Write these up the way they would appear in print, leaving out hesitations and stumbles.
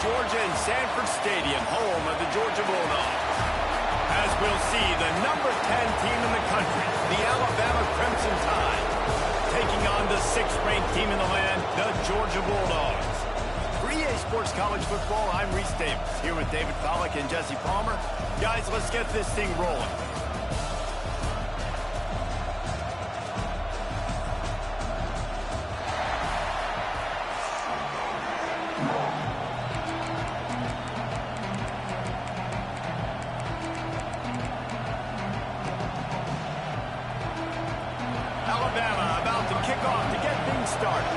Georgia in Sanford Stadium, home of the Georgia Bulldogs. As we'll see, the number 10 team in the country, the Alabama Crimson Tide, taking on the 6th-ranked team in the land, the Georgia Bulldogs. For EA Sports College Football, I'm Reese Davis, here with David Pollack and Jesse Palmer. Guys, let's get this thing rolling. Alabama about to kick off to get things started.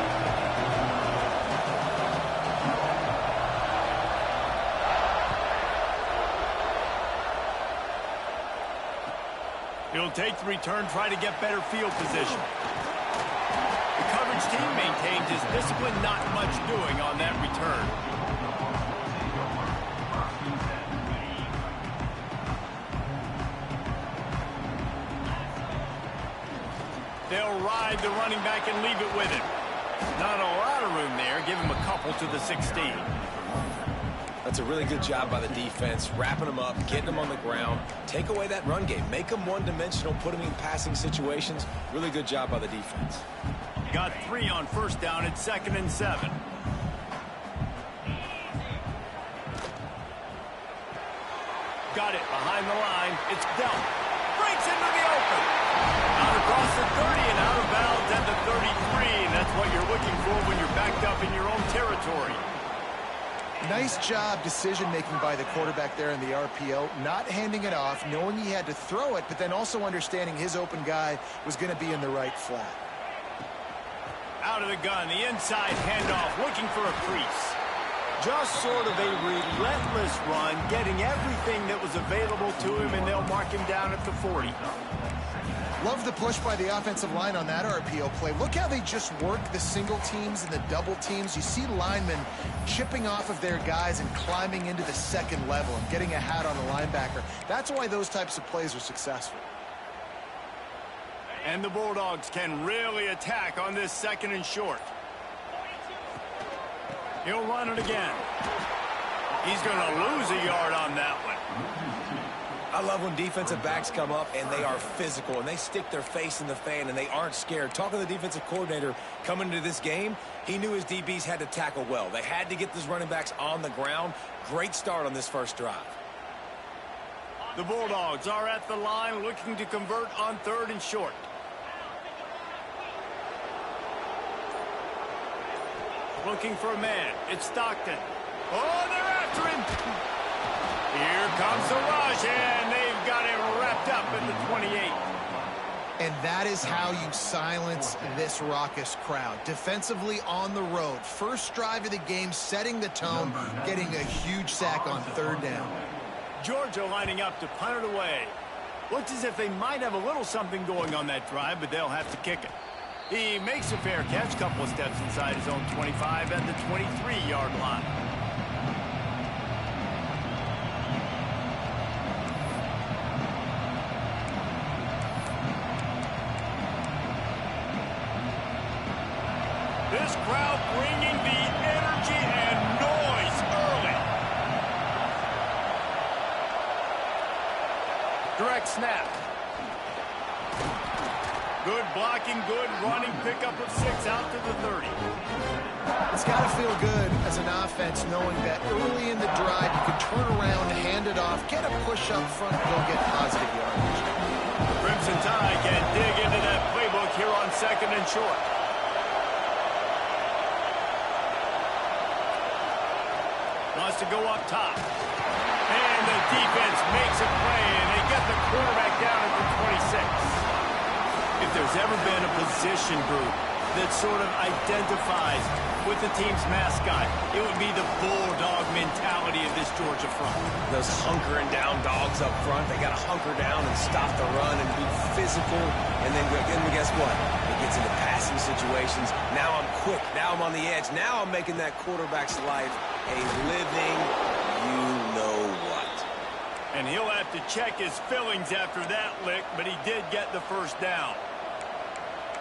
He'll take the return, try to get better field position. The coverage team maintains his discipline, not much doing on that return. They'll ride the running back and leave it with him. Not a lot of room there. Give him a couple to the 16. That's a really good job by the defense, wrapping them up, getting them on the ground. Take away that run game. Make them one-dimensional, put them in passing situations. Really good job by the defense. Got 3 on first down at 2nd and 7. Got it behind the line. It's dealt. Breaks into the open. Out across the 30 and out of bounds at the 33. And that's what you're looking for when you're backed up in your own territory. Nice job decision-making by the quarterback there in the RPO, not handing it off, knowing he had to throw it, but then also understanding his open guy was going to be in the right flat. Out of the gun, the inside handoff, looking for a crease. Just sort of a relentless run, getting everything that was available to him, and they'll mark him down at the 40. Love the push by the offensive line on that RPO play. Look how they just work the single teams and the double teams. You see linemen chipping off of their guys and climbing into the second level and getting a hat on the linebacker. That's why those types of plays are successful. And the Bulldogs can really attack on this 2nd and short. He'll run it again. He's going to lose a yard on that one. I love when defensive backs come up and they are physical and they stick their face in the fan and they aren't scared. Talking to the defensive coordinator coming into this game, he knew his DBs had to tackle well. They had to get those running backs on the ground. Great start on this first drive. The Bulldogs are at the line looking to convert on 3rd and short. Looking for a man. It's Stockton. Oh, they're after him. Here comes the rush, and they've got him wrapped up at the 28. And that is how you silence this raucous crowd. Defensively on the road. First drive of the game, setting the tone, getting a huge sack on 3rd down. Georgia lining up to punt it away. Looks as if they might have a little something going on that drive, but they'll have to kick it. He makes a fair catch, couple of steps inside his own 25 at the 23-yard line. This crowd bringing the energy and noise early. Direct snap. Good blocking, good running, pickup of 6 out to the 30. It's got to feel good as an offense knowing that early in the drive you can turn around, hand it off, get a push up front, go get positive yardage. The Crimson Tide can dig into that playbook here on 2nd and short. Wants to go up top. And the defense makes a play, and they get the quarterback down at the 26. If there's ever been a position group that sort of identifies with the team's mascot, it would be the bulldog mentality of this Georgia front. Those hunkering down dogs up front, they got to hunker down and stop the run and be physical. And then guess what? It gets into passing situations. Now I'm quick. Now I'm on the edge. Now I'm making that quarterback's life a living you-know-what. And he'll have to check his fillings after that lick, but he did get the first down.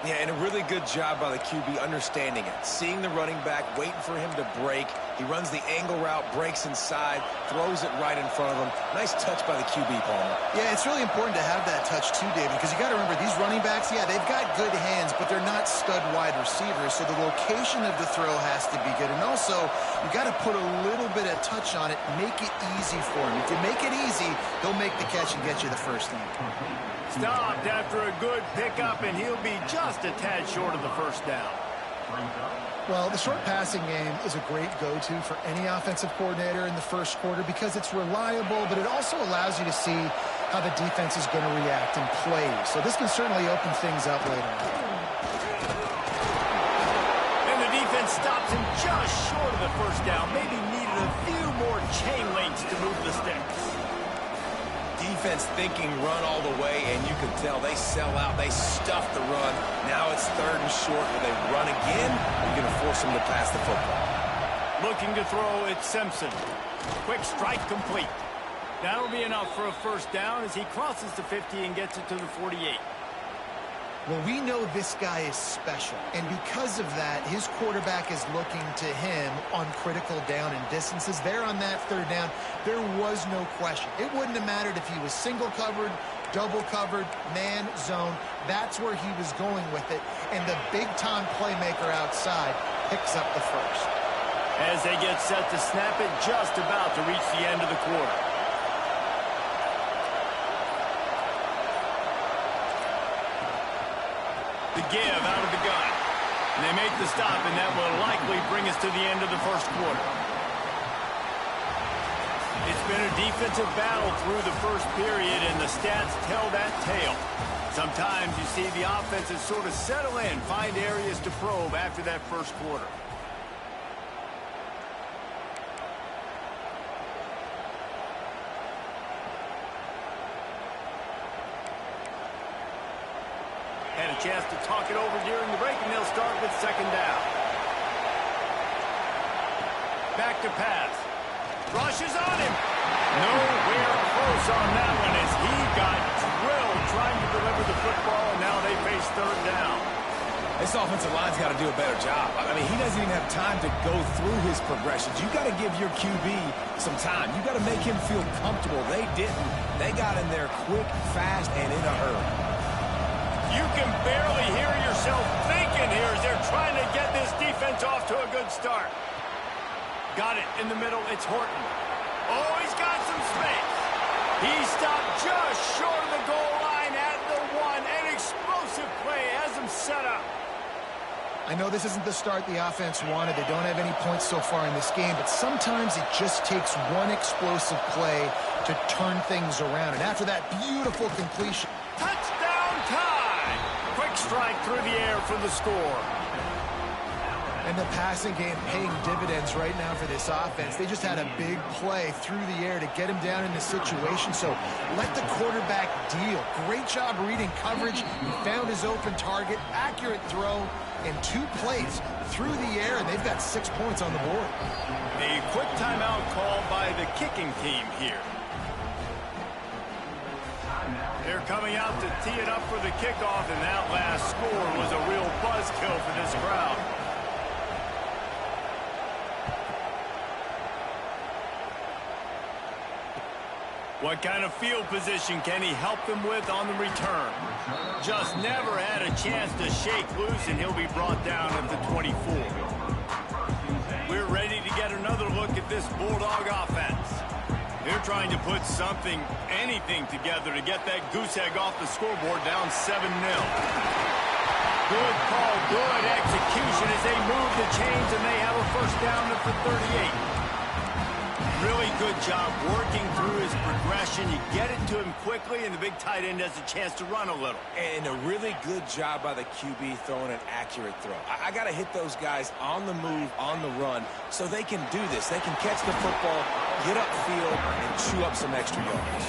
Yeah, and a really good job by the QB understanding it. Seeing the running back, waiting for him to break. He runs the angle route, breaks inside, throws it right in front of him. Nice touch by the QB, Palmer. Yeah, it's really important to have that touch too, David, because you got to remember these running backs, yeah, they've got good hands, but they're not stud wide receivers, so the location of the throw has to be good. And also, you got to put a little bit of touch on it, make it easy for him. If you make it easy, he'll make the catch and get you the first down. Stopped after a good pickup, and he'll be just a tad short of the first down. Well, the short passing game is a great go-to for any offensive coordinator in the first quarter because it's reliable, but it also allows you to see how the defense is going to react and play. So this can certainly open things up later on. And the defense stops him just short of the first down. Maybe needed a few more chain links to move the sticks. Defense thinking run all the way, and you can tell they sell out. They stuff the run. Now it's 3rd and short. Will they run again? You're going to force them to pass the football. Looking to throw, it's Simpson. Quick strike complete. That'll be enough for a first down as he crosses the 50 and gets it to the 48. Well, we know this guy is special, and because of that, his quarterback is looking to him on critical down and distances. There on that 3rd down, there was no question. It wouldn't have mattered if he was single covered, double covered, man, zone. That's where he was going with it, and the big-time playmaker outside picks up the first. As they get set to snap it, just about to reach the end of the quarter. The give out of the gun. And they make the stop, and that will likely bring us to the end of the first quarter. It's been a defensive battle through the first period, and the stats tell that tale. Sometimes you see the offenses sort of settle in, find areas to probe after that first quarter. Had a chance to talk it over during the break, and they'll start with 2nd down. Back to pass. Rushes on him. Nowhere close on that one as he got drilled trying to deliver the football, and now they face 3rd down. This offensive line's got to do a better job. I mean, he doesn't even have time to go through his progressions. You got to give your QB some time. You got to make him feel comfortable. They didn't. They got in there quick, fast, and in a hurry. You can barely hear yourself thinking here as they're trying to get this defense off to a good start. Got it in the middle. It's Horton. Oh, he's got some space. He stopped just short of the goal line at the 1. An explosive play has him set up. I know this isn't the start the offense wanted. They don't have any points so far in this game, but sometimes it just takes one explosive play to turn things around. And after that beautiful completion. Touchdown time! Quick strike through the air for the score. And the passing game paying dividends right now for this offense. They just had a big play through the air to get him down in the situation. So let the quarterback deal. Great job reading coverage. He found his open target, accurate throw, and 2 plays through the air, and they've got 6 points on the board. A quick timeout called by the kicking team here. They're coming out to tee it up for the kickoff, and that last score was a real buzzkill for this crowd. What kind of field position can he help them with on the return? Just never had a chance to shake loose, and he'll be brought down at the 24. We're ready to get another look at this Bulldog offense. They're trying to put something, anything together to get that goose egg off the scoreboard down 7-0. Good call, good execution as they move the chains, and they have a first down at the 38. Really good job working through his progression. You get it to him quickly, and the big tight end has a chance to run a little. And a really good job by the QB throwing an accurate throw. I got to hit those guys on the move, on the run, so they can do this. They can catch the football, get upfield, and chew up some extra yards.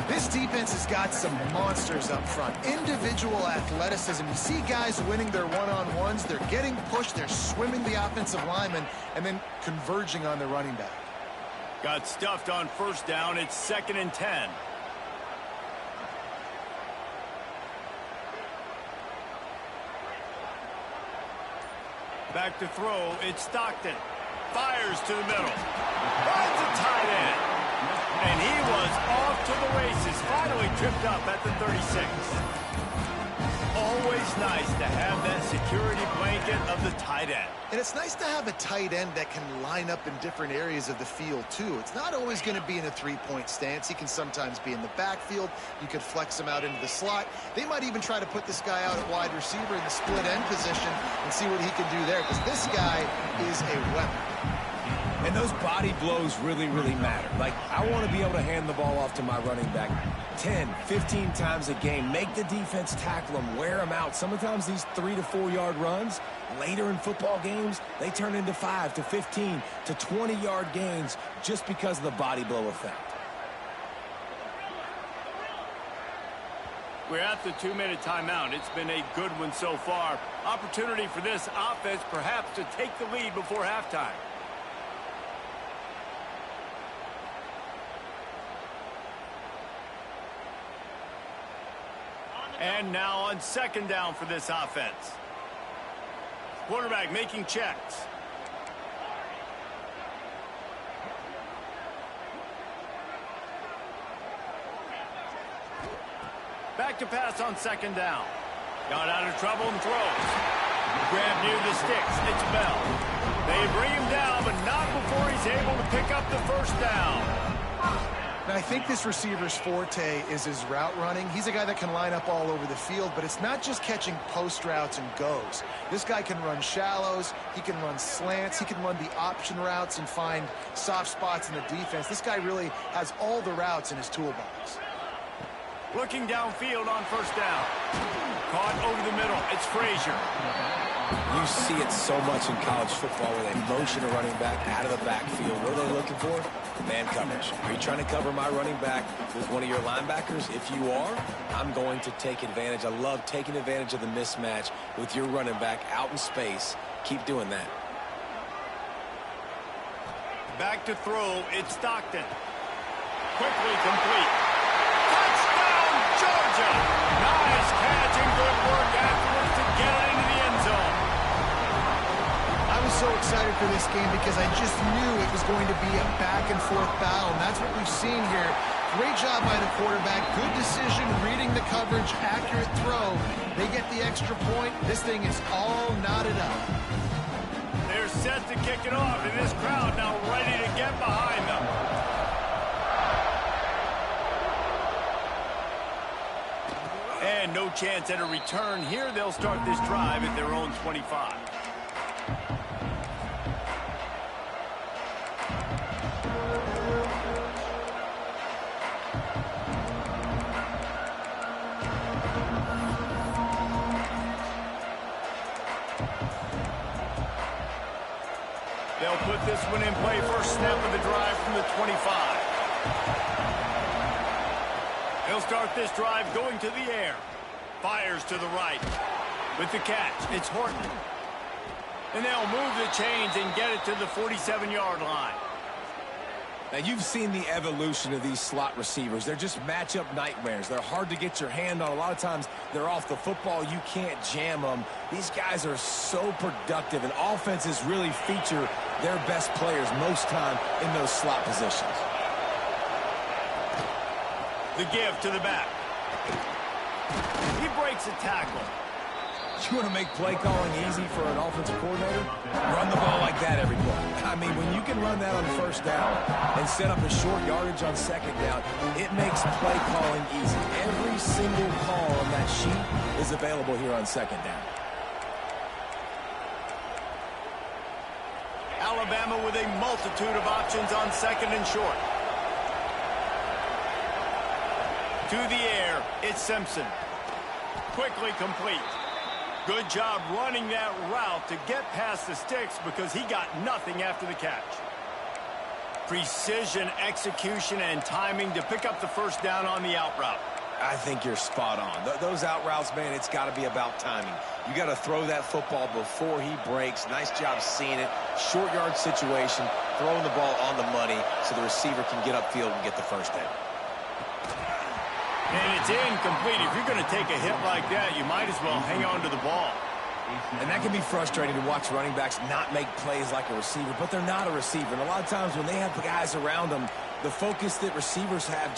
This defense has got some monsters up front. Individual athleticism. You see guys winning their one-on-ones. They're getting pushed. They're swimming the offensive lineman and then converging on the running back. Got stuffed on first down. It's 2nd and 10. Back to throw. It's Stockton. Fires to the middle. Finds a tight end. And he was off to the races. Finally tripped up at the 36. Always nice to have that security blanket of the tight end. And it's nice to have a tight end that can line up in different areas of the field, too. It's not always going to be in a three-point stance. He can sometimes be in the backfield. You could flex him out into the slot. They might even try to put this guy out at wide receiver in the split end position and see what he can do there, because this guy is a weapon. And those body blows really, really matter. Like, I want to be able to hand the ball off to my running back 10, 15 times a game. Make the defense tackle him, wear him out. Sometimes these 3 to 4 yard runs, later in football games, they turn into 5 to 15 to 20 yard gains just because of the body blow effect. We're at the 2-minute timeout. It's been a good one so far. Opportunity for this offense perhaps to take the lead before halftime. And now on second down for this offense. Quarterback making checks. Back to pass on second down. Got out of trouble and throws. Grab near the sticks. It's Bell. They bring him down, but not before he's able to pick up the first down. Now, I think this receiver's forte is his route running. He's a guy that can line up all over the field, but it's not just catching post routes and goes. This guy can run shallows, he can run slants, he can run the option routes and find soft spots in the defense. This guy really has all the routes in his toolbox. Looking downfield on first down. Caught over the middle. It's Frazier. You see it so much in college football where they motion a running back out of the backfield. What are they looking for? Man coverage. Are you trying to cover my running back with one of your linebackers? If you are, I'm going to take advantage. I love taking advantage of the mismatch with your running back out in space. Keep doing that. Back to throw. It's Stockton. Quickly complete. Touchdown, Georgia! Nice catch and good work afterwards to get it into the end zone. I was so excited for this game because I just knew it was going to be a back-and-forth battle, and that's what we've seen here. Great job by the quarterback. Good decision, reading the coverage, accurate throw. They get the extra point. This thing is all knotted up. They're set to kick it off, and this crowd now ready to get behind them. And no chance at a return here. They'll start this drive at their own 25. They'll put this one in play. First snap of the drive from the 25. He'll start this drive going to the air. Fires to the right. With the catch, it's Horton. And they'll move the chains and get it to the 47-yard line. Now, you've seen the evolution of these slot receivers. They're just matchup nightmares. They're hard to get your hand on. A lot of times, they're off the football. You can't jam them. These guys are so productive, and offenses really feature their best players most time in those slot positions. The give to the back. He breaks a tackle. You want to make play calling easy for an offensive coordinator? Run the ball like that every play. I mean, when you can run that on first down and set up a short yardage on second down, it makes play calling easy. Every single call on that sheet is available here on second down. Alabama with a multitude of options on second and short. To the air, it's Simpson. Quickly complete. Good job running that route to get past the sticks because he got nothing after the catch. Precision, execution, and timing to pick up the first down on the out route. I think you're spot on. Those out routes, man, it's got to be about timing. You got to throw that football before he breaks. Nice job seeing it. Short yard situation, throwing the ball on the money so the receiver can get upfield and get the first down. And it's incomplete. If you're going to take a hit like that, you might as well hang on to the ball. And that can be frustrating to watch running backs not make plays like a receiver, but they're not a receiver. And a lot of times when they have the guys around them, the focus that receivers have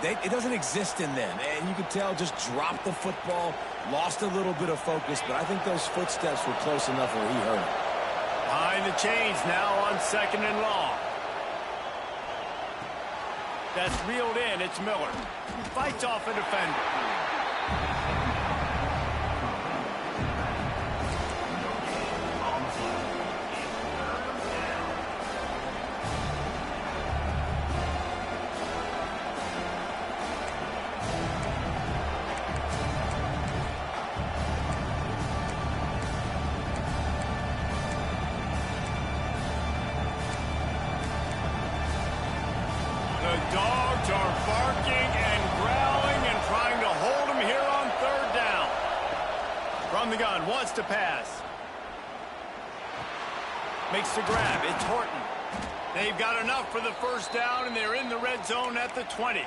it doesn't exist in them. And you could tell just dropped the football, lost a little bit of focus, but I think those footsteps were close enough where he heard it. Behind the chains now on 2nd and long. That's reeled in. It's Miller. He fights off a defender. The dogs are barking and growling and trying to hold him here on 3rd down. From the gun, wants to pass. Makes the grab. It's Horton. They've got enough for the 1st down, and they're in the red zone at the 20.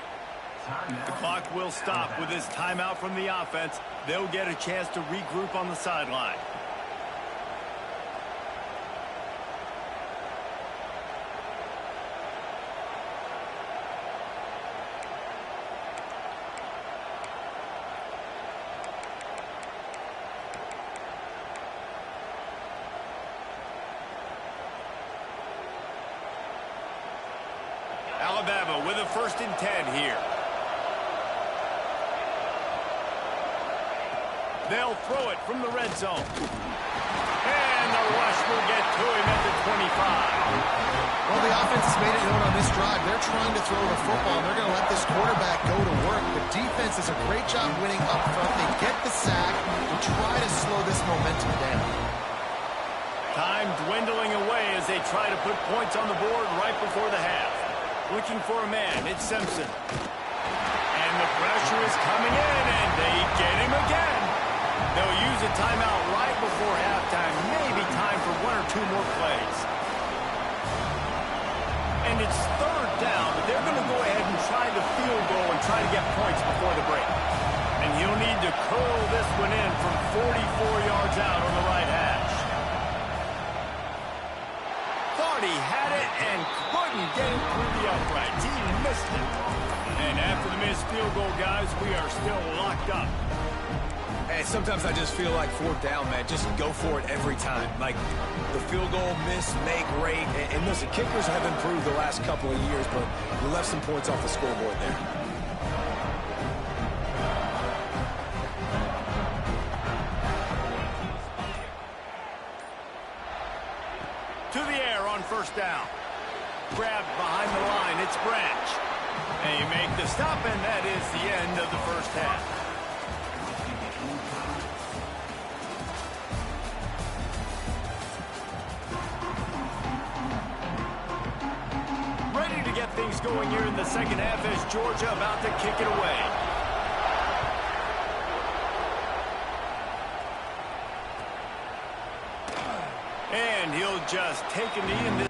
The clock will stop with this timeout from the offense. They'll get a chance to regroup on the sideline. Alabama with a 1st and 10 here. They'll throw it from the red zone. And the rush will get to him at the 25. Well, the offense has made it known on this drive. They're trying to throw the football, and they're going to let this quarterback go to work. The defense does a great job winning up front. They get the sack and try to slow this momentum down. Time dwindling away as they try to put points on the board right before the half. Looking for a man, it's Simpson. And the pressure is coming in, and they get him again. They'll use a timeout right before halftime. Maybe time for 1 or 2 more plays. And it's 3rd down, but they're going to go ahead and try the field goal and try to get points before the break. And he'll need to curl this one in from 44 yards out on the right hash. Thought he had it and couldn't get it through the uprights. He missed it. And after the missed field goal, guys, we are still locked up. Hey, sometimes I just feel like 4th down, man. Just go for it every time. Like the field goal, miss, make, rate. And listen, kickers have improved the last couple of years, but we left some points off the scoreboard there. To the air on 1st down. Grabbed behind the line. It's Branch. They make the stop, and that is the end of the 1st half. Ready to get things going here in the 2nd half as Georgia about to kick it away. And he'll just take a knee in this.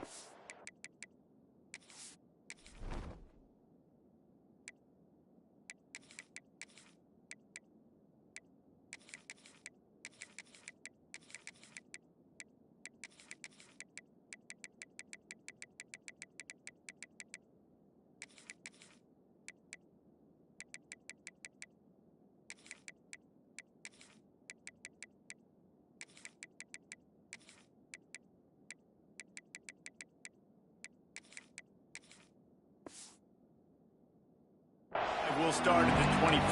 We'll start at the 25.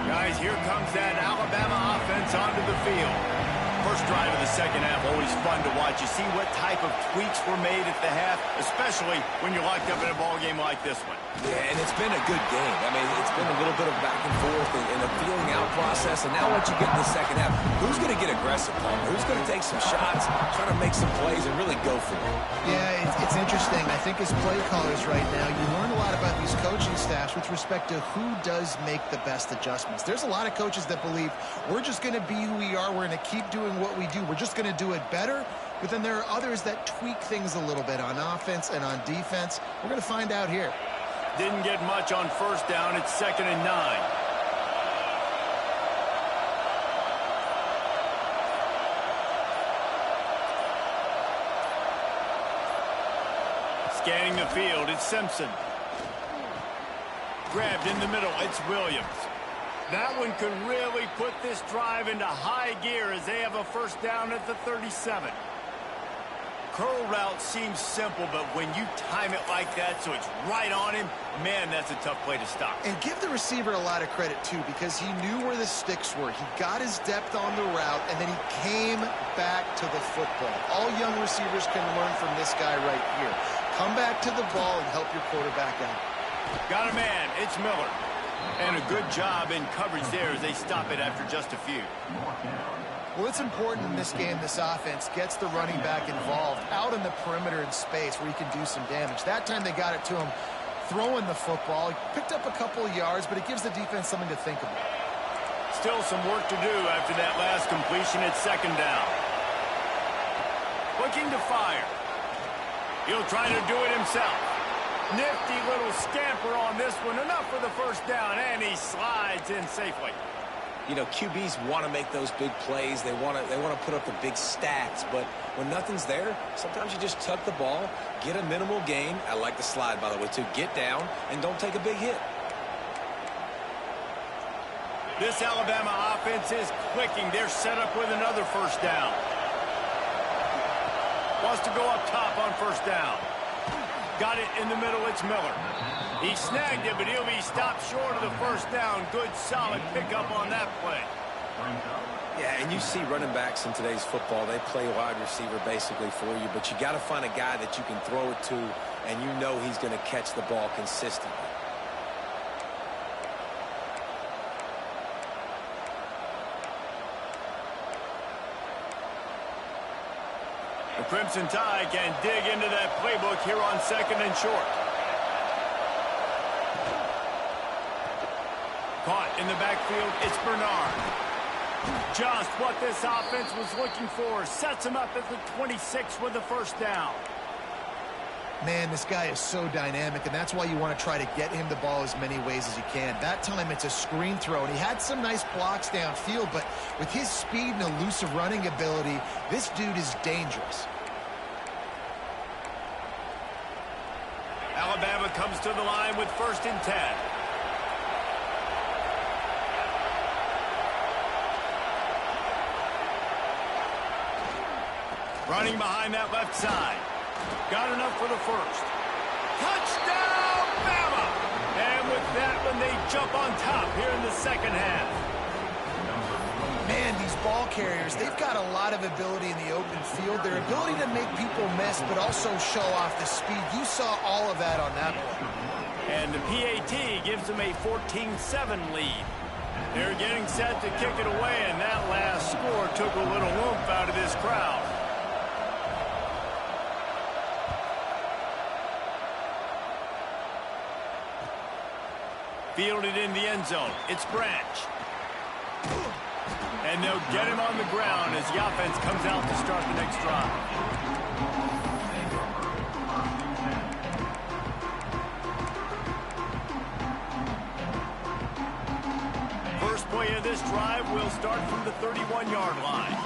Guys, here comes that Alabama offense onto the field. First drive of the 2nd half, always fun to watch. You see what type of tweaks were made at the half, especially when you're locked up in a ball game like this one. Yeah, and it's been a good game. I mean, it's been a little bit of back and forth and a feeling out process. And now what you get in the 2nd half, who's going to get aggressive, Paul? Who's going to take some shots, try to make some plays, and really go for it? Yeah, it's interesting. I think as play callers right now, you learn a lot about these coaching staffs choice with respect to who does make the best adjustments. There's a lot of coaches that believe we're just going to be who we are. We're going to keep doing what we do. We're just going to do it better. But then there are others that tweak things a little bit on offense and on defense. We're going to find out here. Didn't get much on first down. It's 2nd and 9. Scanning the field, it's Simpson. Grabbed in the middle, it's Williams. That one could really put this drive into high gear as they have a first down at the 37. Curl route seems simple, but when you time it like that so it's right on him, man, that's a tough play to stop. And give the receiver a lot of credit, too, because he knew where the sticks were. He got his depth on the route, and then he came back to the football. All young receivers can learn from this guy right here. Come back to the ball and help your quarterback out. Got a man, it's Miller. And a good job in coverage there as they stop it after just a few. Well, it's important in this game this offense gets the running back involved out in the perimeter in space where he can do some damage. That time they got it to him throwing the football. He picked up a couple of yards, but it gives the defense something to think about. Still some work to do after that last completion at 2nd down. Looking to fire. He'll try to do it himself. Nifty little scamper on this one. Enough for the first down, and he slides in safely. You know, QBs want to make those big plays. They want to put up the big stats. But when nothing's there, sometimes you just tuck the ball, get a minimal gain. I like the slide, by the way, too. Get down and don't take a big hit. This Alabama offense is clicking. They're set up with another first down. Wants to go up top on first down. Got it in the middle. It's Miller. He snagged it, but he'll be stopped short of the first down. Good, solid pickup on that play. Yeah, and you see running backs in today's football, they play wide receiver basically for you, but you got to find a guy that you can throw it to, and you know he's going to catch the ball consistently. The Crimson Tide can dig into that playbook here on 2nd and short. Caught in the backfield, it's Bernard. Just what this offense was looking for. Sets him up at the 26 with the first down. Man, this guy is so dynamic, and that's why you want to try to get him the ball as many ways as you can. That time it's a screen throw, and he had some nice blocks downfield, but with his speed and elusive running ability, this dude is dangerous. Alabama comes to the line with 1st and 10. Running behind that left side. Got enough for the first. Touchdown, Bama! And with that one, they jump on top here in the second half. Man, these ball carriers, they've got a lot of ability in the open field. Their ability to make people miss, but also show off the speed. You saw all of that on that play. And the PAT gives them a 14-7 lead. They're getting set to kick it away, and that last score took a little oomph out of this crowd. Fielded in the end zone. It's Branch. And they'll get him on the ground as the offense comes out to start the next drive. First play of this drive will start from the 31-yard line.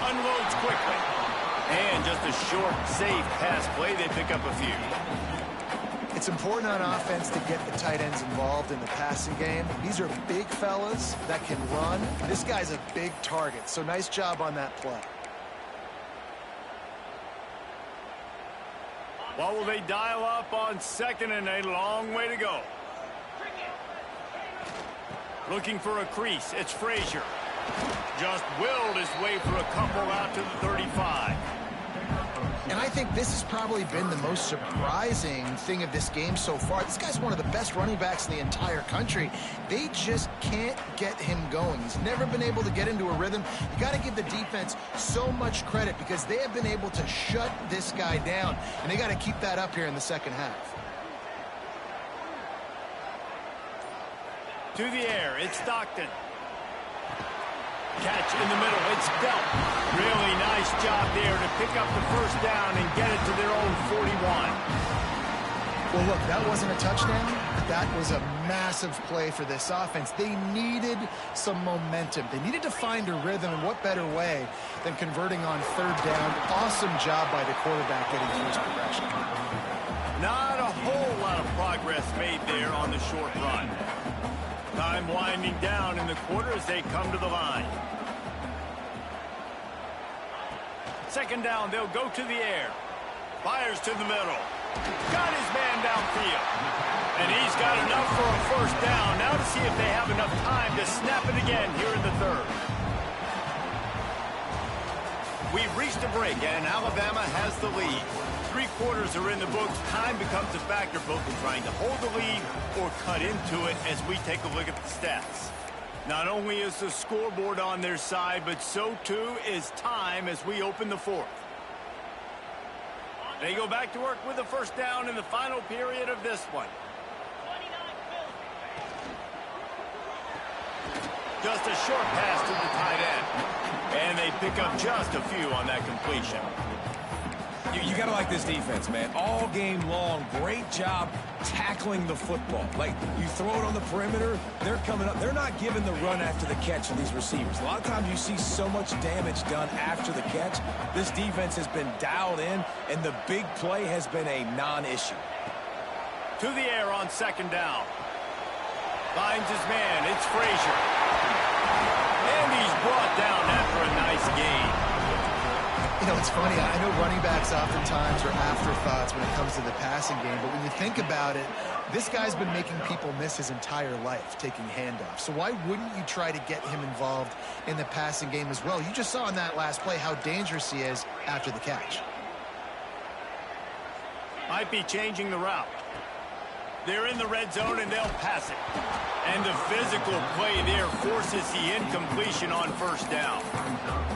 Unloads quickly. And just a short, safe pass play. They pick up a few. It's important on offense to get the tight ends involved in the passing game. These are big fellas that can run. This guy's a big target, so nice job on that play. What will they dial up on 2nd and a long way to go? Looking for a crease. It's Frazier. Just willed his way for a couple out to the 35. And I think this has probably been the most surprising thing of this game so far. This guy's one of the best running backs in the entire country. They just can't get him going. He's never been able to get into a rhythm. You got to give the defense so much credit because they have been able to shut this guy down, and they got to keep that up here in the second half. To the air, it's Stockton. Catch in the middle, it's Belt. Really nice job there to pick up the first down and get it to their own 41. Well, look, that wasn't a touchdown, but that was a massive play for this offense. They needed some momentum. They needed to find a rhythm, and what better way than converting on third down. Awesome job by the quarterback getting through his progression. Not a whole lot of progress made there on the short run. Time winding down in the quarter as they come to the line. Second down, they'll go to the air. Fires to the middle. Got his man downfield. And he's got enough for a first down. Now to see if they have enough time to snap it again here in the third. We've reached a break, and Alabama has the lead. 3 quarters are in the books. Time becomes a factor both in trying to hold the lead or cut into it as we take a look at the stats. Not only is the scoreboard on their side, but so too is time as we open the fourth. They go back to work with the first down in the final period of this one. Just a short pass to the tight end. And they pick up just a few on that completion. You got to like this defense, man. All game long, great job tackling the football. Like, you throw it on the perimeter, they're coming up. They're not giving the run after the catch to these receivers. A lot of times you see so much damage done after the catch. This defense has been dialed in, and the big play has been a non-issue. To the air on second down. Finds his man. It's Frazier. And he's brought down after a nice gain. You know, it's funny. I know running backs oftentimes are afterthoughts when it comes to the passing game, but when you think about it, this guy's been making people miss his entire life taking handoffs. So why wouldn't you try to get him involved in the passing game as well? You just saw in that last play how dangerous he is after the catch. Might be changing the route. They're in the red zone, and they'll pass it. And the physical play there forces the incompletion on first down.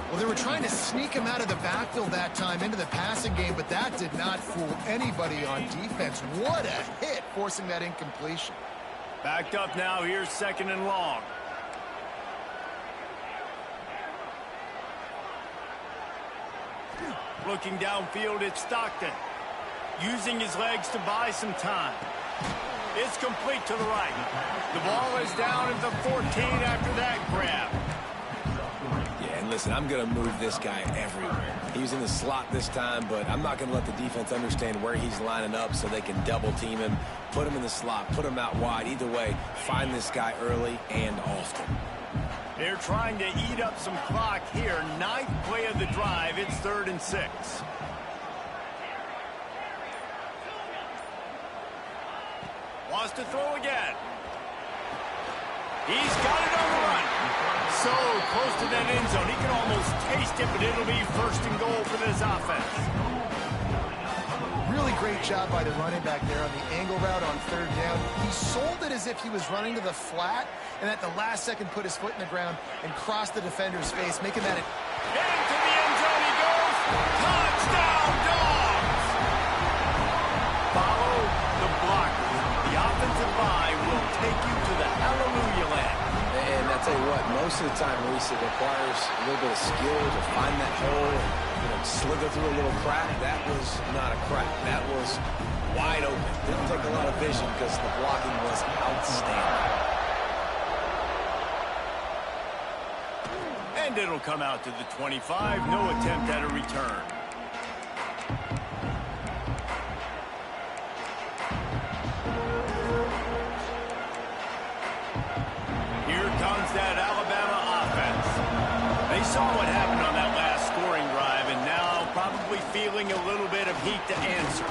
Well, they were trying to sneak him out of the backfield that time into the passing game, but that did not fool anybody on defense. What a hit, forcing that incompletion. Backed up now. Here's second and long. Looking downfield, it's Stockton. Using his legs to buy some time. It's complete to the right. The ball is down at the 14 after that grab. Yeah, and listen, I'm going to move this guy everywhere. He was in the slot this time, but I'm not going to let the defense understand where he's lining up so they can double team him, put him in the slot, put him out wide. Either way, find this guy early and often. They're trying to eat up some clock here. 9th play of the drive. It's 3rd and 6. Wants to throw again. He's got it on the run. So close to that end zone. He can almost taste it, but it'll be 1st and goal for this offense. Really great job by the running back there on the angle route on 3rd down. He sold it as if he was running to the flat, and at the last second put his foot in the ground and crossed the defender's face, making that... Into the end zone he goes. Touchdown, Dogs! Follow the blocker. The offensive line will take you to the hallelujah land. And I tell you what, most of the time, Reese, it requires a little bit of skill to find that hole and slither through a little crack. That was not a crack. That was wide open. Didn't take a lot of vision because the blocking was outstanding. And it'll come out to the 25. No attempt at a return. Here comes that Alabama offense. They saw what happened on that last scoring drive, and now probably feeling a little bit of heat to answer.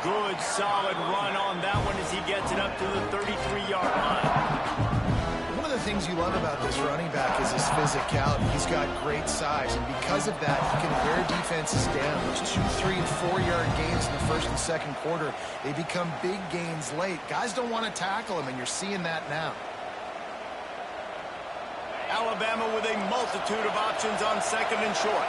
Good, solid run on that one as he gets it up to the 33-yard line. One of the things you love about this running back is his physicality. He's got great size, and because of that, he can wear defenses down. Those 2, 3, and 4-yard gains in the first and second quarter, they become big gains late. Guys don't want to tackle him, and you're seeing that now. Alabama with a multitude of options on second and short.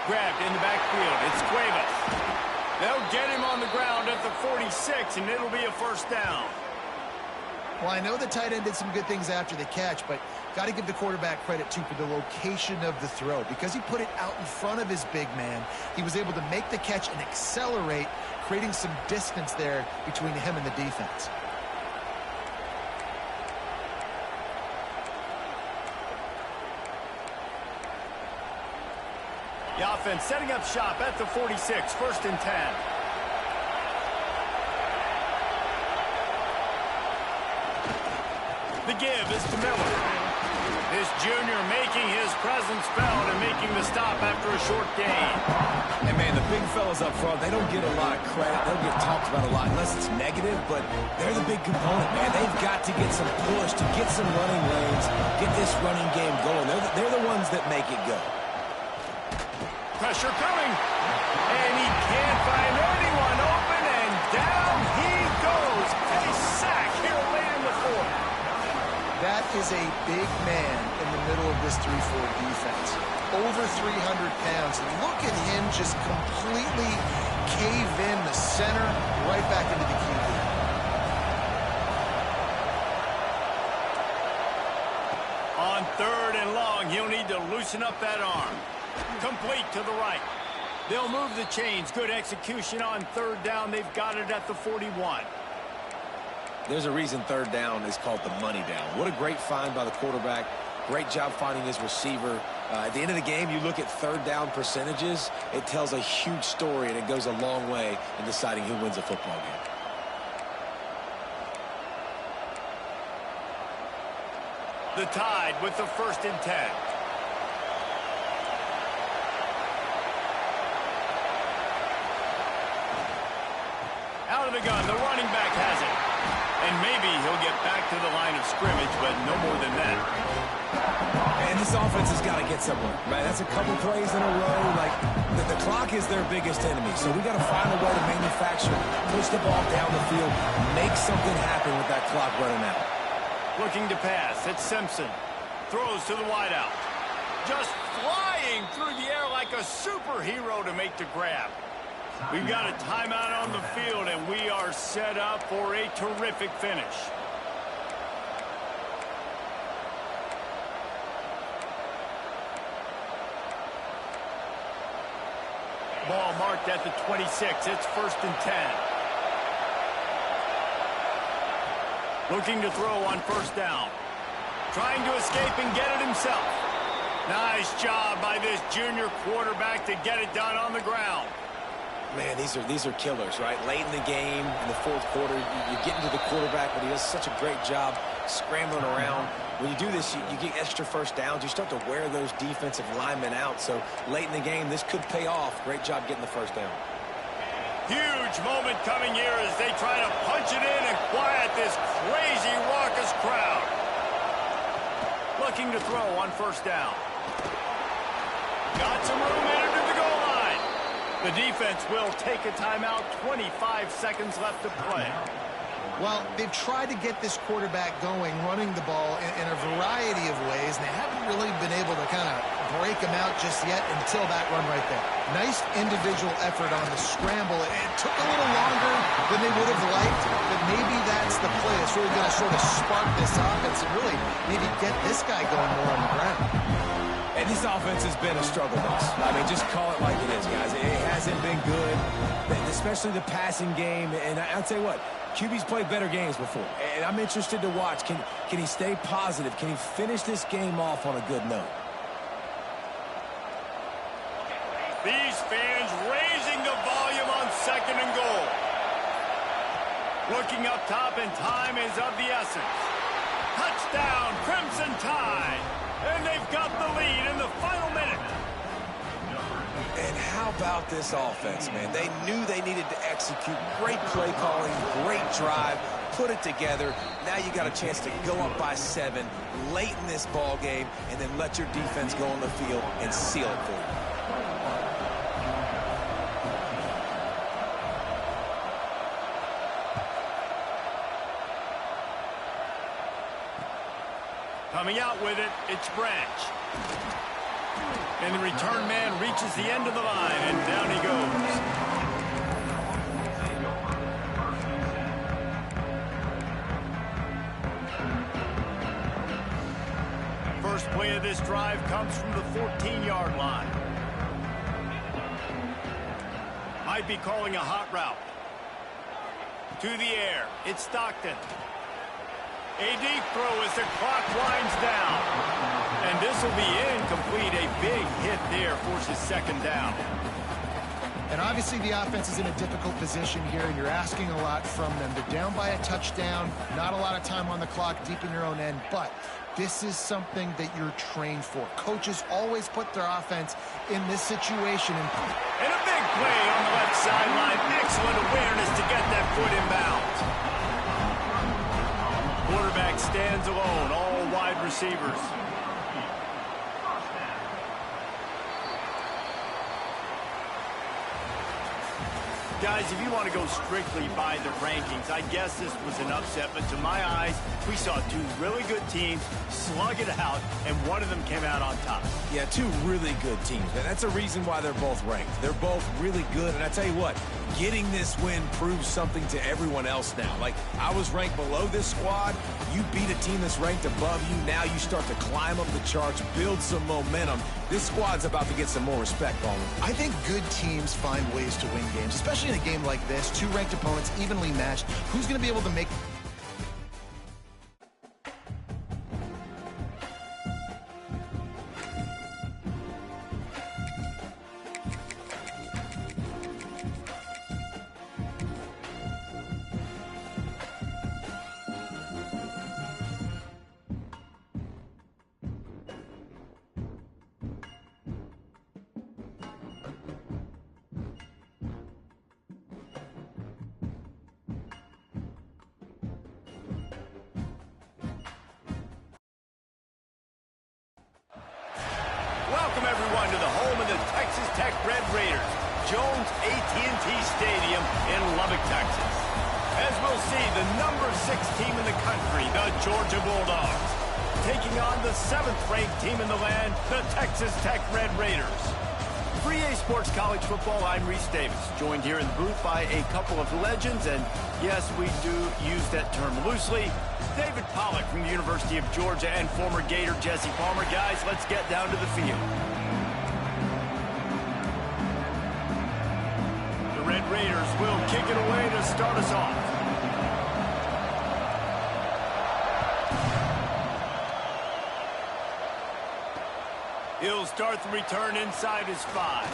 Grabbed in the backfield. It's Cuevas. They'll get him on the ground at the 46, and it'll be a first down. Well, I know the tight end did some good things after the catch, but got to give the quarterback credit, too, for the location of the throw. Because he put it out in front of his big man, he was able to make the catch and accelerate, creating some distance there between him and the defense. The offense setting up shop at the 46, first and 10. The give is to Miller. This junior making his presence felt and making the stop after a short gain. And, man, the big fellas up front, they don't get a lot of credit. They don't get talked about a lot unless it's negative, but they're the big component, man. They've got to get some push, to get some running lanes, get this running game going. They're the ones that make it go. Pressure coming, and he can't find anyone open, and down he goes. A sack here late in the fourth. That is a big man in the middle of this 3-4 defense. Over 300 pounds. Look at him just completely cave in the center, right back into the QB. On third and long, he'll need to loosen up that arm. Complete to the right. They'll move the chains. Good execution on third down. They've got it at the 41. There's a reason third down is called the money down. What a great find by the quarterback. Great job finding his receiver. At the end of the game, you look at third down percentages. It tells a huge story, and it goes a long way in deciding who wins a football game. The Tide with the first and 10. Out of the gun, the running back has it. And maybe he'll get back to the line of scrimmage, but no more than that. And this offense has got to get somewhere, right? That's a couple plays in a row. Like, the clock is their biggest enemy, so we got to find a way to manufacture, push the ball down the field, make something happen with that clock running out. Looking to pass, it's Simpson. Throws to the wideout. Just flying through the air like a superhero to make the grab. We've got a timeout on the field, and we are set up for a terrific finish. Ball marked at the 26. It's first and 10. Looking to throw on first down. Trying to escape and get it himself. Nice job by this junior quarterback to get it done on the ground. Man, these are killers, right? Late in the game, in the fourth quarter, you get into the quarterback, but he does such a great job scrambling around. When you do this, you get extra first downs. You start to wear those defensive linemen out. So late in the game, this could pay off. Great job getting the first down. Huge moment coming here as they try to punch it in and quiet this crazy, raucous crowd. Looking to throw on first down. Got some room entered to the goal line. The defense will take a timeout. 25 seconds left to play. Well, they've tried to get this quarterback going, running the ball in a variety of ways, and they haven't really been able to kind of break him out just yet until that run right there. Nice individual effort on the scramble. It took a little longer than they would have liked, but maybe that's the play that's really going to sort of spark this offense and really maybe get this guy going more on the ground. And this offense has been a struggle bus. I mean, just call it like it is, guys. It hasn't been good, especially the passing game. And I'll tell you what, QB's played better games before. And I'm interested to watch. Can he stay positive? Can he finish this game off on a good note? These fans raising the volume on second and goal. Looking up top, and time is of the essence. Touchdown, Crimson Tide. And they've got the lead in the final minute. And how about this offense, man. They knew they needed to execute. Great play calling, great drive, put it together. Now you got a chance to go up by 7 late in this ball game and then let your defense go on the field and seal it for you. Coming out with it, it's Branch. And the return man reaches the end of the line, and down he goes. First play of this drive comes from the 14-yard line. Might be calling a hot route. To the air, it's Stockton. A deep throw as the clock winds down. And this will be incomplete. A big hit there forces second down. And obviously the offense is in a difficult position here, and you're asking a lot from them. They're down by a touchdown, not a lot of time on the clock, deep in your own end, but this is something that you're trained for. Coaches always put their offense in this situation. And a big play on the left sideline. Excellent awareness to get that foot inbounds. Quarterback stands alone, all wide receivers. Guys, if you want to go strictly by the rankings, I guess this was an upset, but to my eyes, we saw two really good teams slug it out, and one of them came out on top. Yeah, two really good teams, man. That's a reason why they're both ranked. They're both really good, and I tell you what, getting this win proves something to everyone else now. Like, I was ranked below this squad. You beat a team that's ranked above you. Now you start to climb up the charts, build some momentum. This squad's about to get some more respect, Ballman. I think good teams find ways to win games, especially in a game like this. Two ranked opponents, evenly matched. Who's going to be able to make... Welcome, everyone, to the home of the Texas Tech Red Raiders, Jones AT&T Stadium in Lubbock, Texas. As we'll see, the number 6 team in the country, the Georgia Bulldogs, taking on the 7th-ranked team in the land, the Texas Tech Red Raiders. For EA Sports College Football, I'm Reese Davis, joined here in the booth by a couple of legends, and yes, we do use that term loosely. David Pollack from the University of Georgia and former Gator Jesse Palmer. Guys, let's get down to the field. The Red Raiders will kick it away to start us off. He'll start the return inside his 5.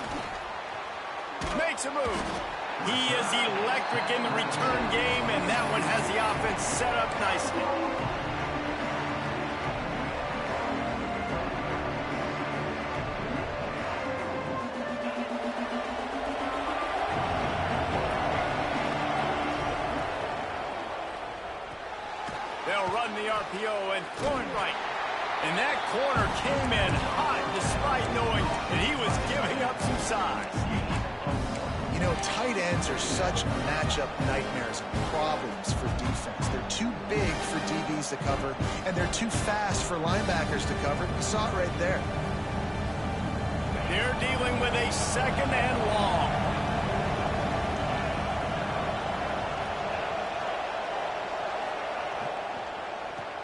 Makes a move. He is electric in the return game, and that one has the offense set up nicely. They'll run the RPO and throw it right. And that corner came in hot despite knowing that he was giving up some size. You know, tight ends are such matchup nightmares and problems for defense. They're too big for DBs to cover, and they're too fast for linebackers to cover. You saw it right there. They're dealing with a second and long.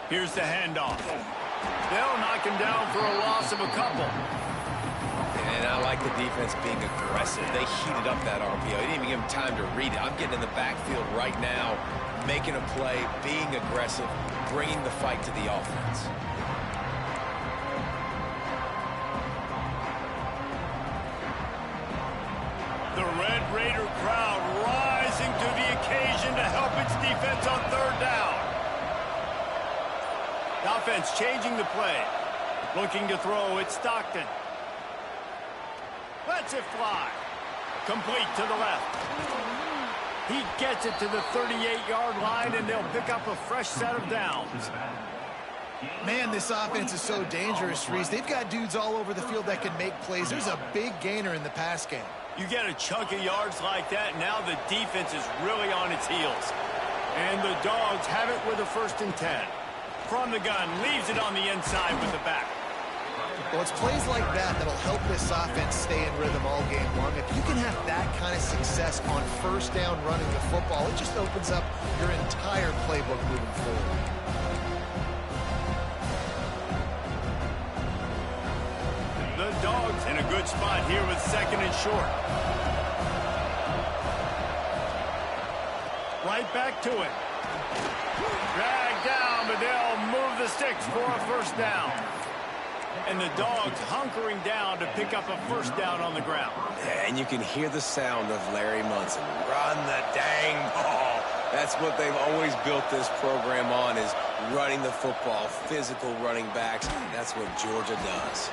Here's the handoff. They'll knock him down for a loss of a couple. And I like the defense being aggressive. They heated up that RPO. They didn't even give him time to read it. I'm getting in the backfield right now, making a play, being aggressive, bringing the fight to the offense. The Red Raider crowd rising to the occasion to help its defense on third down. The offense changing the play. Looking to throw, it's Stockton. Lets it fly. Complete to the left. He gets it to the 38-yard line, and they'll pick up a fresh set of downs. Man, this offense is so dangerous, Reese. They've got dudes all over the field that can make plays. There's a big gainer in the pass game. You get a chunk of yards like that, now the defense is really on its heels. And the Dogs have it with a 1st and 10. From the gun, leaves it on the inside with the back. Well, it's plays like that that'll help this offense stay in rhythm all game long. If you can have that kind of success on 1st down running the football, it just opens up your entire playbook moving forward. The Dogs in a good spot here with 2nd and short. Right back to it. Dragged down, but they'll move the sticks for a 1st down. And the Dogs hunkering down to pick up a 1st down on the ground. Yeah, and you can hear the sound of Larry Munson. Run the dang ball. That's what they've always built this program on, is running the football, physical running backs. That's what Georgia does.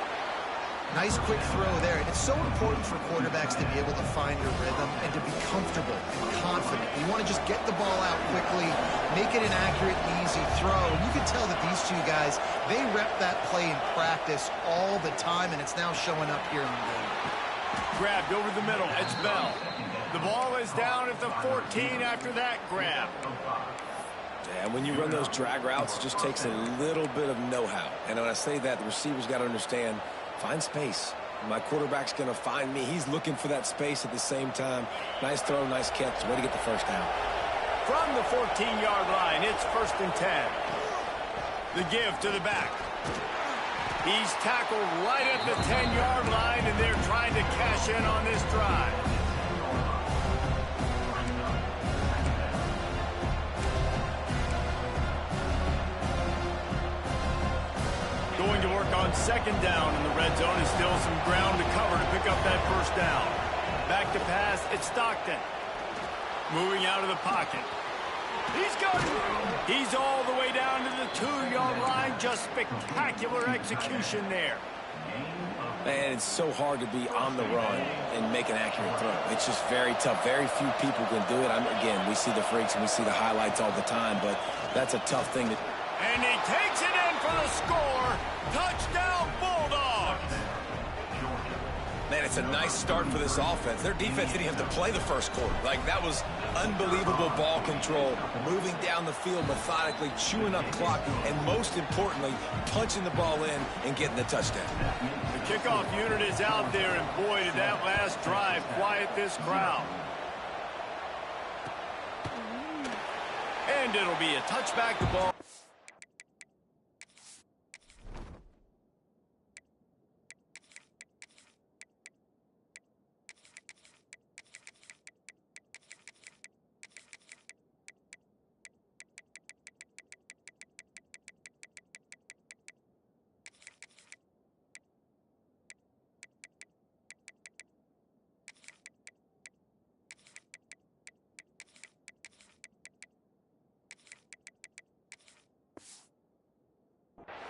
Nice quick throw there. And it's so important for quarterbacks to be able to find a rhythm and to be comfortable and confident. You want to just get the ball out quickly, make it an accurate, easy throw. And you can tell that these two guys, they rep that play in practice all the time, and it's now showing up here in the game. Grabbed over the middle. It's Bell. The ball is down at the 14 after that grab. Yeah, and when you run those drag routes, it just takes a little bit of know-how. And when I say that, the receiver's got to understand, find space. My quarterback's going to find me. He's looking for that space at the same time. Nice throw, nice catch. Way to get the 1st down. From the 14-yard line, it's 1st and 10. The give to the back. He's tackled right at the 10-yard line, and they're trying to cash in on this drive. Going to work on 2nd down in the red zone, and still some ground to cover to pick up that 1st down. Back to pass, it's Stockton. Moving out of the pocket. He's got it. He's all the way down to the 2-yard line. Just spectacular execution there. Man, it's so hard to be on the run and make an accurate throw. It's just very tough. Very few people can do it. Again, we see the freaks and we see the highlights all the time, but that's a tough thing to... And he takes it in for the score. Touchdown, Bulldogs. Man, it's a nice start for this offense. Their defense didn't have to play the 1st quarter. Like, that was unbelievable ball control, moving down the field methodically, chewing up clock, and most importantly, punching the ball in and getting the touchdown. The kickoff unit is out there, and boy, did that last drive quiet this crowd. And it'll be a touchback to ball.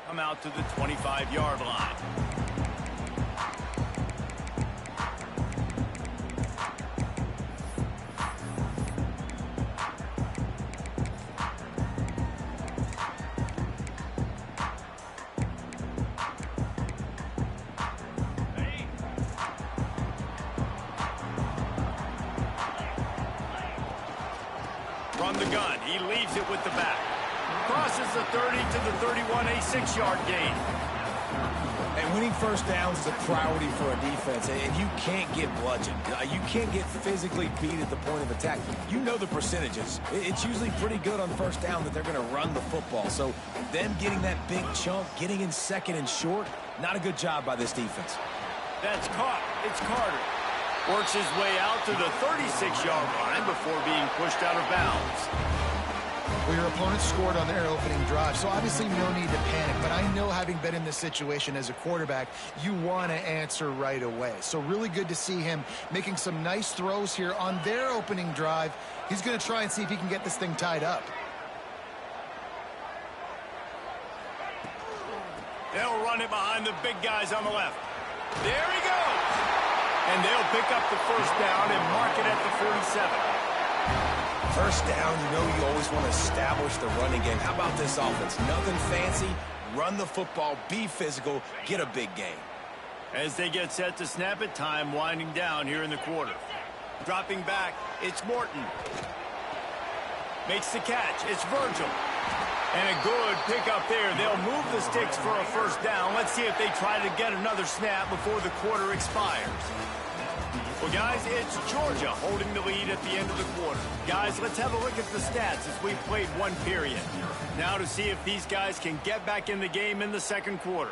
Come out to the 25-yard line. From the gun, he leaves it with the back. Crosses the 30 to the 31, a 6-yard gain. And winning 1st downs is a priority for a defense, and you can't get bludgeoned. You can't get physically beat at the point of attack. You know the percentages. It's usually pretty good on 1st down that they're going to run the football. So them getting that big chunk, getting in 2nd and short, not a good job by this defense. That's caught. It's Carter. Works his way out to the 36-yard line before being pushed out of bounds. Well, your opponent scored on their opening drive, so obviously no need to panic. But I know, having been in this situation as a quarterback, you want to answer right away. So really good to see him making some nice throws here on their opening drive. He's going to try and see if he can get this thing tied up. They'll run it behind the big guys on the left. There he goes. And they'll pick up the first down and mark it at the 47. First down, you know you always want to establish the running game. How about this offense? Nothing fancy. Run the football, be physical, get a big gain. As they get set to snap it, time winding down here in the quarter. Dropping back, it's Morton. Makes the catch, it's Virgil. And a good pickup there. They'll move the sticks for a first down. Let's see if they try to get another snap before the quarter expires. Well, guys, it's Georgia holding the lead at the end of the quarter. Guys, let's have a look at the stats as we played one period. Now to see if these guys can get back in the game in the second quarter.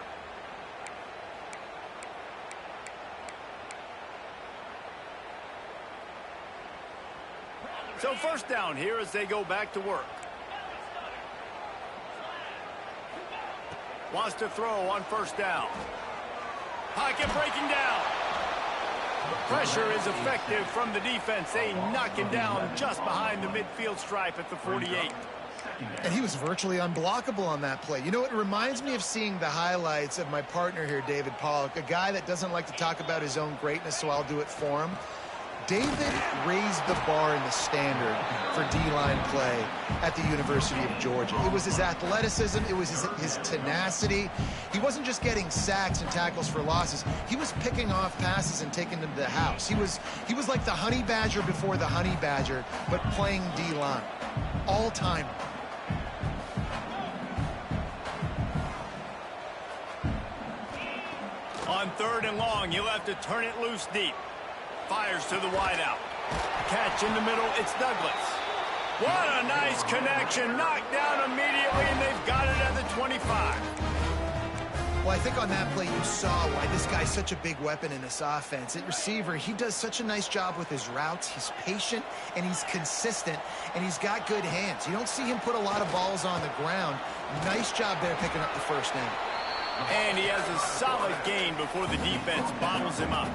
So first down here as they go back to work. Wants to throw on first down. Pocket breaking down. Pressure is effective from the defense. They knock him down just behind the midfield stripe at the 48. And he was virtually unblockable on that play. You know, it reminds me of seeing the highlights of my partner here, David Pollock, a guy that doesn't like to talk about his own greatness, so I'll do it for him. David raised the bar in the standard for D-line play at the University of Georgia. It was his athleticism. It was his tenacity. He wasn't just getting sacks and tackles for losses. He was picking off passes and taking them to the house. He was like the honey badger before the honey badger, but playing D-line. All-time. On third and long, you'll have to turn it loose deep. Fires to the wideout. Catch in the middle, it's Douglas. What a nice connection. Knocked down immediately, and they've got it at the 25. Well, I think on that play you saw why this guy's such a big weapon in this offense. At receiver, he does such a nice job with his routes. He's patient, and he's consistent, and he's got good hands. You don't see him put a lot of balls on the ground. Nice job there picking up the first down. And he has a solid gain before the defense bottles him up.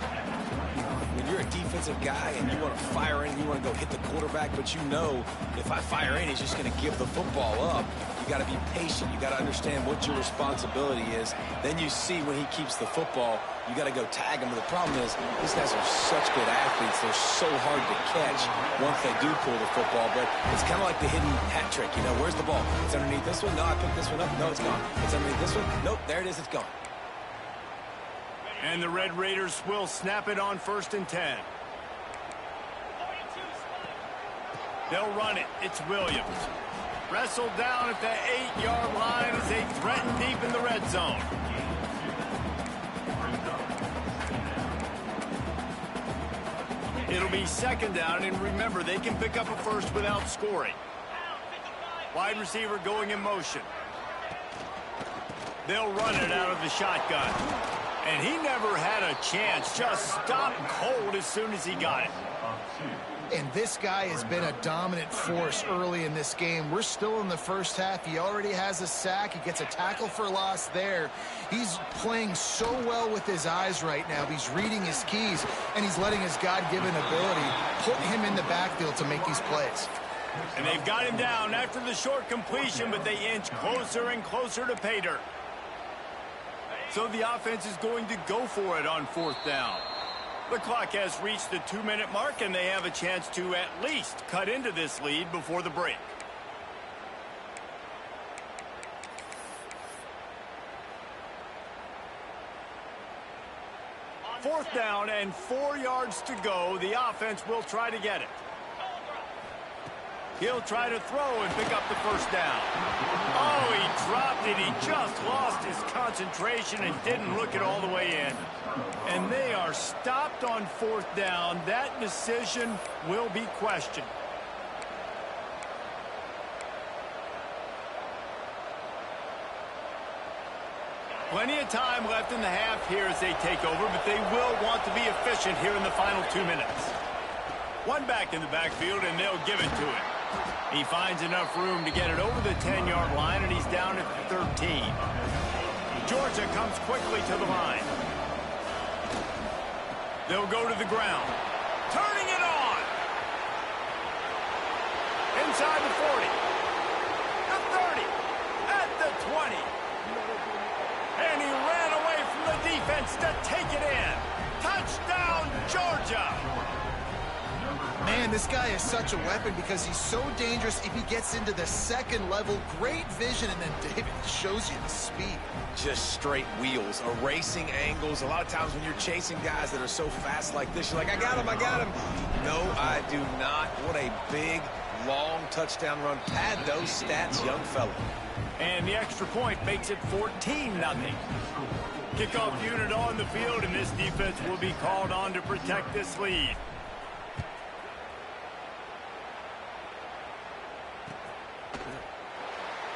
When you're a defensive guy and you want to fire in, you want to go hit the quarterback, but you know if I fire in, he's just going to give the football up. You got to be patient. You got to understand what your responsibility is. Then you see when he keeps the football, you got to go tag him. But the problem is these guys are such good athletes. They're so hard to catch once they do pull the football. But it's kind of like the hidden hat trick. You know, where's the ball? It's underneath this one. No, I picked this one up. No, it's gone. It's underneath this one. Nope, there it is. It's gone. And the Red Raiders will snap it on 1st and 10. They'll run it. It's Williams. Wrestled down at the 8-yard line as they threaten deep in the red zone. It'll be second down, and remember, they can pick up a first without scoring. Wide receiver going in motion. They'll run it out of the shotgun. And he never had a chance. Just stopped cold as soon as he got it. And this guy has been a dominant force early in this game. We're still in the first half. He already has a sack. He gets a tackle for loss there. He's playing so well with his eyes right now. He's reading his keys, and he's letting his God-given ability put him in the backfield to make these plays. And they've got him down after the short completion, but they inch closer and closer to pay dirt. So the offense is going to go for it on 4th down. The clock has reached the 2-minute mark, and they have a chance to at least cut into this lead before the break. Fourth down and 4 yards to go. The offense will try to get it. He'll try to throw and pick up the first down. Oh, he dropped it. He just lost his concentration and didn't look it all the way in. And they are stopped on 4th down. That decision will be questioned. Plenty of time left in the half here as they take over, but they will want to be efficient here in the final 2 minutes. One back in the backfield, and they'll give it to him. He finds enough room to get it over the 10-yard line, and he's down at 13. Georgia comes quickly to the line. They'll go to the ground. Turning it on. Inside the 40. The 30. At the 20. And he ran away from the defense to take it in. Touchdown, Georgia! Man, this guy is such a weapon because he's so dangerous if he gets into the second level. Great vision, and then David shows you the speed. Just straight wheels, erasing angles. A lot of times when you're chasing guys that are so fast like this, you're like, I got him, I got him. No, I do not. What a big, long touchdown run. Pad those stats, young fella. And the extra point makes it 14-0. Kickoff unit on the field, and this defense will be called on to protect this lead.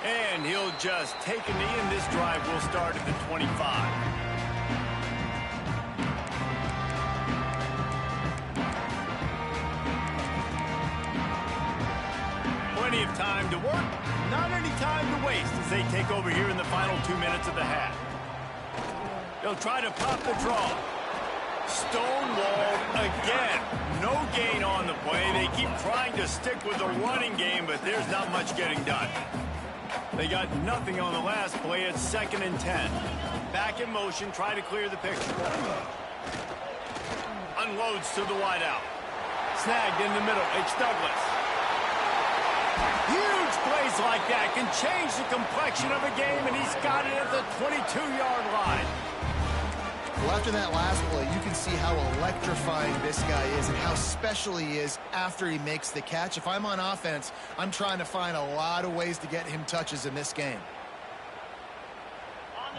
And he'll just take a knee, and this drive will start at the 25. Plenty of time to work, not any time to waste as they take over here in the final 2 minutes of the half. They'll try to pop the draw. Stonewalled again. No gain on the play. They keep trying to stick with the running game, but there's not much getting done. They got nothing on the last play. It's 2nd and 10. Back in motion, try to clear the picture. Unloads to the wideout. Snagged in the middle. It's Douglas. Huge plays like that can change the complexion of a game, and he's got it at the 22-yard line. Well, after that last play, you can see how electrifying this guy is and how special he is after he makes the catch. If I'm on offense, I'm trying to find a lot of ways to get him touches in this game.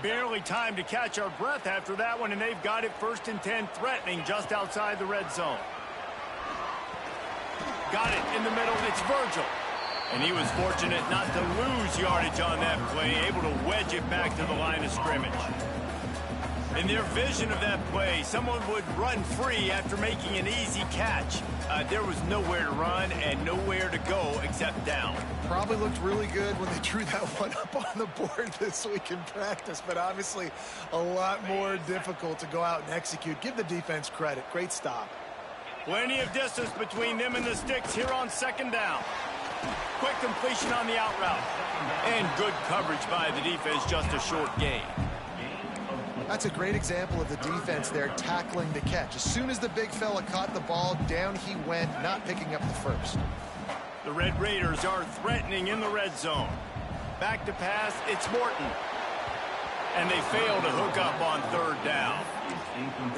Barely time to catch our breath after that one, and they've got it 1st and 10, threatening just outside the red zone. Got it in the middle. It's Virgil. And he was fortunate not to lose yardage on that play, able to wedge it back to the line of scrimmage. In their vision of that play, someone would run free after making an easy catch. There was nowhere to run and nowhere to go except down. Probably looked really good when they drew that one up on the board this week in practice, but obviously a lot more difficult to go out and execute. Give the defense credit. Great stop. Plenty of distance between them and the sticks here on 2nd down. Quick completion on the out route. And good coverage by the defense, just a short gain. That's a great example of the defense there tackling the catch. As soon as the big fella caught the ball, down he went, not picking up the first. The Red Raiders are threatening in the red zone. Back to pass, it's Morton. And they fail to hook up on 3rd down.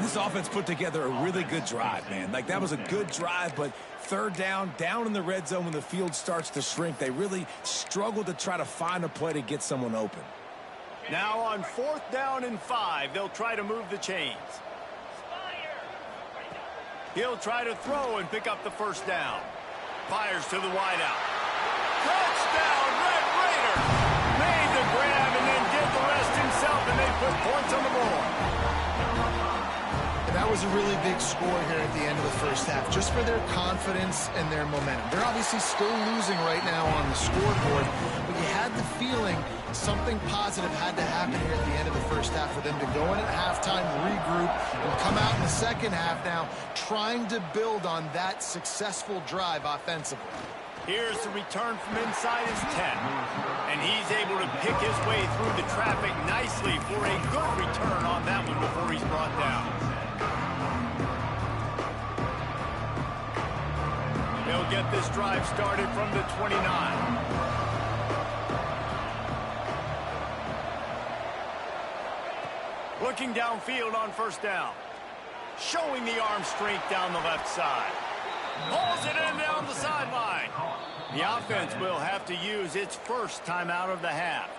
This offense put together a really good drive, man. Like, that was a good drive, but 3rd down in the red zone when the field starts to shrink, they really struggle to try to find a play to get someone open. Now on 4th down and 5, they'll try to move the chains. He'll try to throw and pick up the 1st down. Fires to the wideout. Touchdown, Red Raider! Made the grab and then did the rest himself, and they put points on the board. And that was a really big score here at the end of the first half, just for their confidence and their momentum. They're obviously still losing right now on the scoreboard, but you had the feeling something positive had to happen here at the end of the first half for them to go in at halftime, regroup, and come out in the second half now trying to build on that successful drive offensively. Here's the return from inside his 10. And he's able to pick his way through the traffic nicely for a good return on that one before he's brought down. They'll get this drive started from the 29. Looking downfield on 1st down. Showing the arm strength down the left side. Pulls it in down the sideline. The offense will have to use its 1st timeout of the half.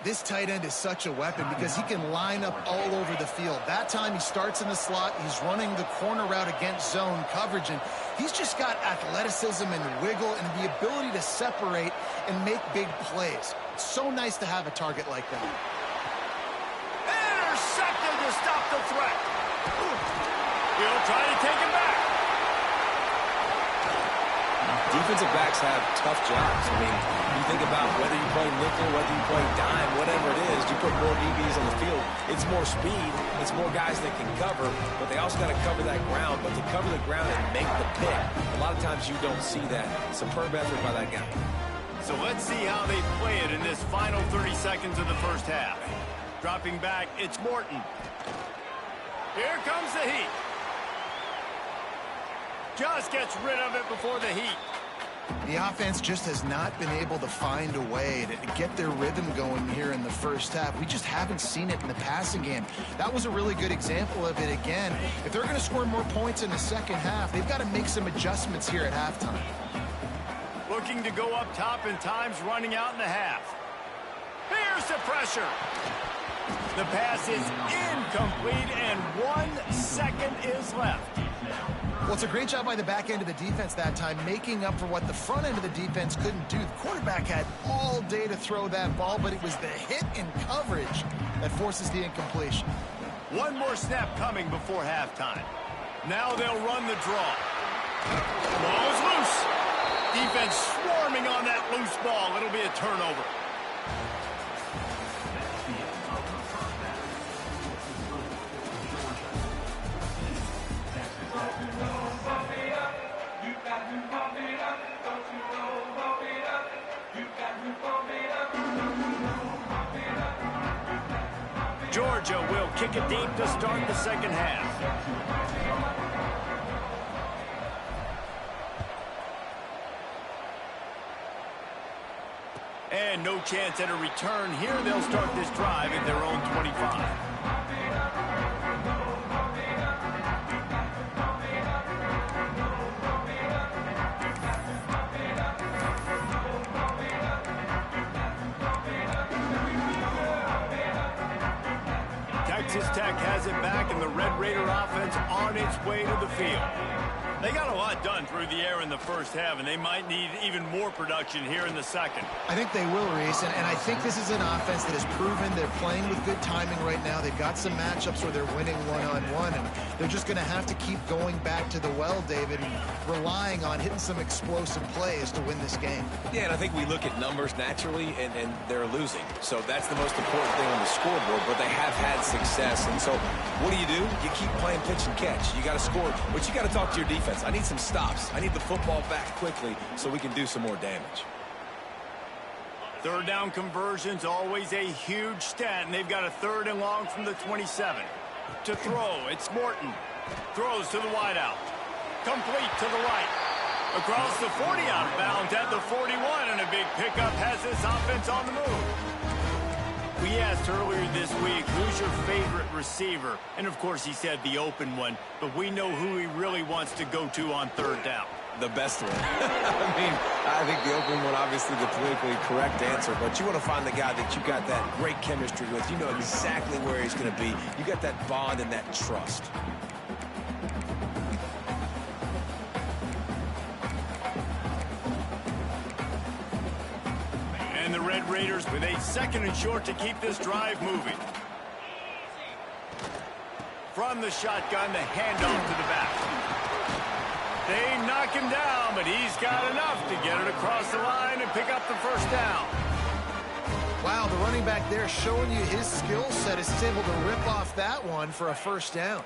This tight end is such a weapon because he can line up all over the field. That time he starts in the slot. He's running the corner route against zone coverage, and he's just got athleticism and wiggle and the ability to separate and make big plays. It's so nice to have a target like that. Intercepted to stop the threat. He'll try to take it back. Defensive backs have tough jobs. I mean, you think about whether you play nickel, whether you play dime, whatever it is, you put more DBs on the field. It's more speed. It's more guys that can cover, but they also got to cover that ground. But to cover the ground and make the pick, a lot of times you don't see that. Superb effort by that guy. So let's see how they play it in this final 30 seconds of the first half. Dropping back, it's Morton. Here comes the heat. Just gets rid of it before the heat. The offense just has not been able to find a way to get their rhythm going here in the first half. We just haven't seen it in the passing game. That was a really good example of it again. If they're going to score more points in the second half, they've got to make some adjustments here at halftime. Looking to go up top and time's running out in the half. Here's the pressure. The pass is incomplete and 1 second is left. Well, it's a great job by the back end of the defense that time, making up for what the front end of the defense couldn't do. The quarterback had all day to throw that ball, but it was the hit in coverage that forces the incompletion. One more snap coming before halftime. Now they'll run the draw. Ball is loose. Defense swarming on that loose ball. It'll be a turnover. Georgia will kick it deep to start the second half. And no chance at a return here. They'll start this drive at their own 25. Texas Tech has it back, and the Red Raider offense on its way to the field. They got a lot done through the air in the first half, and they might need even more production here in the second. I think they will, Reese, and I think this is an offense that has proven they're playing with good timing right now. They've got some matchups where they're winning one-on-one, and they're just going to have to keep going back to the well, David, and relying on hitting some explosive plays to win this game. Yeah, and I think we look at numbers naturally, and they're losing. So that's the most important thing on the scoreboard, but they have had success. And so what do? You keep playing pitch and catch. You got to score, but you got to talk to your defense. I need some stops. I need the football back quickly so we can do some more damage. Third down conversion's always a huge stat, and they've got a 3rd and long from the 27. To throw, it's Morton. Throws to the wideout. Complete to the right. Across the 40, out of bounds at the 41, and a big pickup has this offense on the move. We asked earlier this week, who's your favorite receiver? And, of course, he said the open one, but we know who he really wants to go to on 3rd down. The best one. I think the open one, obviously the politically correct answer, but you want to find the guy that you got that great chemistry with. You know exactly where he's going to be. You got that bond and that trust. And the Red Raiders with a 2nd and short to keep this drive moving. From the shotgun, the handoff to the back. They knock him down, but he's got enough to get it across the line and pick up the 1st down. Wow, the running back there showing you his skill set is able to rip off that one for a 1st down.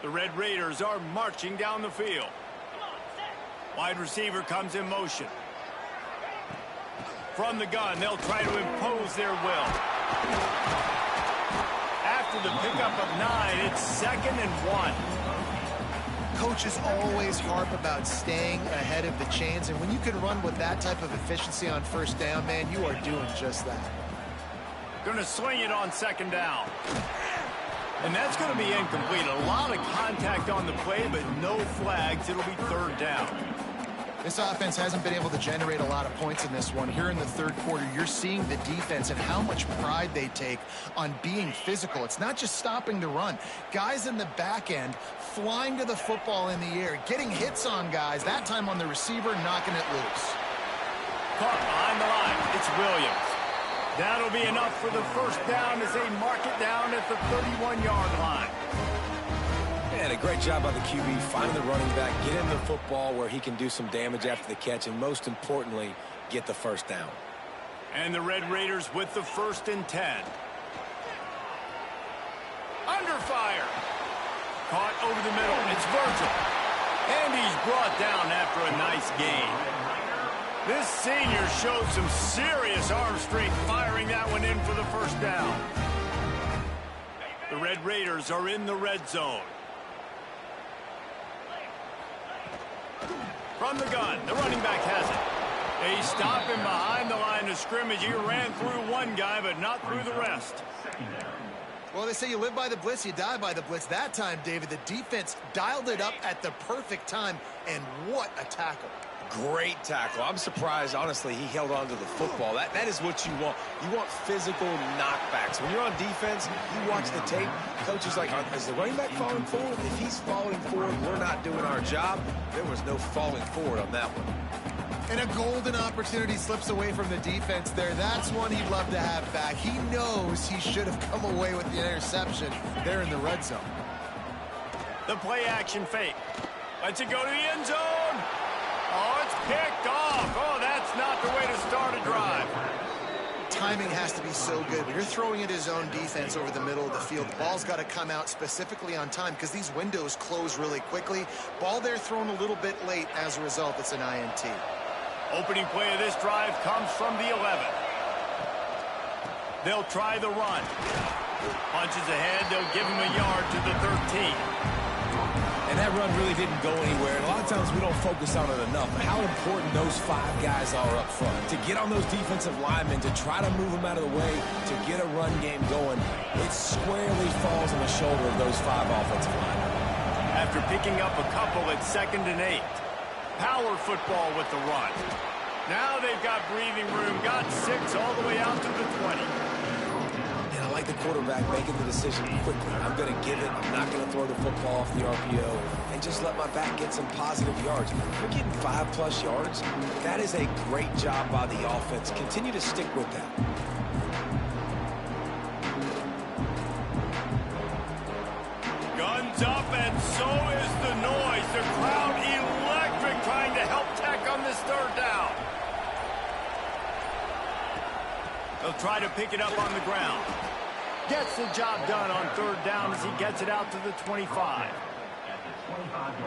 The Red Raiders are marching down the field. Wide receiver comes in motion. From the gun, they'll try to impose their will. After the pickup of 9, it's 2nd and 1. Coaches always harp about staying ahead of the chains, and when you can run with that type of efficiency on 1st down, man, you are doing just that. Going to swing it on 2nd down. And that's going to be incomplete. A lot of contact on the play, but no flags. It'll be 3rd down. This offense hasn't been able to generate a lot of points in this one. Here in the 3rd quarter, you're seeing the defense and how much pride they take on being physical. It's not just stopping the run. Guys in the back end flying to the football in the air, getting hits on guys, that time on the receiver, knocking it loose. Caught behind the line. It's Williams. That'll be enough for the 1st down as they mark it down at the 31-yard line. And a great job by the QB, finding the running back, get him the football where he can do some damage after the catch, and most importantly, get the 1st down. And the Red Raiders with the 1st and 10. Under fire. Caught over the middle. It's Virgil. And he's brought down after a nice gain. This senior showed some serious arm strength firing that one in for the 1st down. The Red Red Raiders are in the red zone. From the gun, the running back has it. They stop him behind the line of scrimmage. He ran through one guy, but not through the rest. Well, they say you live by the blitz, you die by the blitz. That time, David, the defense dialed it up at the perfect time, and what a tackle. Great tackle. I'm surprised, honestly, he held on to the football. That is what you want. You want physical knockbacks. When you're on defense, you watch the tape, coach is like, is the running back falling forward? If he's falling forward, we're not doing our job. There was no falling forward on that one. And a golden opportunity slips away from the defense there. That's one he'd love to have back. He knows he should have come away with the interception there in the red zone. The play action fake. Lets it go to the end zone. Oh, it's picked off. Oh, that's not the way to start a drive. Timing has to be so good. When you're throwing at his own defense over the middle of the field, the ball's got to come out specifically on time because these windows close really quickly. Ball there thrown a little bit late. As a result, it's an INT. Opening play of this drive comes from the 11. They'll try the run. Punches ahead. They'll give him a yard to the 13. And that run really didn't go anywhere. And a lot of times we don't focus on it enough. But how important those 5 guys are up front. To get on those defensive linemen, to try to move them out of the way, to get a run game going, it squarely falls on the shoulder of those 5 offensive linemen. After picking up a couple at 2nd and 8. Power football with the run. Now they've got breathing room. Got 6 all the way out to the 20. And I like the quarterback making the decision quickly. I'm going to give it. I'm not going to throw the football off the RPO and just let my back get some positive yards. If you're getting 5+ yards, that is a great job by the offense. Continue to stick with that. Guns up, and so is the noise. The crowd electric, trying to help Tech on this 3rd down. They'll try to pick it up on the ground. Gets the job done on 3rd down as he gets it out to the 25.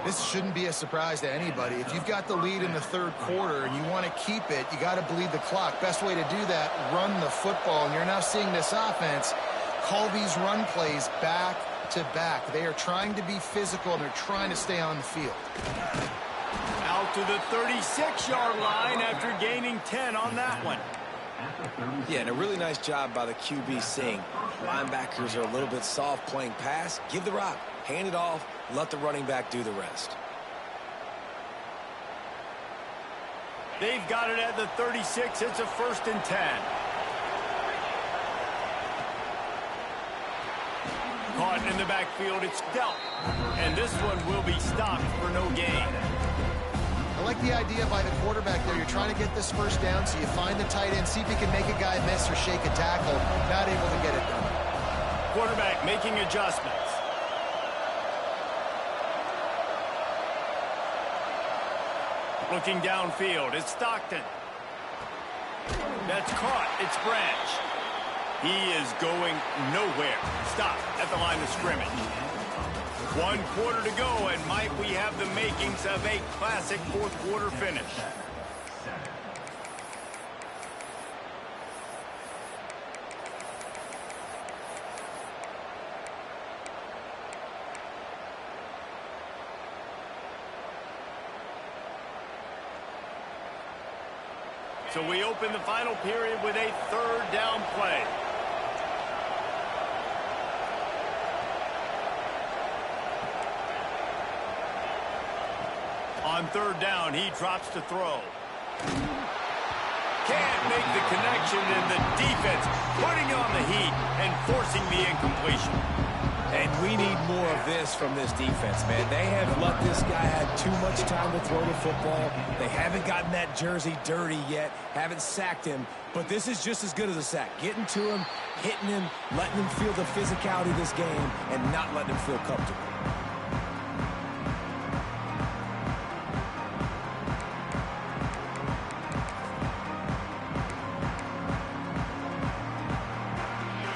This shouldn't be a surprise to anybody. If you've got the lead in the 3rd quarter and you want to keep it, you got to bleed the clock. Best way to do that, run the football. And you're now seeing this offense call these run plays back to back. They are trying to be physical, and they're trying to stay on the field. Out to the 36-yard line after gaining 10 on that one. Yeah, and a really nice job by the QB seeing linebackers are a little bit soft playing pass. Give the rock, hand it off, let the running back do the rest. They've got it at the 36. It's a 1st and 10. Caught in the backfield, it's dealt. And this one will be stopped for no gain. I like the idea by the quarterback there. You're trying to get this 1st down, so you find the tight end, see if you can make a guy miss or shake a tackle. Not able to get it done. Quarterback making adjustments. Looking downfield, it's Stockton. That's caught, it's Branch. He is going nowhere. Stop at the line of scrimmage. 1 quarter to go, and might we have the makings of a classic 4th quarter finish. So we open the final period with a 3rd down play. On 3rd down, he drops to throw. Can't make the connection, and the defense putting on the heat and forcing the incompletion. And we need more of this from this defense, man. They have let this guy have too much time to throw the football. They haven't gotten that jersey dirty yet, haven't sacked him. But this is just as good as a sack. Getting to him, hitting him, letting him feel the physicality of this game, and not letting him feel comfortable.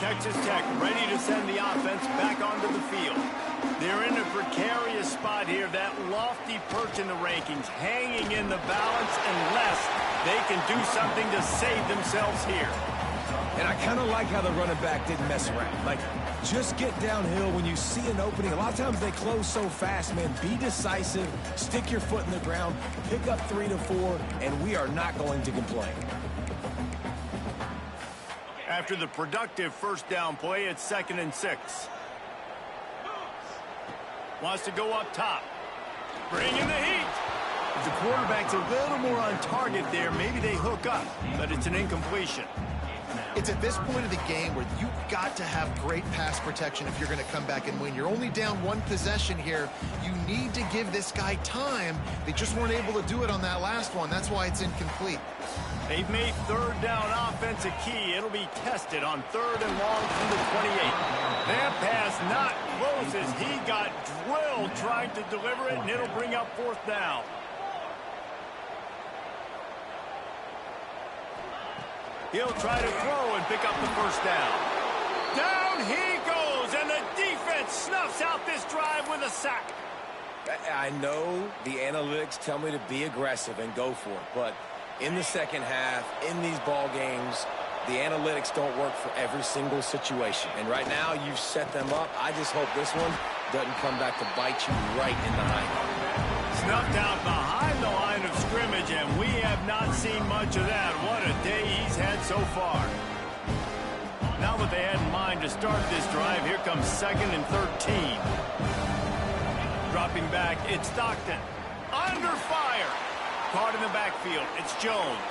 Texas Tech ready to send the offense back onto the field. They're in a precarious spot here, that lofty perch in the rankings, hanging in the balance unless they can do something to save themselves here. And I kind of like how the running back didn't mess around. Like, just get downhill when you see an opening. A lot of times they close so fast, man. Be decisive, stick your foot in the ground, pick up 3 to 4, and we are not going to complain. After the productive first down play, it's 2nd and 6. Wants to go up top. Bring in the heat. If the quarterback's a little more on target there, maybe they hook up, but it's an incompletion. It's at this point of the game where you've got to have great pass protection if you're going to come back and win. You're only down 1 possession here. You need to give this guy time. They just weren't able to do it on that last one. That's why it's incomplete. They've made 3rd down offense a key. It'll be tested on 3rd and long from the 28. That pass not close as he got drilled trying to deliver it, and it'll bring up 4th down. He'll try to throw and pick up the first down. Down he goes, and the defense snuffs out this drive with a sack. I know the analytics tell me to be aggressive and go for it, but in the second half, in these ball games, the analytics don't work for every single situation. And right now, you've set them up. I just hope this one doesn't come back to bite you right in the hind. Snuffed out behind the line of scrimmage, and we have not seen much of that. What a day he's had so far. Now what they had in mind to start this drive, here comes 2nd and 13. Dropping back, it's Stockton. Under fire. Caught in the backfield, it's Jones.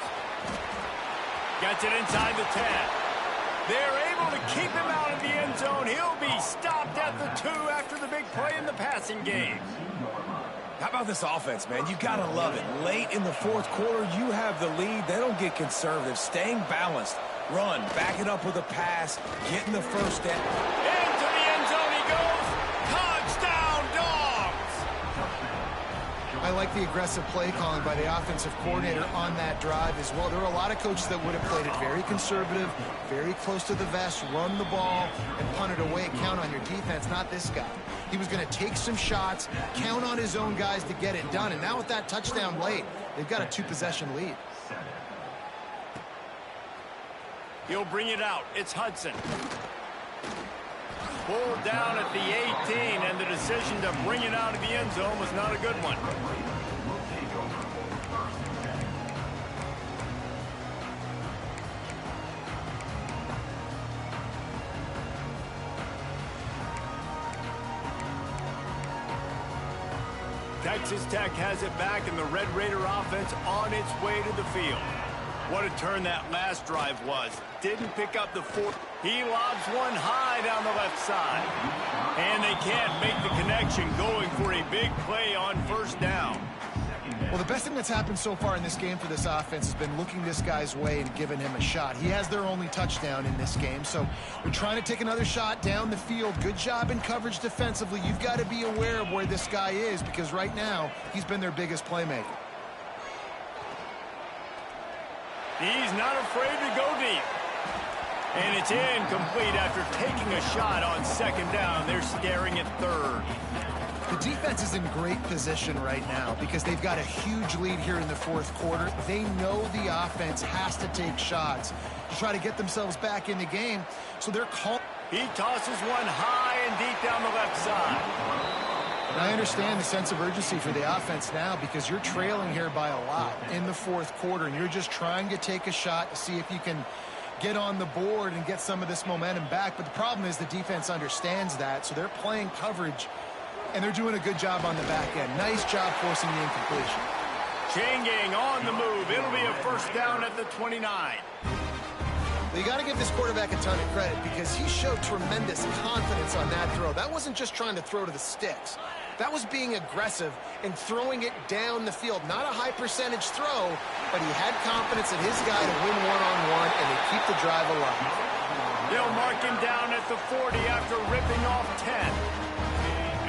Gets it inside the 10. They're able to keep him out of the end zone. He'll be stopped at the 2 after the big play in the passing game. How about this offense, man? You got to love it. Late in the 4th quarter, you have the lead. They don't get conservative. Staying balanced. Run. Back it up with a pass. Getting the first step. Into the end zone he goes. Touchdown, Dogs! I like the aggressive play calling by the offensive coordinator on that drive as well. There are a lot of coaches that would have played it very conservative, very close to the vest, run the ball, and punt it away. Count on your defense, not this guy. He was going to take some shots, count on his own guys to get it done. And now with that touchdown late, they've got a 2-possession lead. He'll bring it out. It's Hudson. Pulled down at the 18, and the decision to bring it out of the end zone was not a good one. Texas Tech has it back, and the Red Raider offense on its way to the field. What a turn that last drive was. Didn't pick up the 4. He lobs one high down the left side. And they can't make the connection, going for a big play on 1st down. Well, the best thing that's happened so far in this game for this offense has been looking this guy's way and giving him a shot. He has their only touchdown in this game, so they're trying to take another shot down the field. Good job in coverage defensively. You've got to be aware of where this guy is, because right now he's been their biggest playmaker. He's not afraid to go deep. And it's incomplete after taking a shot on 2nd down. They're staring at 3rd. The defense is in great position right now because they've got a huge lead here in the 4th quarter. They know the offense has to take shots to try to get themselves back in the game. So they're calling. He tosses one high and deep down the left side. And I understand the sense of urgency for the offense now because you're trailing here by a lot in the 4th quarter, and you're just trying to take a shot to see if you can get on the board and get some of this momentum back. But the problem is the defense understands that, so they're playing coverage, and they're doing a good job on the back end. Nice job forcing the incompletion. Chain gang on the move. It'll be a 1st down at the 29. You got to give this quarterback a ton of credit because he showed tremendous confidence on that throw. That wasn't just trying to throw to the sticks. That was being aggressive and throwing it down the field. Not a high percentage throw, but he had confidence in his guy to win one-on-one and to keep the drive alive. They'll mark him down at the 40 after ripping off 10.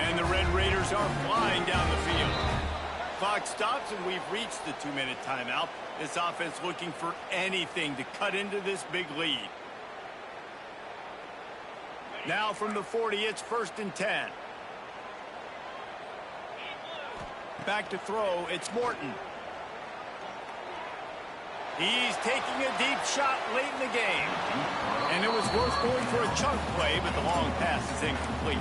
And the Red Raiders are flying down the field. Clock stops, and we've reached the 2-minute timeout. This offense looking for anything to cut into this big lead. Now from the 40, it's 1st and 10. Back to throw, it's Morton. He's taking a deep shot late in the game. And it was worth going for a chunk play, but the long pass is incomplete.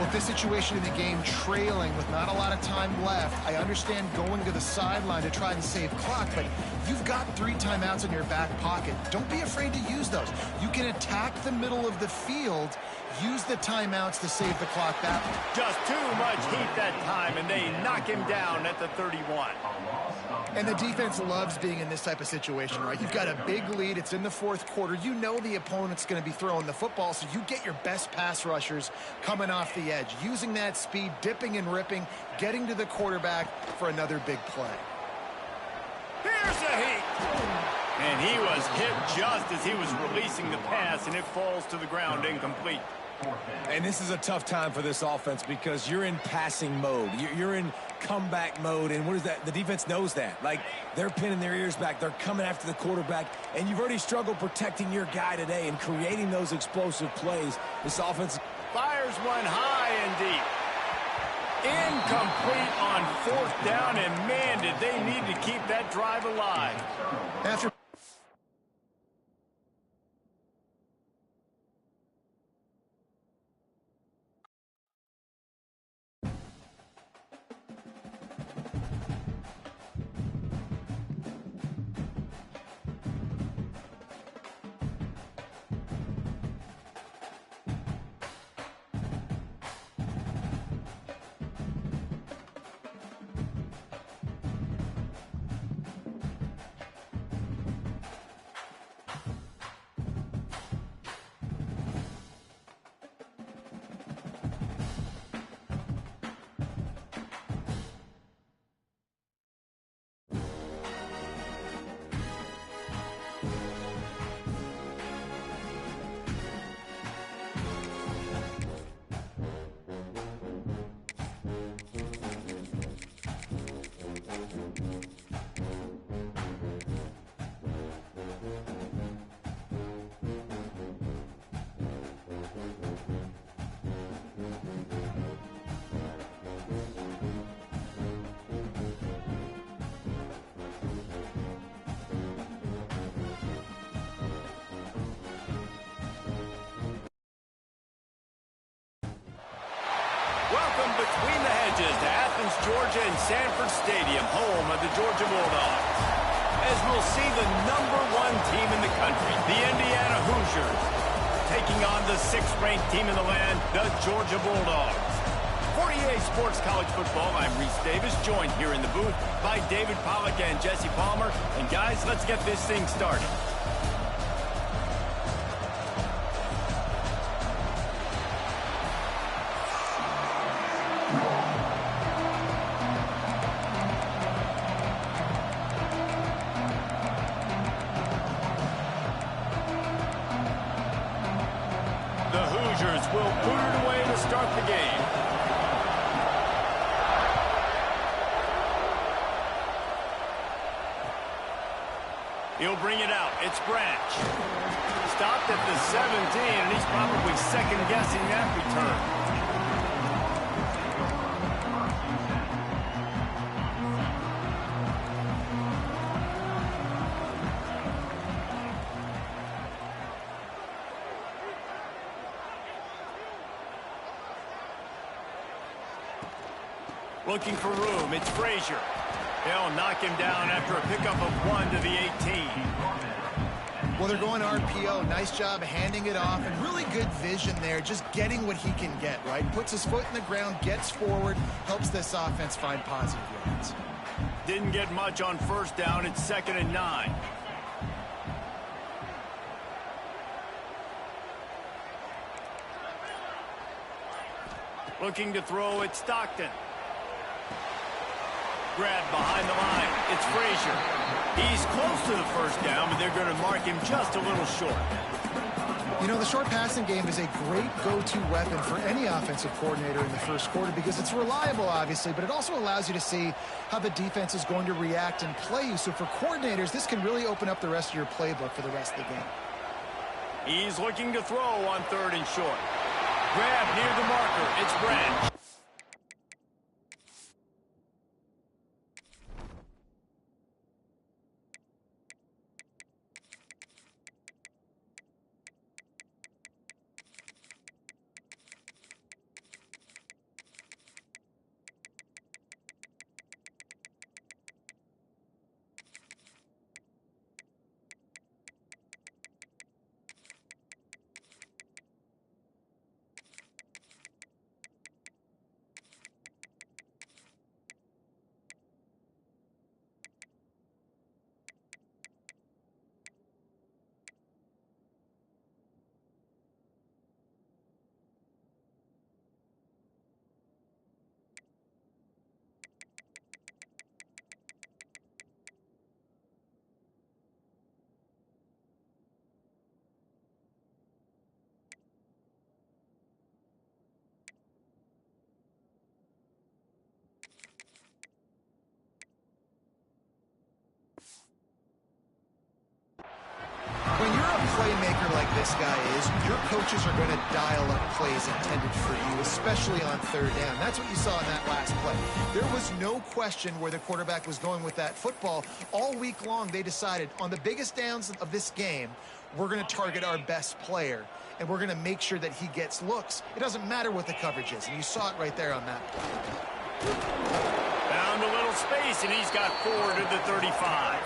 With this situation in the game, trailing with not a lot of time left, I understand going to the sideline to try and save clock, but you've got 3 timeouts in your back pocket. Don't be afraid to use those. You can attack the middle of the field, use the timeouts to save the clock that way. Just too much heat that time, and they knock him down at the 31. And the defense loves being in this type of situation, right? You've got a big lead. It's in the 4th quarter. You know the opponent's going to be throwing the football, so you get your best pass rushers coming off the edge, using that speed, dipping and ripping, getting to the quarterback for another big play. Here's a heat. And he was hit just as he was releasing the pass, and it falls to the ground incomplete. And this is a tough time for this offense because you're in passing mode. You're in comeback mode, and what is that? The defense knows that. Like, they're pinning their ears back. They're coming after the quarterback, and you've already struggled protecting your guy today and creating those explosive plays. This offense fires one high and deep. Incomplete on 4th down, and man, did they need to keep that drive alive. After Welcome between the hedges to Athens, Georgia and Sanford Stadium, home of the Georgia Bulldogs. As we'll see the #1 team in the country, the Indiana Hoosiers, taking on the 6th-ranked team in the land, the Georgia Bulldogs. For EA Sports College Football, I'm Reese Davis, joined here in the booth by David Pollack and Jesse Palmer. And guys, let's get this thing started. The Hoosiers will boot it away to start the game. He'll bring it out. It's Branch. Stopped at the 17, and he's probably second-guessing that return. Looking for room. It's Frazier. They'll knock him down after a pickup of 1 to the 18. Well, they're going RPO. Nice job handing it off, and really good vision there, just getting what he can get, right? Puts his foot in the ground, gets forward, helps this offense find positive yards. Didn't get much on 1st down. It's 2nd and 9. Looking to throw at Stockton. Grab behind the line. It's Frazier. He's close to the 1st down, but they're going to mark him just a little short. You know, the short passing game is a great go-to weapon for any offensive coordinator in the 1st quarter because it's reliable, obviously, but it also allows you to see how the defense is going to react and play you. So for coordinators, this can really open up the rest of your playbook for the rest of the game. He's looking to throw on 3rd and short. Grab near the marker. It's Branch. this guy is, your coaches are going to dial up plays intended for you, especially on third down. That's what you saw in that last play. There was no question where the quarterback was going with that football. All week long, they decided on the biggest downs of this game, we're going to target our best player, and we're going to make sure that he gets looks. It doesn't matter what the coverage is, and you saw it right there on that play. Found a little space, and he's got 4 to the 35.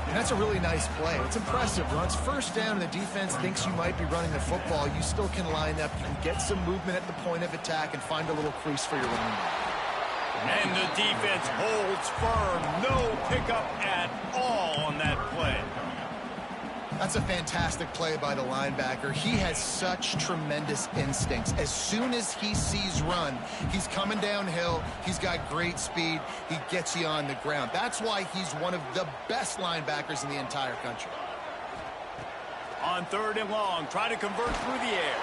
And that's a really nice play. It's impressive. When it's first down and the defense thinks you might be running the football, you still can line up. You can get some movement at the point of attack and find a little crease for your running back. And the defense holds firm. No pickup at all on that play. That's a fantastic play by the linebacker. He has such tremendous instincts. As soon as he sees run, he's coming downhill. He's got great speed. He gets you on the ground. That's why he's one of the best linebackers in the entire country. On third and long, try to convert through the air.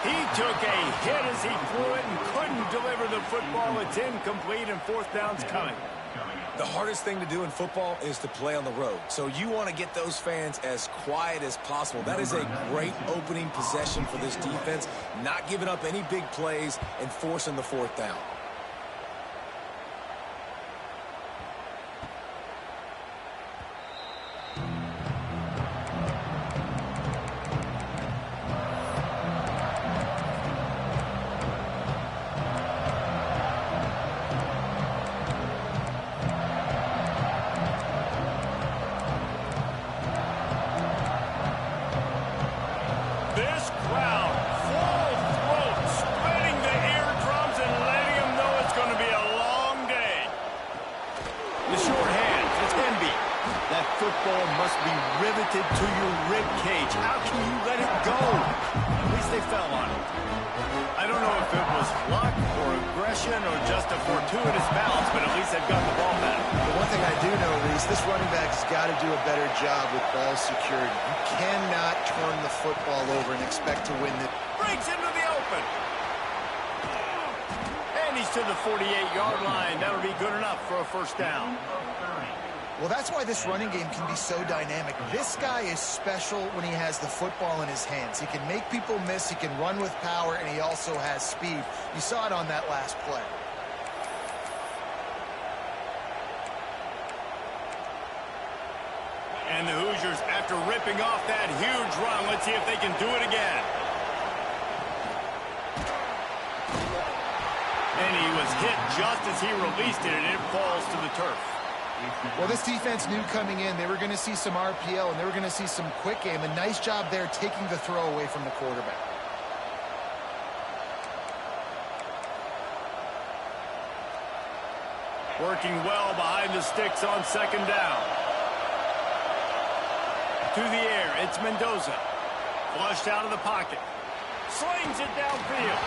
He took a hit as he threw it and couldn't deliver the football. It's incomplete, and fourth down's coming. The hardest thing to do in football is to play on the road. So you want to get those fans as quiet as possible. That is a great opening possession for this defense, not giving up any big plays and forcing the fourth down. Football must be riveted to your rib cage. How can you let it go? At least they fell on it. I don't know if it was luck or aggression or just a fortuitous balance, but at least they've got the ball back. The one thing I do know, Reese, this running back's got to do a better job with ball security. You cannot turn the football over and expect to win it. Breaks into the open. And he's to the 48-yard line. That'll be good enough for a first down. Well, that's why this running game can be so dynamic. This guy is special when he has the football in his hands. He can make people miss, he can run with power, and he also has speed. You saw it on that last play. And the Hoosiers, after ripping off that huge run, let's see if they can do it again. And he was hit just as he released it, and it falls to the turf. Well, this defense knew coming in they were going to see some RPO and they were going to see some quick game. A nice job there taking the throw away from the quarterback. Working well behind the sticks on second down. To the air, it's Mendoza. Flushed out of the pocket. Slings it downfield.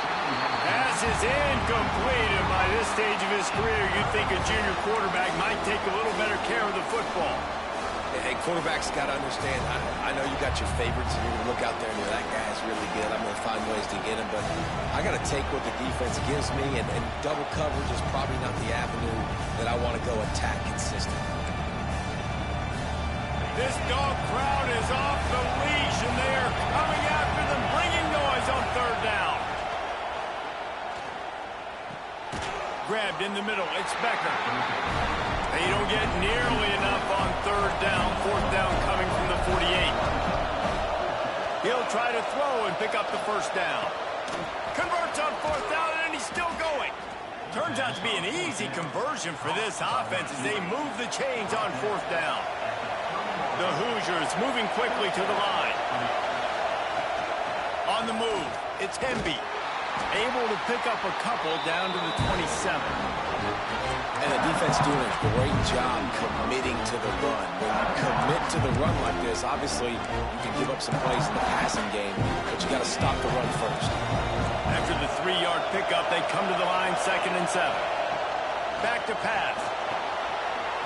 Pass is incomplete, and by this stage of his career, you'd think a junior quarterback might take a little better care of the football. Hey, quarterbacks got to understand, I know you got your favorites, and you're going to look out there and that guy's really good. I'm going to find ways to get him, but I got to take what the defense gives me, and double coverage is probably not the avenue that I want to go attack consistently. This dog crowd is off the leash, and they are coming after them, bringing noise on third down. Grabbed in the middle, it's Becker. They don't get nearly enough on third down. Fourth down coming from the 48. He'll try to throw and pick up the first down. Converts on fourth down, and he's still going. Turns out to be an easy conversion for this offense as they move the chains on fourth down. The Hoosiers moving quickly to the line. On the move, it's Hemby. Able to pick up a couple down to the 27. And the defense doing a great job committing to the run. When you commit to the run like this, obviously you can give up some plays in the passing game, but you got to stop the run first. After the 3-yard pickup, they come to the line, 2nd and 7. Back to pass.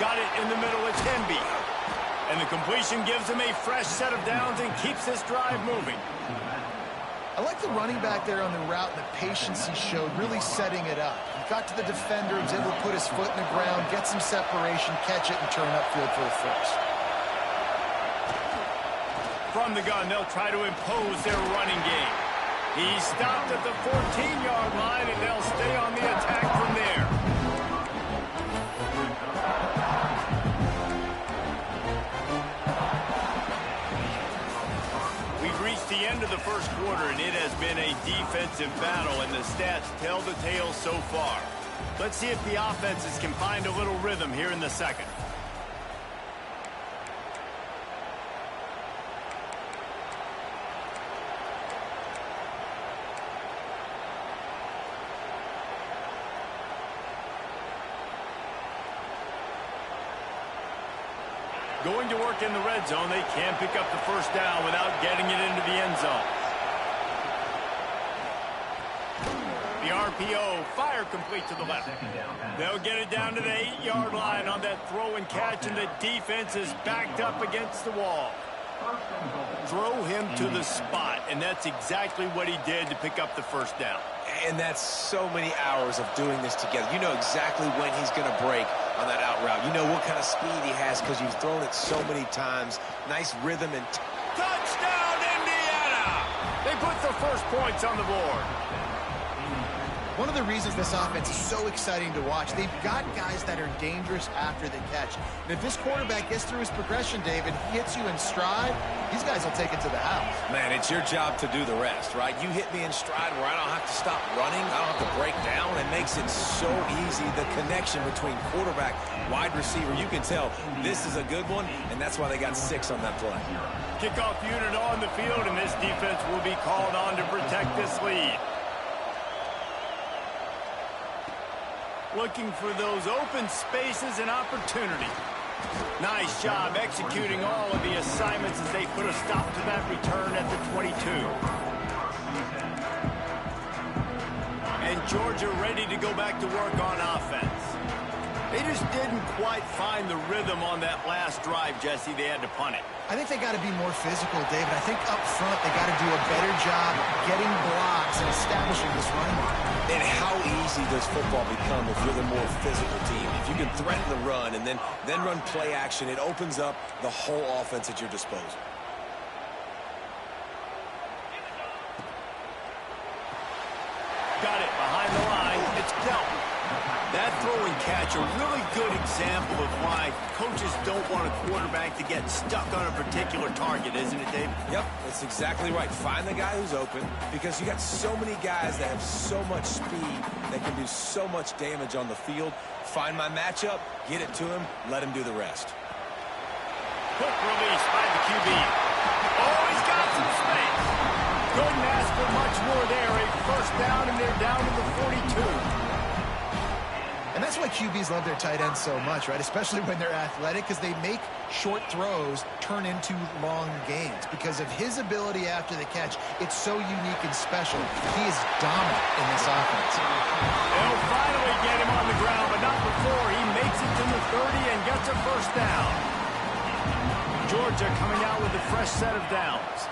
Got it in the middle, it's Hemby. And the completion gives him a fresh set of downs and keeps this drive moving. I like the running back there on the route and the patience he showed, really setting it up. He got to the defender, was able to put his foot in the ground, get some separation, catch it, and turn upfield for the first. Front From the gun, they'll try to impose their running game. He stopped at the 14-yard line, and they'll stay on the attack from there. We've reached the end of the first quarter, and it has been a defensive battle, and the stats tell the tale so far. Let's see if the offenses can find a little rhythm here in the second. Going to work in the red zone, they can pick up the first down without getting it into the end zone. The RPO, fire complete to the left. They'll get it down to the 8-yard line on that throw and catch, and the defense is backed up against the wall. Throw him to the spot, and that's exactly what he did to pick up the first down. And that's so many hours of doing this together. You know exactly when he's going to break on that out route. You know what kind of speed he has because you've thrown it so many times. Nice rhythm and... Touchdown, Indiana! They put the first points on the board. One of the reasons this offense is so exciting to watch, they've got guys that are dangerous after the catch. And if this quarterback gets through his progression, David, hits you in stride, these guys will take it to the house. Man, it's your job to do the rest, right? You hit me in stride where I don't have to stop running. I don't have to break down. It makes it so easy. The connection between quarterback, wide receiver, you can tell this is a good one, and that's why they got 6 on that play. Kickoff unit on the field, and this defense will be called on to protect this lead. Looking for those open spaces and opportunity. Nice job executing all of the assignments as they put a stop to that return at the 22. And Georgia ready to go back to work on offense. They just didn't quite find the rhythm on that last drive, Jesse. They had to punt it. I think they got to be more physical, David. I think up front they got to do a better job getting blocks and establishing this run line. And how easy does football become if you're the more physical team? If you can threaten the run and then run play action, it opens up the whole offense at your disposal. Got it behind the line. It's dealt. That throw and catch, a really good example of why coaches don't want a quarterback to get stuck on a particular target, isn't it, Dave? Yep, that's exactly right. Find the guy who's open because you got so many guys that have so much speed that can do so much damage on the field. Find my matchup, get it to him, let him do the rest. Quick release by the QB. Oh, he's got some space. Couldn't ask for much more there. A first down, and they're down to the 42. And that's why QBs love their tight ends so much, right? Especially when they're athletic, because they make short throws turn into long gains. Because of his ability after the catch, it's so unique and special. He is dominant in this offense. They'll finally get him on the ground, but not before he makes it to the 30 and gets a first down. Georgia coming out with a fresh set of downs.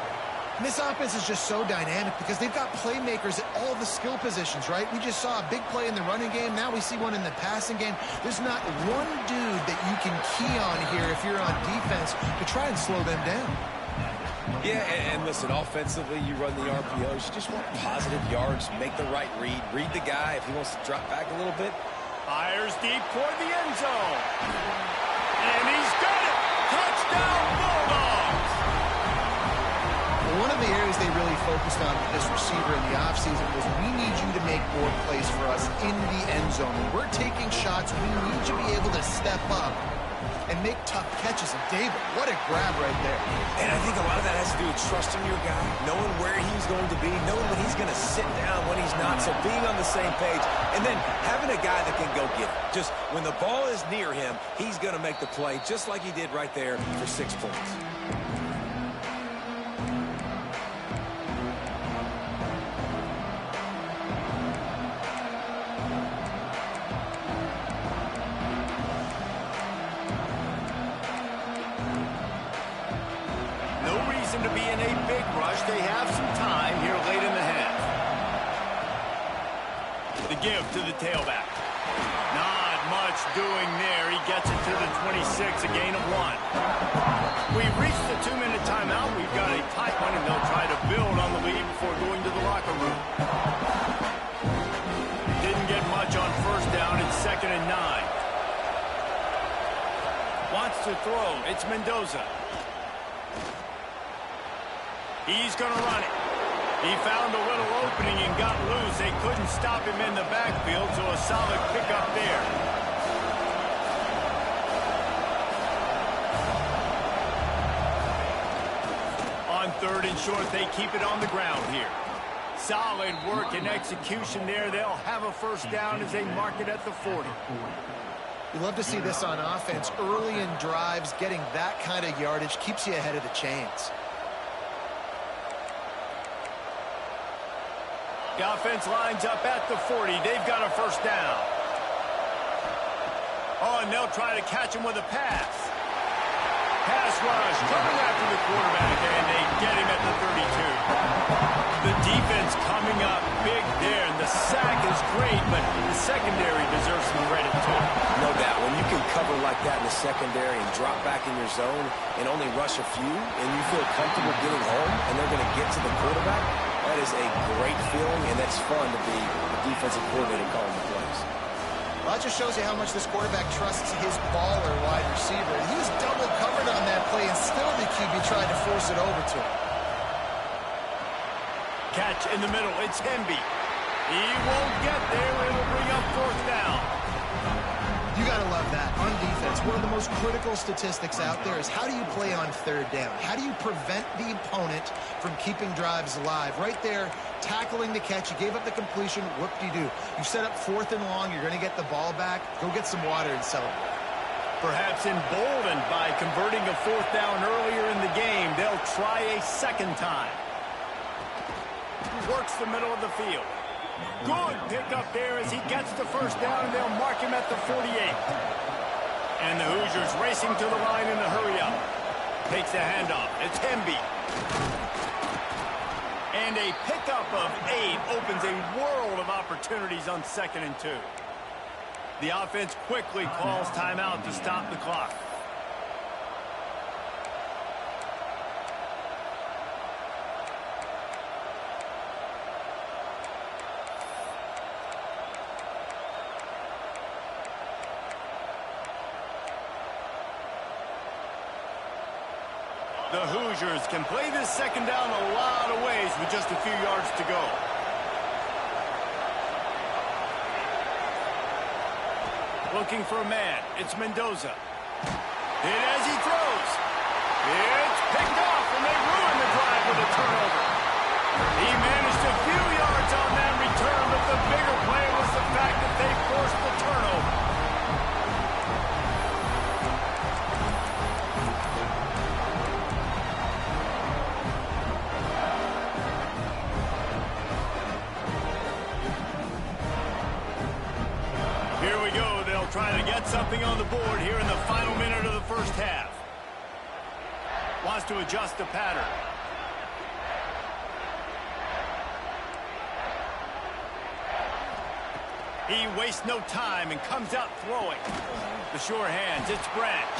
And this offense is just so dynamic because they've got playmakers at all the skill positions, right? We just saw a big play in the running game. Now we see one in the passing game. There's not one dude that you can key on here if you're on defense to try and slow them down. Yeah, and listen, offensively, you run the RPOs. You just want positive yards, make the right read the guy if he wants to drop back a little bit. Fires deep toward the end zone. And he's got it. Touchdown, Bulldogs. One of the areas they really focused on with this receiver in the offseason was we need you to make more plays for us in the end zone. When we're taking shots, we need you to be able to step up and make tough catches. And David, what a grab right there. And I think a lot of that has to do with trusting your guy, knowing where he's going to be, knowing when he's going to sit down, when he's not, so being on the same page, and then having a guy that can go get it. Just when the ball is near him, he's going to make the play, just like he did right there for 6 points. To be in a big rush. They have some time here late in the half. The give to the tailback. Not much much doing there. He gets it to the 26, a gain of 1. We've reached the 2-minute timeout. We've got a tight one, and they'll try to build on the lead before going to the locker room. Didn't get much on first down. It's 2nd and 9. Wants to throw. It's Mendoza. He's going to run it. He found a little opening and got loose. They couldn't stop him in the backfield, so a solid pickup there. On 3rd and short, they keep it on the ground here. Solid work and execution there. They'll have a first down as they mark it at the 40. You love to see this on offense. Early in drives, getting that kind of yardage keeps you ahead of the chains. The offense lines up at the 40. They've got a first down. Oh, and they'll try to catch him with a pass. Pass rush, coming after the quarterback, and they get him at the 32. The defense coming up big there, and the sack is great, but the secondary deserves some credit too. No doubt. When you can cover like that in the secondary and drop back in your zone and only rush a few, and you feel comfortable getting home, and they're going to get to the quarterback, that is a great feeling, and that's fun to be a defensive coordinator calling the plays. Well, that just shows you how much this quarterback trusts his baller wide receiver. He was double covered on that play, and still the QB tried to force it over to him. Catch in the middle. It's Hemby. He won't get there. It'll bring up 4th down. You got to love that. On defense, one of the most critical statistics out there is how do you play on 3rd down? How do you prevent the opponent from keeping drives alive? Right there, tackling the catch. You gave up the completion. Whoop-de-doo. You set up 4th and long. You're going to get the ball back. Go get some water and celebrate. Perhaps emboldened by converting a 4th down earlier in the game, they'll try a 2nd time. Works the middle of the field. Good pickup there as he gets the first down, and they'll mark him at the 48. And the Hoosiers racing to the line in a hurry-up. Takes the handoff. It's Hemby. And a pickup of 8 opens a world of opportunities on 2nd and 2. The offense quickly calls timeout to stop the clock. The Hoosiers can play this 2nd down a lot of ways with just a few yards to go. Looking for a man. It's Mendoza. Hit as he throws. It's picked off, and they ruin the drive with a turnover. He managed a few yards on that return, but the bigger play was the fact that they forced the turnover. Here we go. They'll try to get something on the board here in the final minute of the first half. Wants to adjust the pattern. He wastes no time and comes out throwing. The sure hands, it's Branch.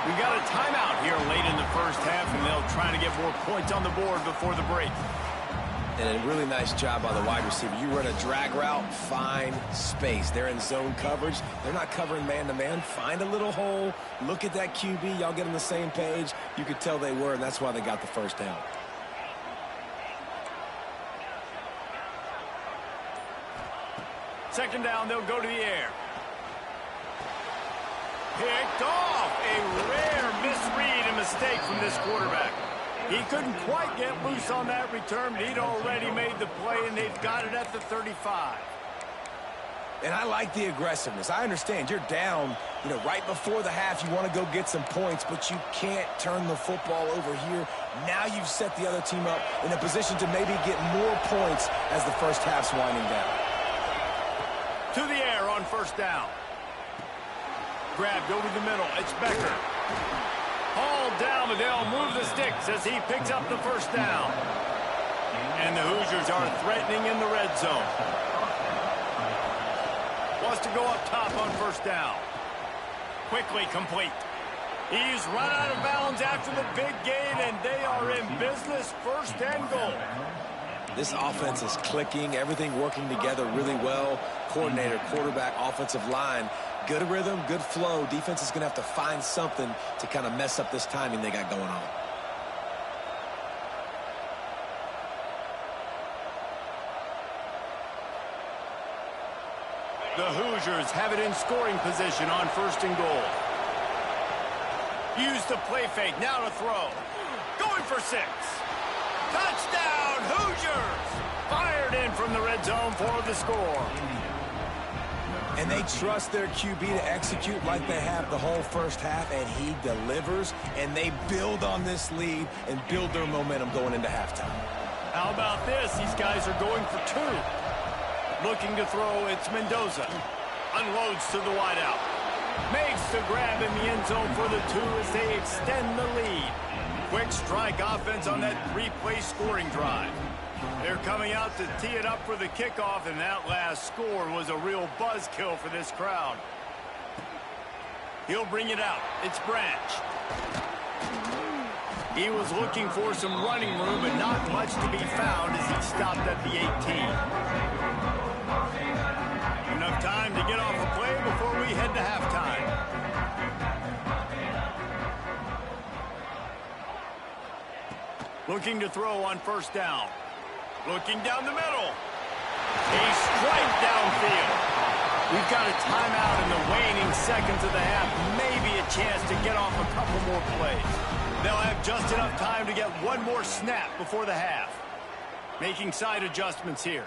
We got a timeout here late in the first half, and they'll try to get more points on the board before the break. And a really nice job by the wide receiver. You run a drag route, find space. They're in zone coverage. They're not covering man-to-man. Find a little hole. Look at that QB. Y'all get on the same page. You could tell they were, and that's why they got the first down. Second down, they'll go to the air. Picked off. A rare misread and mistake from this quarterback. He couldn't quite get loose on that return, but he'd already made the play, and they've got it at the 35. And I like the aggressiveness. I understand you're down, right before the half. You want to go get some points, but you can't turn the football over here. Now you've set the other team up in a position to maybe get more points as the first half's winding down. To the air on first down. Grabbed over the middle. It's Becker. Hauled down, but they'll move the sticks as he picks up the first down. And the Hoosiers are threatening in the red zone. wants to go up top on first down. Quickly complete. He's run out of bounds after the big gain, and they are in business, first and goal. This offense is clicking, everything working together really well. Coordinator, quarterback, offensive line, good rhythm, good flow. Defense is going to have to find something to kind of mess up this timing they got going on. The Hoosiers have it in scoring position on first and goal. Use the play fake, now to throw. Going for 6. Touchdown, Hoosiers! Fired in from the red zone for the score. And they trust their QB to execute like they have the whole first half, and he delivers, and they build on this lead and build their momentum going into halftime. How about this? These guys are going for 2. Looking to throw, it's Mendoza. Unloads to the wideout. Makes the grab in the end zone for the 2 as they extend the lead. Quick strike offense on that 3-play scoring drive. They're coming out to tee it up for the kickoff, and that last score was a real buzzkill for this crowd. He'll bring it out. It's Branch. He was looking for some running room, but not much to be found as he stopped at the 18. Enough time to get off a play before we head to halftime. Looking to throw on first down. Looking down the middle. A strike downfield. We've got a timeout in the waning seconds of the half. Maybe a chance to get off a couple more plays. They'll have just enough time to get one more snap before the half. Making side adjustments here.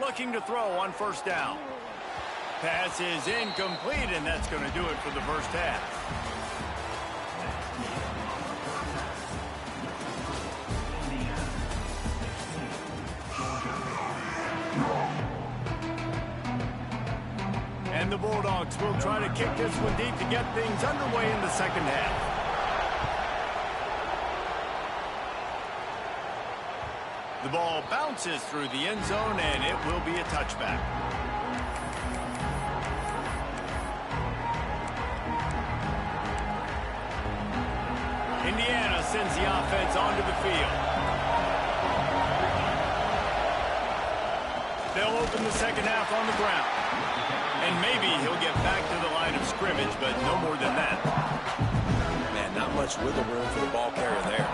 Looking to throw on first down. Pass is incomplete, and that's going to do it for the first half. And the Bulldogs will try to kick this one deep to get things underway in the second half. The ball bounces through the end zone, and it will be a touchback. Indiana sends the offense onto the field. They'll open the second half on the ground. And maybe he'll get back to the line of scrimmage, but no more than that. Man, not much wiggle room for the ball carrier there.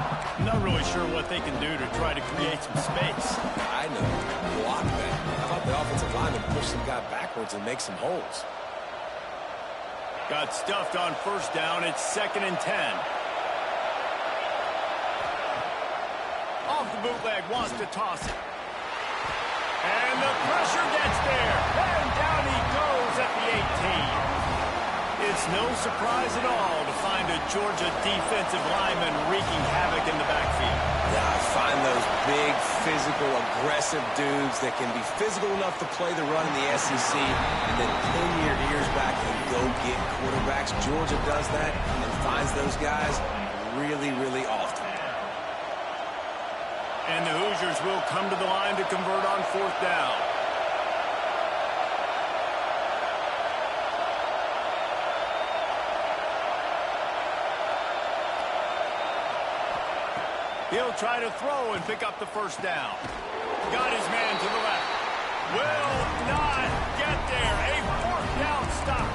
Not really sure what they can do to try to create some space. I know. Block that. How about the offensive lineman push some guy backwards and make some holes? Got stuffed on first down. It's 2nd and 10. Off the bootleg, wants to toss it. And the pressure gets there. And down he goes at the 18. It's no surprise at all to find a Georgia defensive lineman wreaking havoc in the backfield. Yeah, I find those big, physical, aggressive dudes that can be physical enough to play the run in the SEC and then pin your ears back and go get quarterbacks. Georgia does that and finds those guys really, really often. And the Hoosiers will come to the line to convert on fourth down. He'll try to throw and pick up the first down. Got his man to the left. Will not get there. A fourth down stop.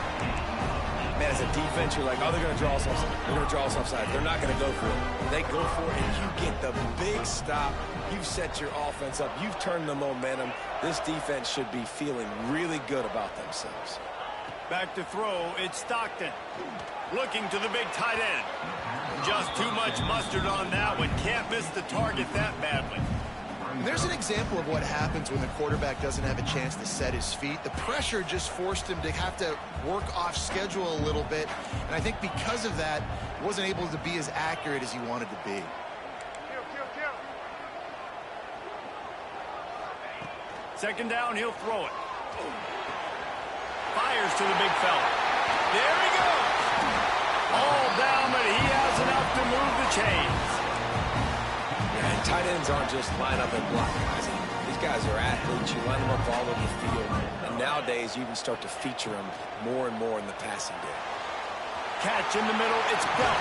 Man, as a defense, you're like, oh, they're going to draw us offside. They're going to draw us offside. They're not going to go for it. They go for it, and you get the big stop. You've set your offense up. You've turned the momentum. This defense should be feeling really good about themselves. Back to throw, it's Stockton. Looking to the big tight end. Just too much mustard on that one. Can't miss the target that badly. There's an example of what happens when the quarterback doesn't have a chance to set his feet. The pressure just forced him to have to work off schedule a little bit. And I think because of that, wasn't able to be as accurate as he wanted to be. Second down, he'll throw it. Fires to the big fella. There he goes. All down, but he has enough to move the chains. And tight ends aren't just line up and block guys. These guys are athletes. You line them up all over the field. And nowadays, you even start to feature them more and more in the passing game. Catch in the middle, it's Belt.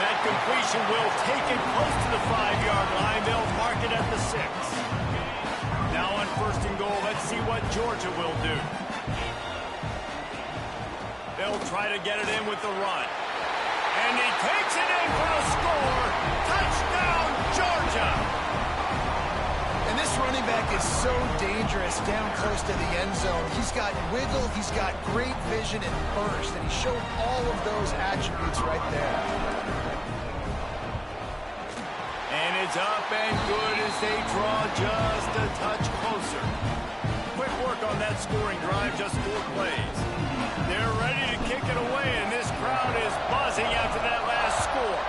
That completion will take it close to the 5-yard line. They'll mark it at the 6. Now on 1st and goal, let's see what Georgia will do. They'll try to get it in with the run. And he takes it in for the score. Touchdown, Georgia! And this running back is so dangerous down close to the end zone. He's got wiggle, he's got great vision and burst, and he showed all of those attributes right there. And it's up and good as they draw just a touch closer. Quick work on that scoring drive, just 4 plays. They're ready to kick it away, and this crowd is buzzing after that last score.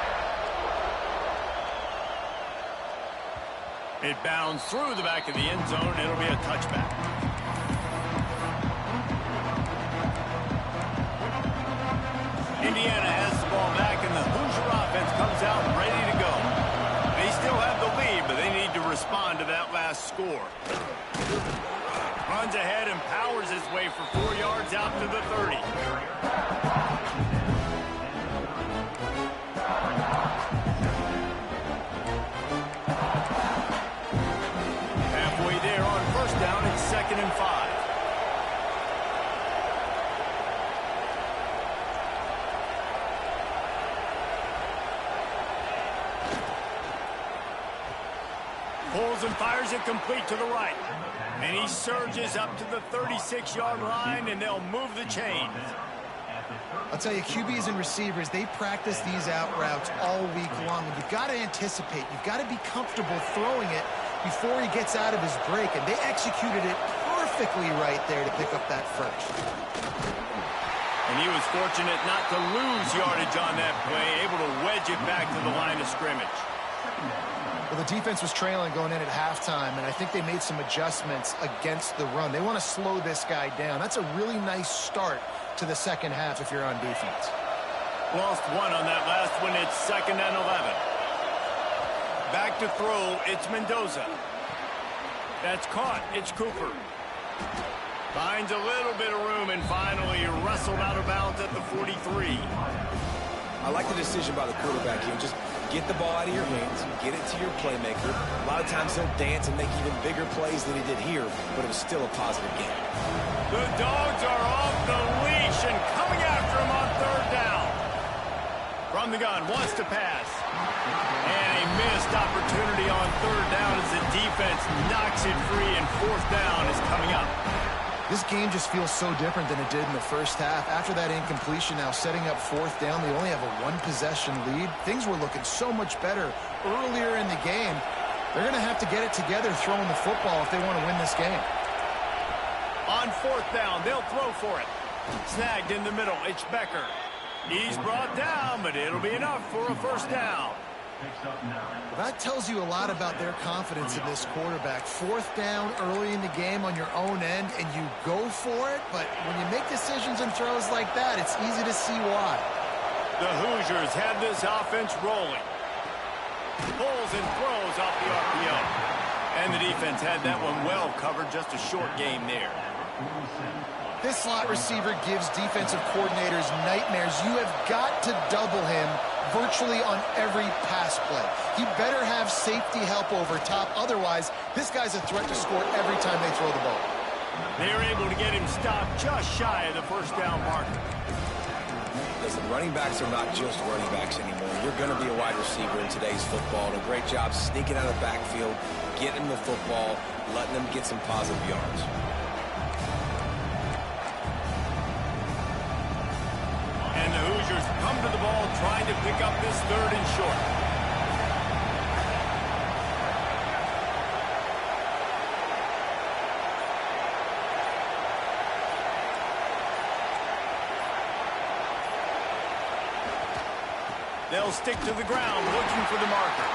It bounds through the back of the end zone. It'll be a touchback. Indiana has the ball back, and the Hoosier offense comes out ready to go. They still have the lead, but they need to respond to that last score. Runs ahead and powers his way for 4 yards out to the 30. Halfway there on 1st down, it's 2nd and 5. Pulls and fires it complete to the right. And he surges up to the 36-yard line, and they'll move the chains. I'll tell you, QBs and receivers, they practice these out routes all week long. And you've got to anticipate. You've got to be comfortable throwing it before he gets out of his break. And they executed it perfectly right there to pick up that first. And he was fortunate not to lose yardage on that play, able to wedge it back to the line of scrimmage. Well, the defense was trailing going in at halftime, and I think they made some adjustments against the run. They want to slow this guy down. That's a really nice start to the second half if you're on defense. Lost 1 on that last one. It's 2nd and 11. Back to throw. It's Mendoza. That's caught. It's Cooper. Finds a little bit of room, and finally wrestled out of bounds at the 43. I like the decision by the quarterback here. Just get the ball out of your hands, get it to your playmaker. A lot of times he'll dance and make even bigger plays than he did here, but it was still a positive game. The Dogs are off the leash and coming after him on 3rd down. From the gun, wants to pass. And a missed opportunity on 3rd down as the defense knocks it free, and 4th down is coming up. This game just feels so different than it did in the first half. After that incompletion, now setting up 4th down, they only have a 1-possession lead. Things were looking so much better earlier in the game. They're going to have to get it together throwing the football if they want to win this game. On 4th down, they'll throw for it. Snagged in the middle, it's Becker. He's brought down, but it'll be enough for a 1st down. Well, that tells you a lot about their confidence in this quarterback. 4th down early in the game on your own end, and you go for it, but when you make decisions and throws like that, it's easy to see why. The Hoosiers have this offense rolling. Pulls and throws off the RPO. And the defense had that one well covered, just a short game there. This slot receiver gives defensive coordinators nightmares. You have got to double him virtually on every pass play. He better have safety help over top. Otherwise, this guy's a threat to score every time they throw the ball. They're able to get him stopped just shy of the 1st down marker. Listen, running backs are not just running backs anymore. You're going to be a wide receiver in today's football. And a great job sneaking out of the backfield, getting the football, letting them get some positive yards. And the Hoosiers come to the ball trying to pick up this 3rd and short. They'll stick to the ground looking for the marker.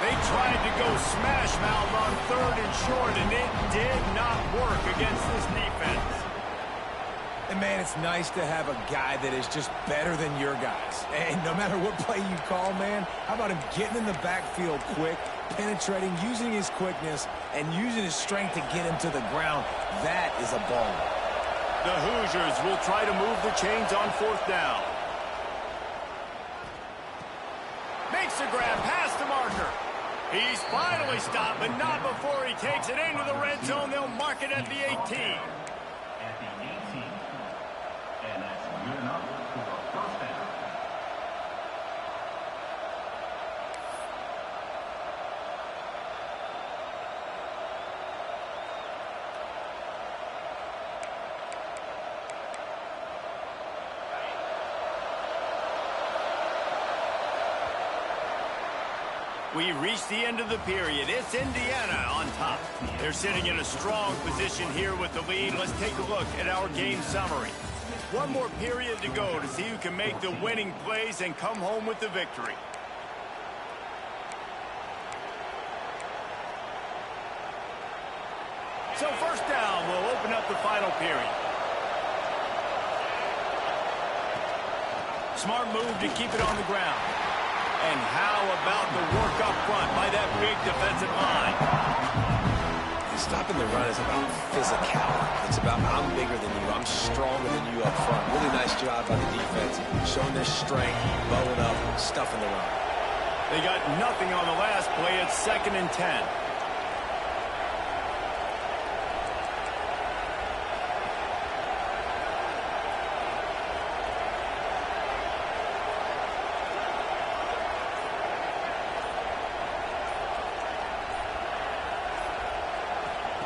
They tried to go smash mouth on 3rd and short, and it did not work against this defense. And, man, it's nice to have a guy that is just better than your guys. And no matter what play you call, man, how about him getting in the backfield quick, penetrating, using his quickness, and using his strength to get him to the ground. That is a ball. The Hoosiers will try to move the chains on 4th down. Makes the grab past the marker. He's finally stopped, but not before he takes it into the red zone. They'll mark it at the 18. At the 18. And that's good enough for a 1st down. We reach the end of the period. It's Indiana on top. They're sitting in a strong position here with the lead. Let's take a look at our game summary. One more period to go to see who can make the winning plays and come home with the victory. So 1st down will open up the final period. Smart move to keep it on the ground. And how about the work up front by that big defensive line? Stopping the run is about physicality. It's about I'm bigger than you. I'm stronger than you up front. Really nice job by the defense. Showing their strength, bowing up, stuffing the run. They got nothing on the last play. It's 2nd and 10.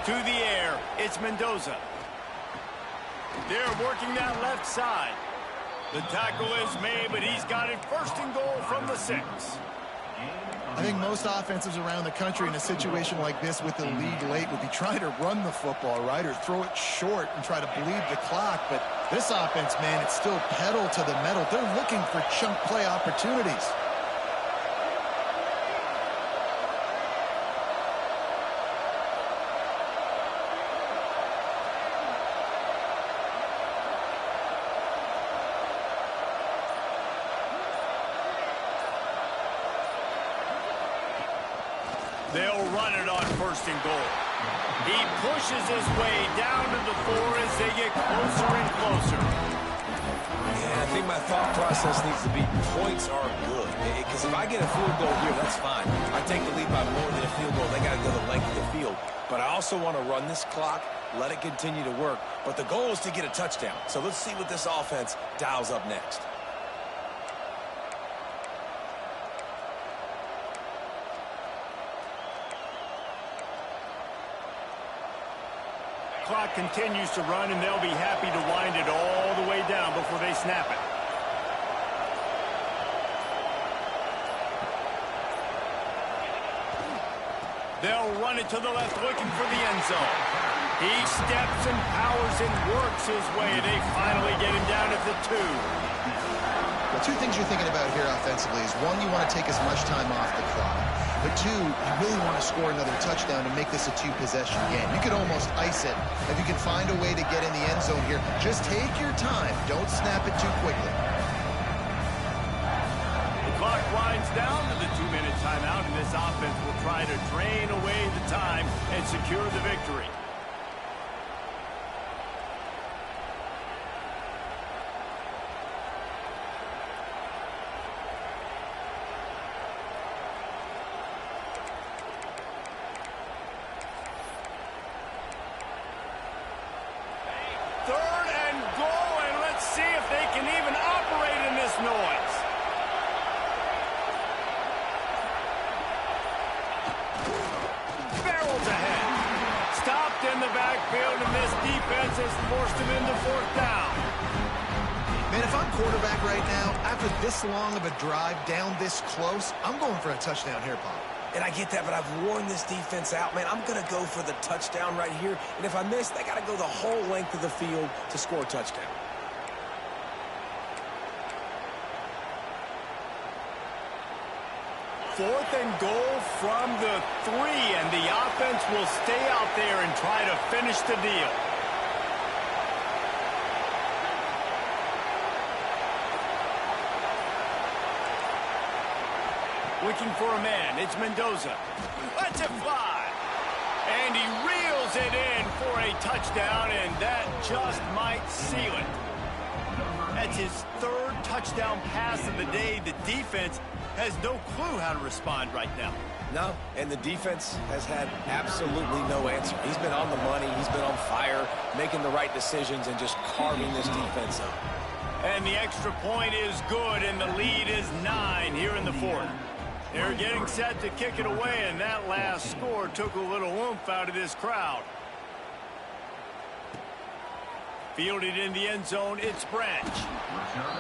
To the air, it's Mendoza. They're working that left side. The tackle is made, but he's got it 1st and goal from the 6. I think most offenses around the country in a situation like this with the lead late would be trying to run the football, right, or throw it short and try to bleed the clock. But this offense, man, it's still pedal to the metal. They're looking for chunk play opportunities. They'll run it on 1st and goal. He pushes his way down to the 4 as they get closer and closer. Yeah, I think my thought process needs to be points are good. Because if I get a field goal here, that's fine. I take the lead by more than a field goal. They got to go the length of the field. But I also want to run this clock, let it continue to work. But the goal is to get a touchdown. So let's see what this offense dials up next. Clock continues to run, and they'll be happy to wind it all the way down before they snap it. They'll run it to the left, looking for the end zone. He steps and powers and works his way. They finally get him down at the 2. Well, 2 things you're thinking about here offensively is, 1, you want to take as much time off the clock. But 2, you really want to score another touchdown to make this a 2-possession game. You could almost ice it if you can find a way to get in the end zone here. Just take your time. Don't snap it too quickly. The clock winds down to the 2-minute timeout, and this offense will try to drain away the time and secure the victory. In the backfield, and this defense has forced him into 4th down. Man, if I'm quarterback right now, after this long of a drive down this close, I'm going for a touchdown here, Pop. And I get that, but I've worn this defense out, man. I'm going to go for the touchdown right here. And if I miss, they got to go the whole length of the field to score a touchdown. Fourth and goal from the 3, and the offense will stay out there and try to finish the deal. Looking for a man. It's Mendoza. Lets it fly. And he reels it in for a touchdown, and that just might seal it. That's his third touchdown pass of the day. The defense has no clue how to respond right now. No, and the defense has had absolutely no answer. He's been on the money. He's been on fire, making the right decisions and just carving this defense up. And the extra point is good, and the lead is 9 here in the fourth. They're getting set to kick it away, and that last score took a little oomph out of this crowd. Fielded in the end zone, it's Branch.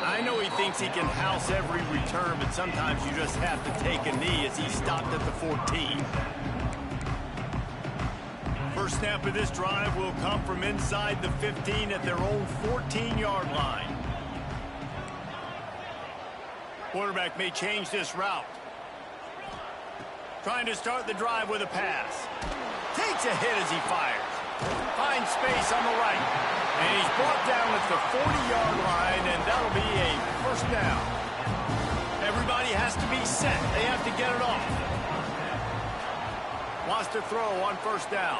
I know he thinks he can house every return, but sometimes you just have to take a knee as he stopped at the 14. First snap of this drive will come from inside the 15 at their own 14-yard line. Quarterback may change this route. Trying to start the drive with a pass. Takes a hit as he fires. Finds space on the right. And he's brought down at the 40-yard line, and that'll be a first down. Everybody has to be set. They have to get it off. Wants to throw on first down.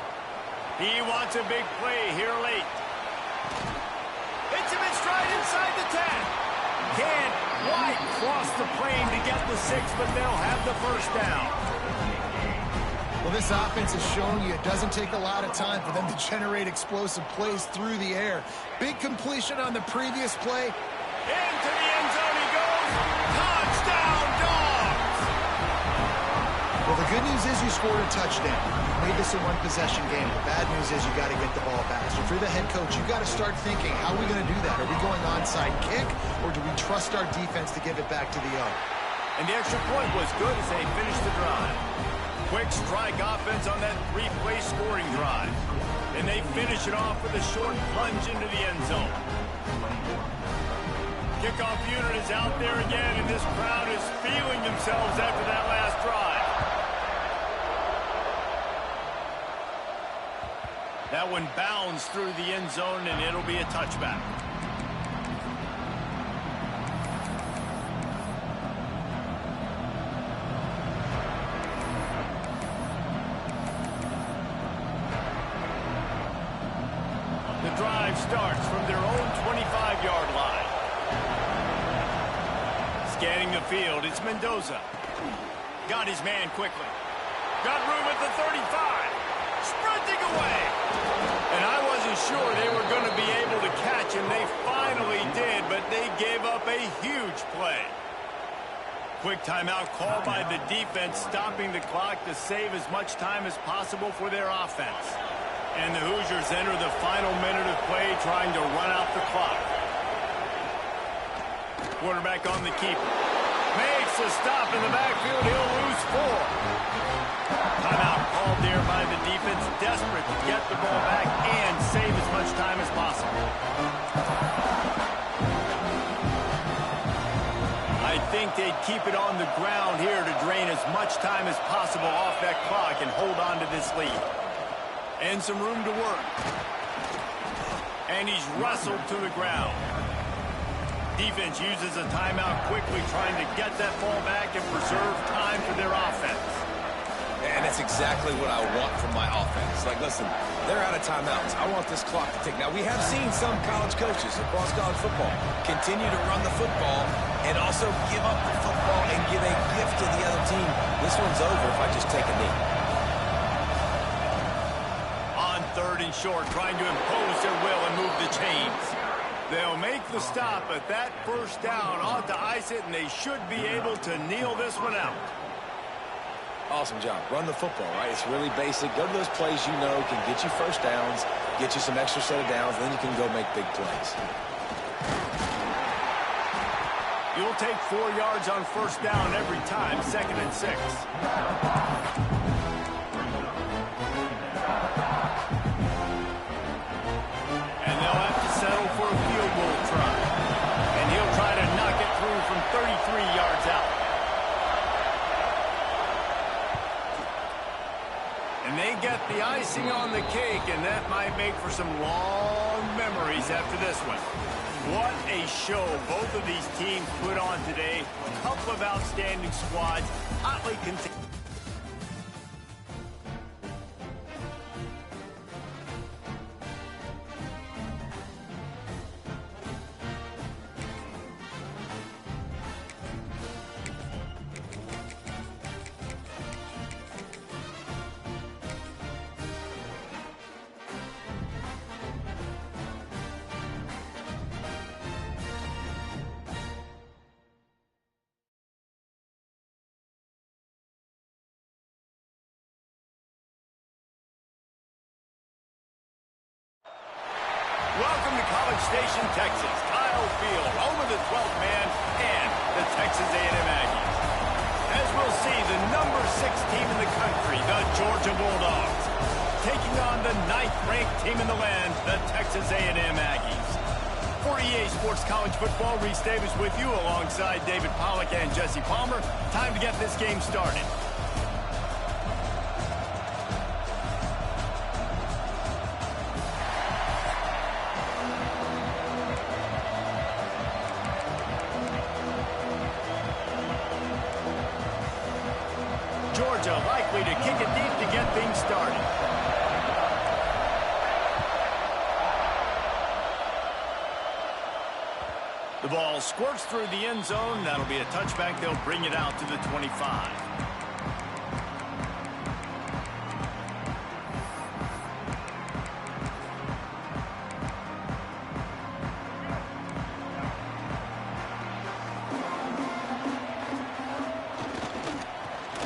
He wants a big play here late. Hits him in stride inside the 10. Can't quite cross the plane to get the 6, but they'll have the first down. Well, this offense is showing you it doesn't take a lot of time for them to generate explosive plays through the air. Big completion on the previous play. Into the end zone he goes. Touchdown, Dogs! Well, the good news is you scored a touchdown. You made this a one-possession game. The bad news is you got to get the ball back. So for the head coach, you got to start thinking, how are we going to do that? Are we going onside kick, or do we trust our defense to give it back to the yard? And the extra point was good as they finished the drive. Quick strike offense on that three-play scoring drive. And they finish it off with a short plunge into the end zone. Kickoff unit is out there again, and this crowd is feeling themselves after that last drive. That one bounds through the end zone, and it'll be a touchback. Drive starts from their own 25-yard line. Scanning the field, it's Mendoza. Got his man quickly. Got room at the 35. Sprinting away. And I wasn't sure they were going to be able to catch him. They finally did, but they gave up a huge play. Quick timeout called by the defense, stopping the clock to save as much time as possible for their offense. And the Hoosiers enter the final minute of play trying to run out the clock. Quarterback on the keeper. Makes a stop in the backfield. He'll lose 4. Timeout called there by the defense, desperate to get the ball back and save as much time as possible. I think they'd keep it on the ground here to drain as much time as possible off that clock and hold on to this lead. And some room to work. And he's wrestled to the ground. Defense uses a timeout quickly, trying to get that ball back and preserve time for their offense. And that's exactly what I want from my offense. Like, listen, they're out of timeouts. I want this clock to tick. Now, we have seen some college coaches across college football continue to run the football and also give up the football and give a gift to the other team. This one's over if I just take a knee. Third and short, trying to impose their will and move the chains. They'll make the stop, but that first down ought to ice it, and they should be able to kneel this one out. Awesome job. Run the football, right? It's really basic. Go to those plays you know can get you first downs, get you some extra set of downs, then you can go make big plays. You'll take 4 yards on first down every time, 2nd and 6. Settle for a field goal try. And he'll try to knock it through from 33 yards out. And they get the icing on the cake, and that might make for some long memories after this one. What a show both of these teams put on today. A couple of outstanding squads, hotly contested. Welcome to College Station, Texas, Kyle Field, home of the 12th man and the Texas A&M Aggies. As we'll see, the number 6 team in the country, the Georgia Bulldogs, taking on the 9th-ranked team in the land, the Texas A&M Aggies. For EA Sports College Football, Reese Davis with you alongside David Pollack and Jesse Palmer. Time to get this game started. Georgia likely to kick it deep to get things started. The ball squirts through the end zone. That'll be a touchback. They'll bring it out to the 25.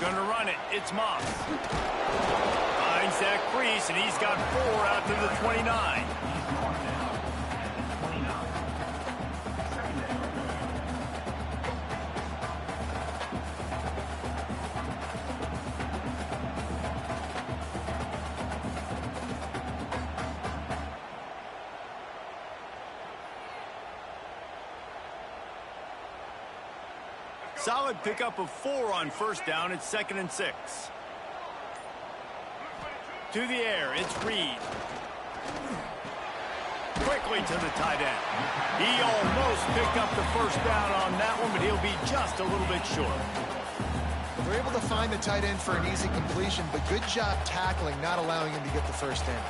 Going to run it. It's Moss. Finds that crease, and he's got 4 out to the 29. Solid pickup of 4 on first down. It's 2nd and 6. To the air, it's Reed. Quickly to the tight end. He almost picked up the first down on that one, but he'll be just a little bit short. They're able to find the tight end for an easy completion, but good job tackling, not allowing him to get the first down.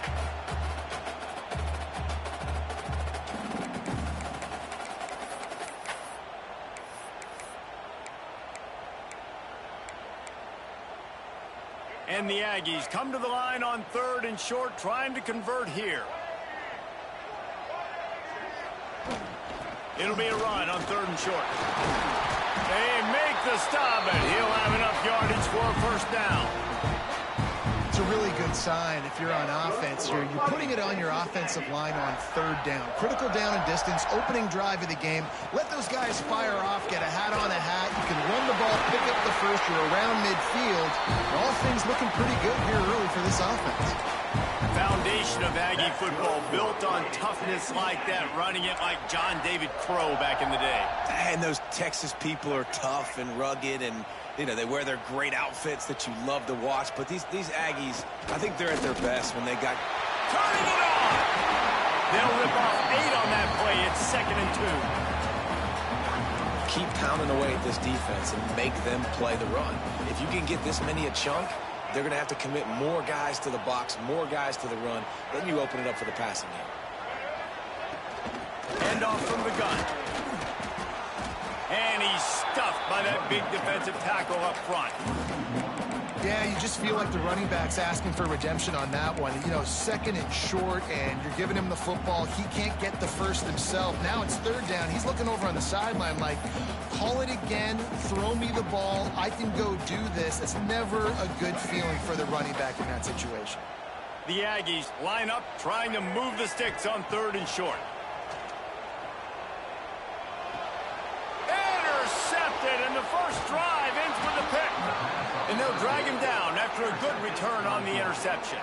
And the Aggies come to the line on 3rd and short, trying to convert here. It'll be a run on 3rd and short. They make the stop, and he'll have enough yardage for a first down. It's a really good sign if you're on offense here. You're putting it on your offensive line on 3rd down. Critical down and distance, opening drive of the game. Let those guys fire off, get a hat on a hat. You can run the ball, pick up the first. You're around midfield. All things looking pretty good here early for this offense. Foundation of Aggie football built on toughness like that, running it like John David Crow back in the day. And those Texas people are tough and rugged, and you know, they wear their great outfits that you love to watch. But these Aggies, I think they're at their best when they got turning it on. They'll rip off 8 on that play. It's 2nd and 2. Keep pounding away at this defense and make them play the run. If you can get this many a chunk, they're going to have to commit more guys to the box, more guys to the run. Then you open it up for the passing game. Hand off from the gun. And he's stuffed by that big defensive tackle up front. Yeah, you just feel like the running back's asking for redemption on that one. You know, 2nd and short, and you're giving him the football. He can't get the first himself. Now it's 3rd down. He's looking over on the sideline like, call it again, throw me the ball, I can go do this. It's never a good feeling for the running back in that situation. The Aggies line up, trying to move the sticks on 3rd and short. And the first drive ends with a pick. And they'll drag him down after a good return on the interception.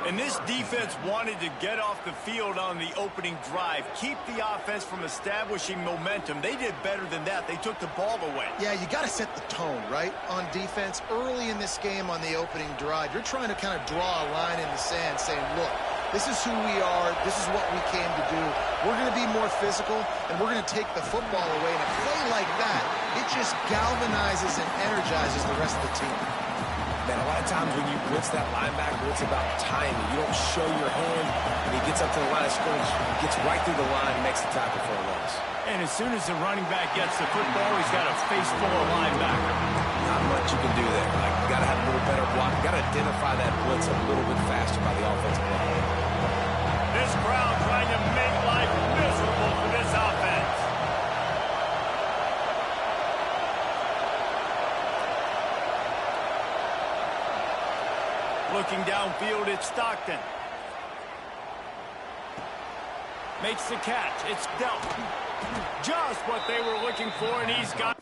And this defense wanted to get off the field on the opening drive, keep the offense from establishing momentum. They did better than that. They took the ball away. Yeah, you got to set the tone, right, on defense. Early in this game on the opening drive, you're trying to kind of draw a line in the sand saying, look, this is who we are. This is what we came to do. we're going to be more physical, and we're going to take the football away. And a play like that, it just galvanizes and energizes the rest of the team. Man, a lot of times when you blitz that linebacker, it's about timing. You don't show your hand, and he gets up to the line of scrimmage, gets right through the line, and makes the tackle for a loss. And as soon as the running back gets the football, he's got a face full of linebacker. Not much you can do there. Like, you got to have a little better block. You got to identify that blitz a little bit faster by the offensive line. This crowd trying to make life miserable for this offense. Looking downfield, it's Stockton. Makes the catch. It's dealt. Just what they were looking for, and he's got...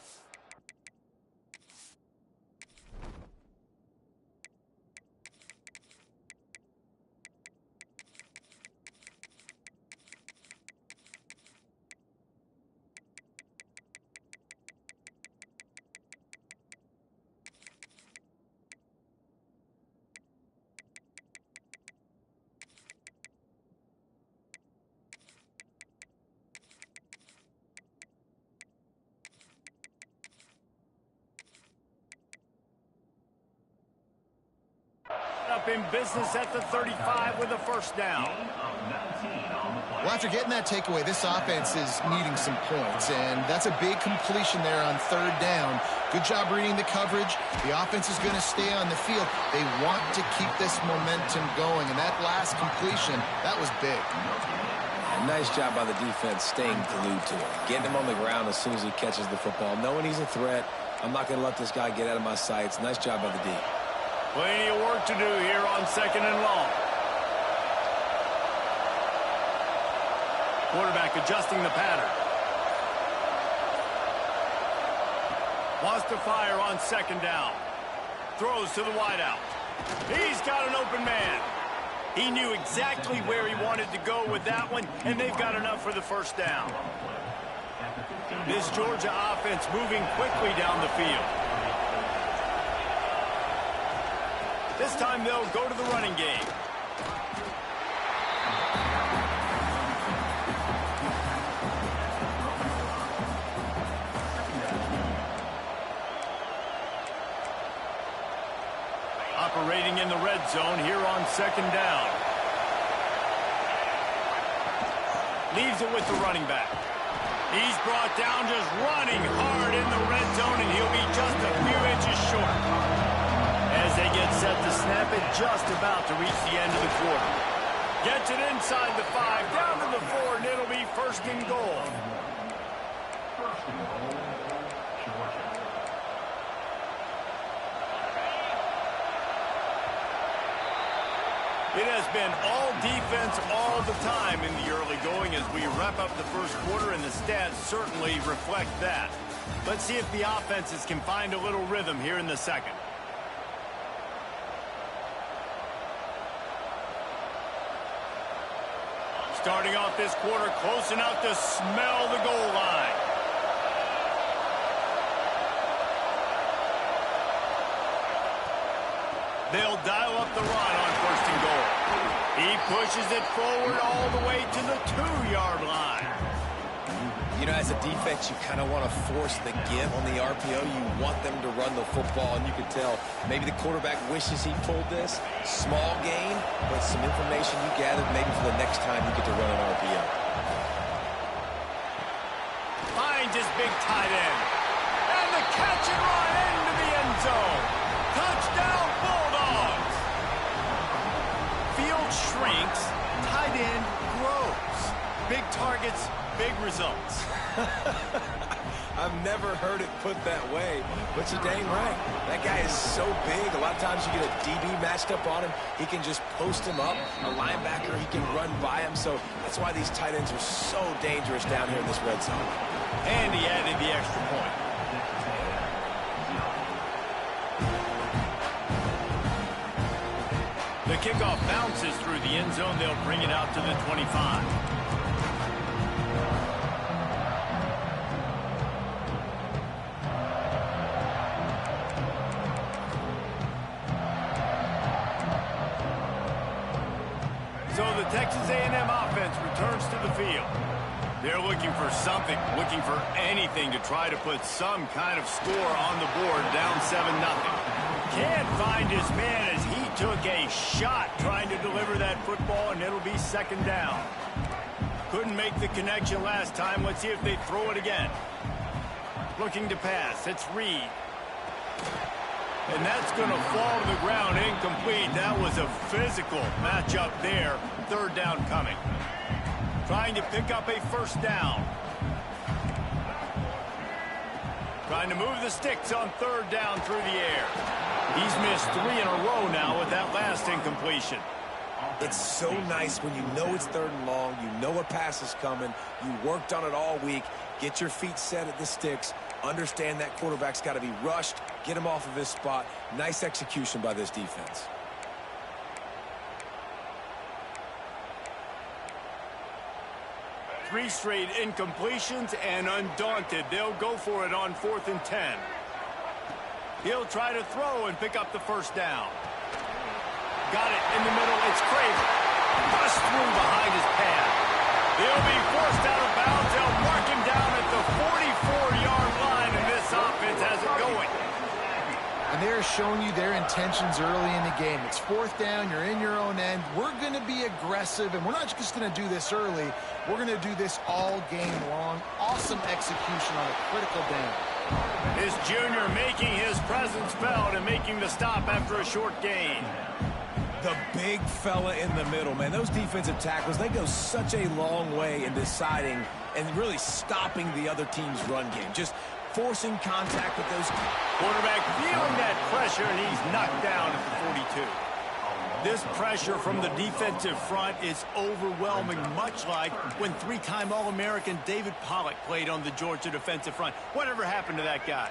up in business at the 35 with a first down. Well, after getting that takeaway, this offense is needing some points, and that's a big completion there on third down. Good job reading the coverage. The offense is going to stay on the field. They want to keep this momentum going, and that last completion, that was big. A nice job by the defense staying glued to it, getting him on the ground as soon as he catches the football, knowing he's a threat. I'm not going to let this guy get out of my sights. Nice job by the D. Plenty of work to do here on second and long. Quarterback adjusting the pattern. Wants to fire on second down. Throws to the wideout. He's got an open man. He knew exactly where he wanted to go with that one, and they've got enough for the first down. This Georgia offense moving quickly down the field. This time they'll go to the running game. Operating in the red zone here on second down. Leaves it with the running back. He's brought down just running hard in the red zone, and he'll be just a few inches short. As they get set to snap it, just about to reach the end of the quarter. Gets it inside the 5, down to the 4, and it'll be first and goal. First and goal, Georgia. It has been all defense all the time in the early going as we wrap up the first quarter, and the stats certainly reflect that. Let's see if the offenses can find a little rhythm here in the second. Starting off this quarter close enough to smell the goal line. They'll dial up the run on first and goal. He pushes it forward all the way to the 2-yard line. You know, as a defense, you kind of want to force the give on the RPO. You want them to run the football, and you can tell maybe the quarterback wishes he pulled this. Small gain, but some information you gathered maybe for the next time you get to run an RPO. Finds his big tight end. And the catch and run into the end zone. Touchdown, Bulldogs. Field shrinks, tight end grows. Big targets, big results. I've never heard it put that way, but you're dang right. That guy is so big. A lot of times you get a DB matched up on him. He can just post him up. A linebacker, he can run by him. So that's why these tight ends are so dangerous down here in this red zone. And he added the extra point. The kickoff bounces through the end zone. They'll bring it out to the 25. So the Texas A&M offense returns to the field. They're looking for something, looking for anything to try to put some kind of score on the board, down 7-0. Can't find his man as he took a shot trying to deliver that football, and it'll be second down. Couldn't make the connection last time. Let's see if they throw it again. Looking to pass. It's Reed. And that's going to fall to the ground, incomplete. That was a physical matchup there. Third down coming. Trying to pick up a first down. Trying to move the sticks on third down through the air. He's missed 3 in a row now with that last incompletion. It's so nice when you know it's third and long, you know a pass is coming, you worked on it all week, get your feet set at the sticks, understand that quarterback's got to be rushed, get him off of his spot. Nice execution by this defense. Three straight incompletions, and undaunted, they'll go for it on 4th and 10. He'll try to throw and pick up the first down. Got it in the middle. It's Craven. Bust through behind his pad. He'll be forced out of bounds. They'll mark him down at the 44-yard line, and this offense has it going. And they're showing you their intentions early in the game. It's 4th down. You're in your own end. We're going to be aggressive, and we're not just going to do this early. We're going to do this all game long. Awesome execution on a critical down. This junior making his presence felt and making the stop after a short gain. The big fella in the middle, man. Those defensive tackles, they go such a long way in deciding and really stopping the other team's run game. Just forcing contact with those. Quarterback feeling that pressure, and he's knocked down at the 42. This pressure from the defensive front is overwhelming, much like when 3-time All-American David Pollock played on the Georgia defensive front. Whatever happened to that guy?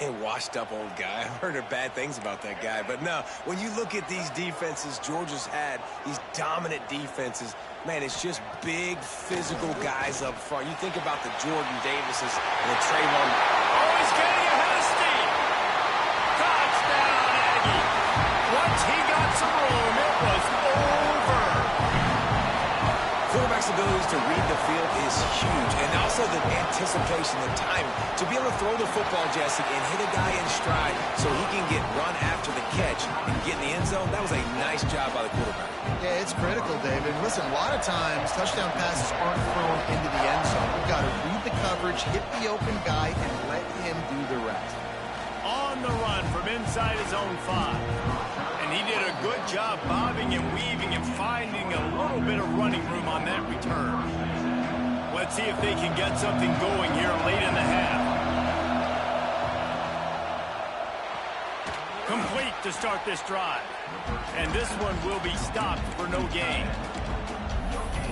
A washed-up old guy. I've heard bad things about that guy. But no, when you look at these defenses Georgia's had, these dominant defenses, man, it's just big, physical guys up front. You think about the Jordan Davises and the Trayvon. Oh, he's getting ahead of steam. Touchdown, Aggie. Once he got some room, it was over. Quarterback's abilities to read the field is huge, and also the anticipation, the time to be able to throw the football, Jesse, and hit a guy in stride so he can get run after the catch and get in the end zone. That was a nice job by the quarterback. Yeah, it's critical, David. Listen, a lot of times touchdown passes aren't thrown into the end zone. You've got to read the coverage, hit the open guy, and let him do the rest. On the run from inside his own 5. And he did a good job bobbing and weaving and finding a little bit of running room on that return. Let's see if they can get something going here late in the half. Complete to start this drive. And this one will be stopped for no gain.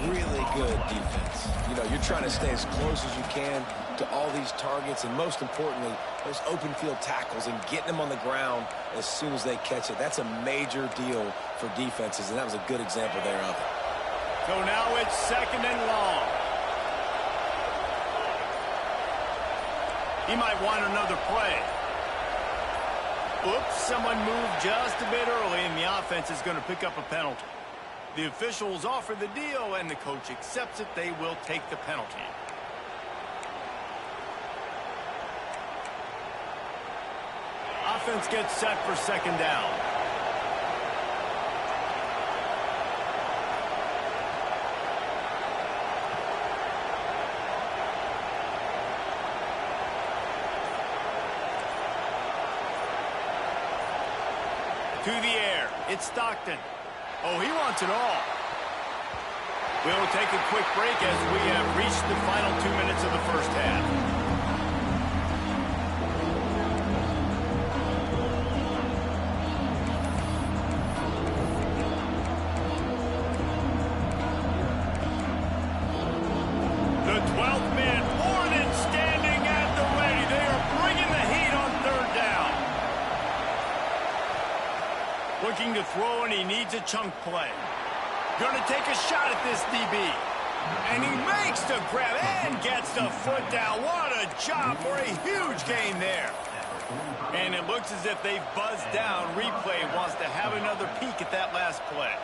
Really good defense. You know, you're trying to stay as close as you can to all these targets, and most importantly, those open field tackles and getting them on the ground as soon as they catch it. That's a major deal for defenses, and that was a good example there of it. So now it's 2nd and long. He might want another play. Oops, someone moved just a bit early, and the offense is going to pick up a penalty. The officials offer the deal, and the coach accepts it. They will take the penalty. Offense gets set for 2nd down. To the air. It's Stockton. Oh, he wants it all. We'll take a quick break as we have reached the final 2 minutes of the first half. The 12th man, more than standing at the ready. They are bringing the heat on 3rd down. Looking to throw, and he needs a chunk play. Going to take a shot at this DB. And he makes the grab and gets the foot down. What a job for a huge gain there. And it looks as if they've buzzed down. Replay wants to have another peek at that last play.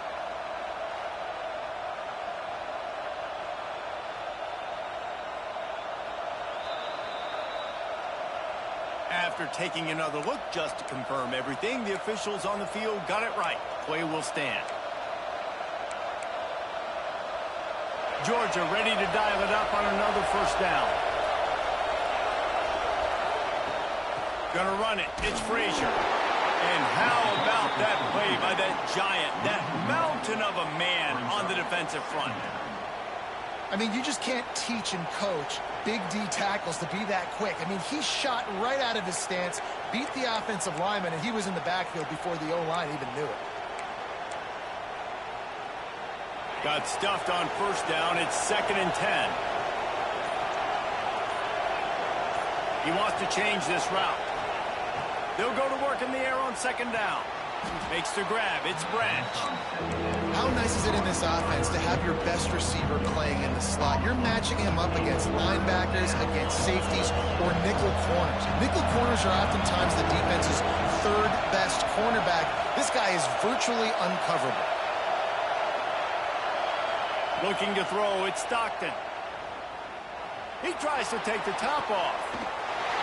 After taking another look just to confirm everything, the officials on the field got it right. Play will stand. Georgia ready to dial it up on another first down. Gonna run it. It's Frazier. And how about that play by that giant, that mountain of a man on the defensive front? I mean, you just can't teach and coach big D tackles to be that quick. I mean, he shot right out of his stance, beat the offensive lineman, and he was in the backfield before the O-line even knew it. Got stuffed on first down. It's 2nd and 10. He wants to change this route. They'll go to work in the air on 2nd down. Makes the grab. It's Branch. How nice is it in this offense to have your best receiver playing in the slot? You're matching him up against linebackers, against safeties, or nickel corners. Nickel corners are oftentimes the defense's third best cornerback. This guy is virtually uncoverable. Looking to throw. It's Stockton. He tries to take the top off.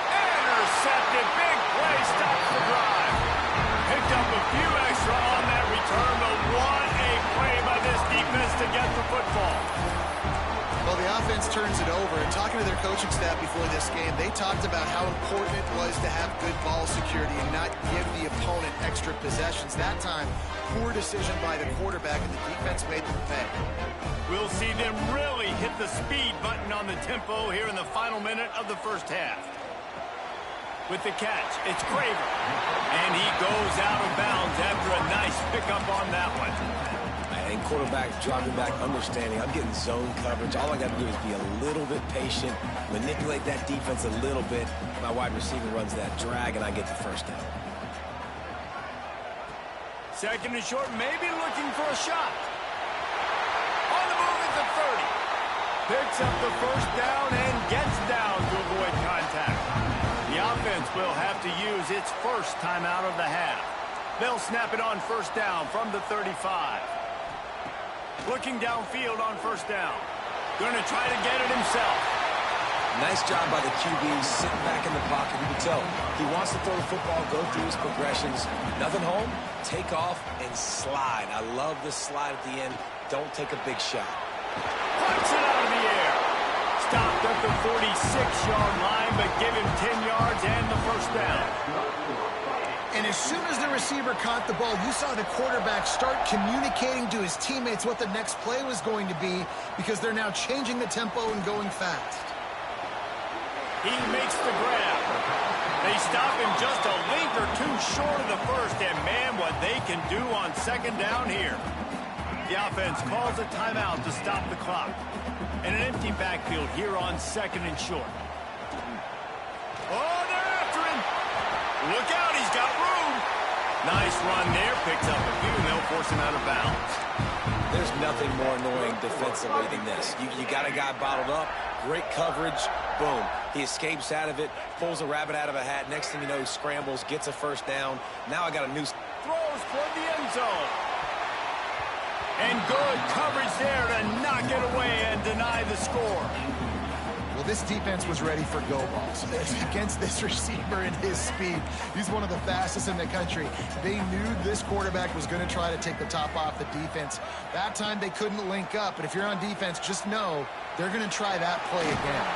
Intercepted. Big play. Stops the drive. Picked up a few extra on that return, but what a play by this defense to get the football. Well, the offense turns it over, and talking to their coaching staff before this game, they talked about how important it was to have good ball security and not give the opponent extra possessions. That time, poor decision by the quarterback, and the defense made them pay. We'll see them really hit the speed button on the tempo here in the final minute of the first half. With the catch, it's Craver. And he goes out of bounds after a nice pickup on that one. And quarterback dropping back, understanding I'm getting zone coverage. All I got to do is be a little bit patient, manipulate that defense a little bit. My wide receiver runs that drag, and I get the first down. 2nd and short, maybe looking for a shot. On the move at the 30. Picks up the first down and gets down to avoid contact. The offense will have to use its first timeout of the half. They'll snap it on first down from the 35. Looking downfield on first down. Going to try to get it himself. Nice job by the QB sitting back in the pocket. You can tell he wants to throw the football, go through his progressions. Nothing home, take off, and slide. I love this slide at the end. Don't take a big shot. Punts it out of the air. Stopped at the 46-yard line, but give him 10 yards and the first down. And as soon as the receiver caught the ball, you saw the quarterback start communicating to his teammates what the next play was going to be, because they're now changing the tempo and going fast. He makes the grab. They stop him just a length or two short of the first, and man, what they can do on 2nd down here. The offense calls a timeout to stop the clock. And an empty backfield here on 2nd and short. Oh, they're after him. Look out, he's got room. Nice run there, picks up a few, and they'll force him out of bounds. There's nothing more annoying defensively than this. You got a guy bottled up, great coverage, boom. He escapes out of it, pulls a rabbit out of a hat. Next thing you know, he scrambles, gets a first down. Now I got a new... Throws toward the end zone. And good coverage there to knock it away and deny the score. Well, this defense was ready for go balls against this receiver and his speed. He's one of the fastest in the country. They knew this quarterback was going to try to take the top off the defense. That time they couldn't link up, but if you're on defense, just know they're going to try that play again.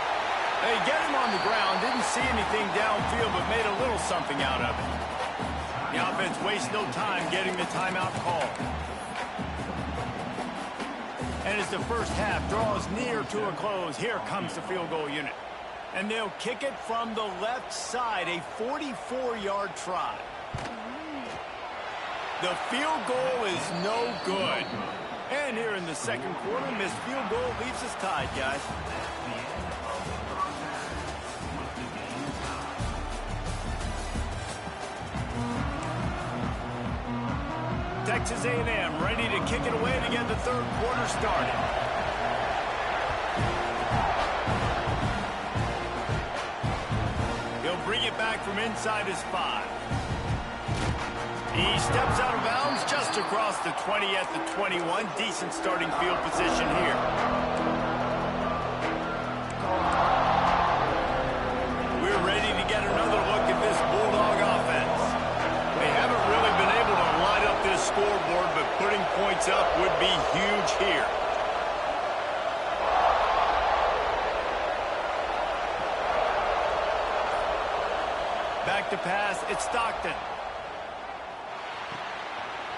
They get him on the ground, didn't see anything downfield, but made a little something out of it. The offense wastes no time getting the timeout call. And as the first half draws near to a close, here comes the field goal unit. And they'll kick it from the left side, a 44-yard try. The field goal is no good. And here in the 2nd quarter, missed field goal leaves us tied, guys. Texas A&M ready to kick it away to get the 3rd quarter started. He'll bring it back from inside his 5. He steps out of bounds just across the 20 at the 21. Decent starting field position here. We're ready to get another look at this points up would be huge here. Back to pass, it's Stockton.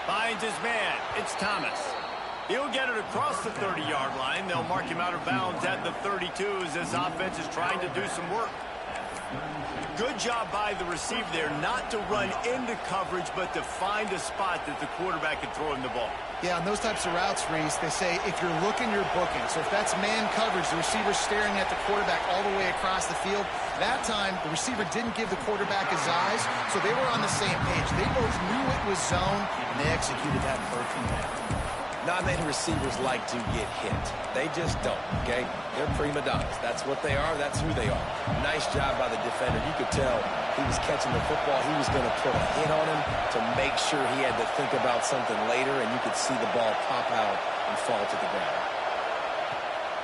Finds his man, it's Thomas. He'll get it across the 30-yard line. They'll mark him out of bounds at the 32 as this offense is trying to do some work. Good job by the receiver there, not to run into coverage, but to find a spot that the quarterback can throw him the ball. Yeah, on those types of routes, Reese, they say if you're looking, you're booking. So if that's man coverage, the receiver's staring at the quarterback all the way across the field. That time, the receiver didn't give the quarterback his eyes, so they were on the same page. They both knew it was zone, and they executed that perfectly. Not many receivers like to get hit. They just don't, okay? They're prima donnas. That's what they are. That's who they are. Nice job by the defender. You could tell he was catching the football. He was going to put a hit on him to make sure he had to think about something later, and you could see the ball pop out and fall to the ground.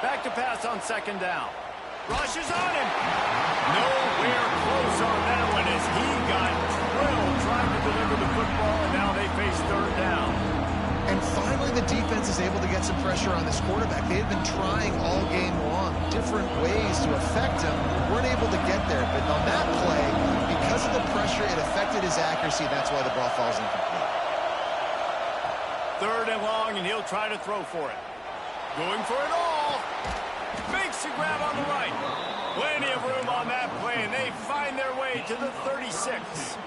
Back to pass on second down. Rushes on him. Nowhere close on that one as he got drilled trying to deliver the football, and now they face third down. And finally, the defense is able to get some pressure on this quarterback. They had been trying all game long, different ways to affect him. Weren't able to get there. But on that play, because of the pressure, it affected his accuracy. That's why the ball falls incomplete. Third and long, and he'll try to throw for it. Going for it all. Makes a grab on the right. Plenty of room on that play, and they find their way to the 36.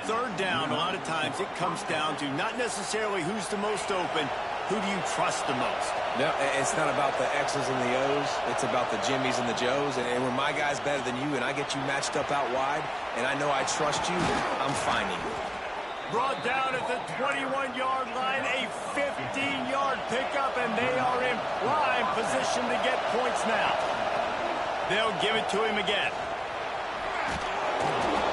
Third down, a lot of times it comes down to not necessarily who's the most open, who do you trust the most? No, it's not about the X's and the O's. It's about the Jimmies and the Joes. And when my guy's better than you and I get you matched up out wide, and I know I trust you, I'm finding you. Brought down at the 21-yard line, a 15-yard pickup, and they are in prime position to get points now. They'll give it to him again.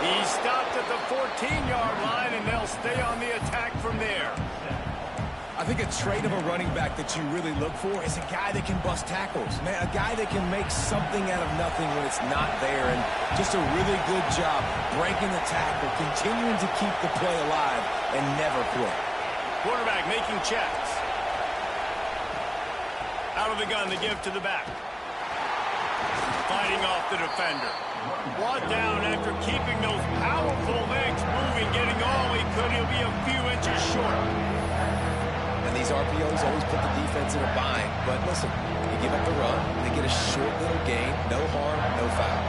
He stopped at the 14-yard line, and they'll stay on the attack from there. I think a trait of a running back that you really look for is a guy that can bust tackles. Man, a guy that can make something out of nothing when it's not there. And just a really good job breaking the tackle, continuing to keep the play alive, and never quit. Quarterback making checks. Out of the gun, the give to the back. Fighting off the defender. Brought down after keeping those powerful legs moving, getting all he could. He'll be a few inches short. And these RPOs always put the defense in a bind. But listen, you give up the run, they get a short little gain, no harm, no foul.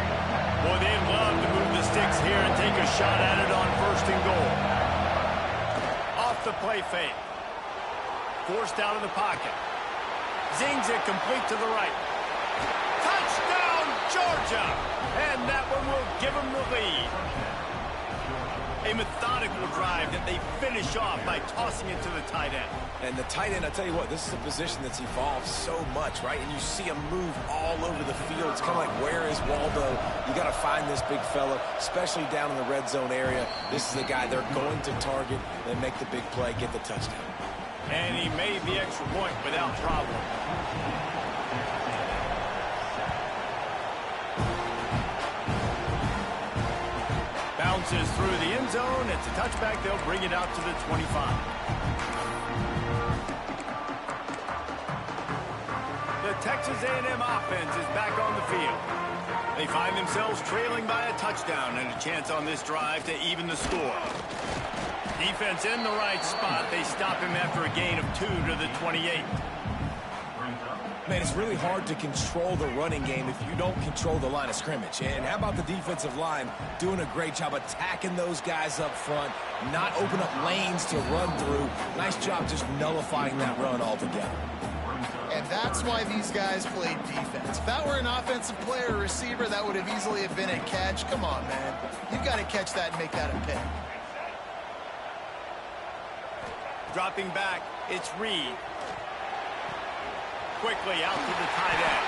Boy, they'd love to move the sticks here and take a shot at it on first and goal. Off the play fake. Forced out of the pocket. Zings it complete to the right. Touchdown, Georgia! And that one will give them the lead. A methodical drive that they finish off by tossing it to the tight end. And the tight end, I tell you what, this is a position that's evolved so much, right? And you see him move all over the field. It's kind of like, where is Waldo? You got to find this big fella, especially down in the red zone area. This is the guy they're going to target and make the big play, get the touchdown. And he made the extra point without problem. Bounces through the end zone. It's a touchback. They'll bring it out to the 25. The Texas A&M offense is back on the field. They find themselves trailing by a touchdown and a chance on this drive to even the score. Defense in the right spot. They stop him after a gain of 2 to the 28. Man, it's really hard to control the running game if you don't control the line of scrimmage. And how about the defensive line doing a great job attacking those guys up front, not open up lanes to run through. Nice job just nullifying that run altogether. And that's why these guys played defense. If that were an offensive player or receiver, that would have easily have been a catch. Come on, man. You've got to catch that and make that a pick. Dropping back, it's Reed. Quickly out to the tight end.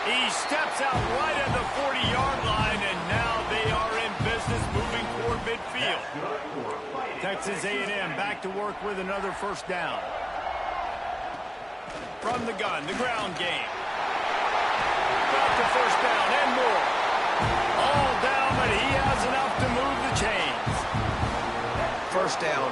He steps out right at the 40-yard line, and now they are in business moving toward midfield. Texas A&M back to work with another first down. From the gun, the ground game. Got the first down and more. All down, but he has enough to move the chains. First down,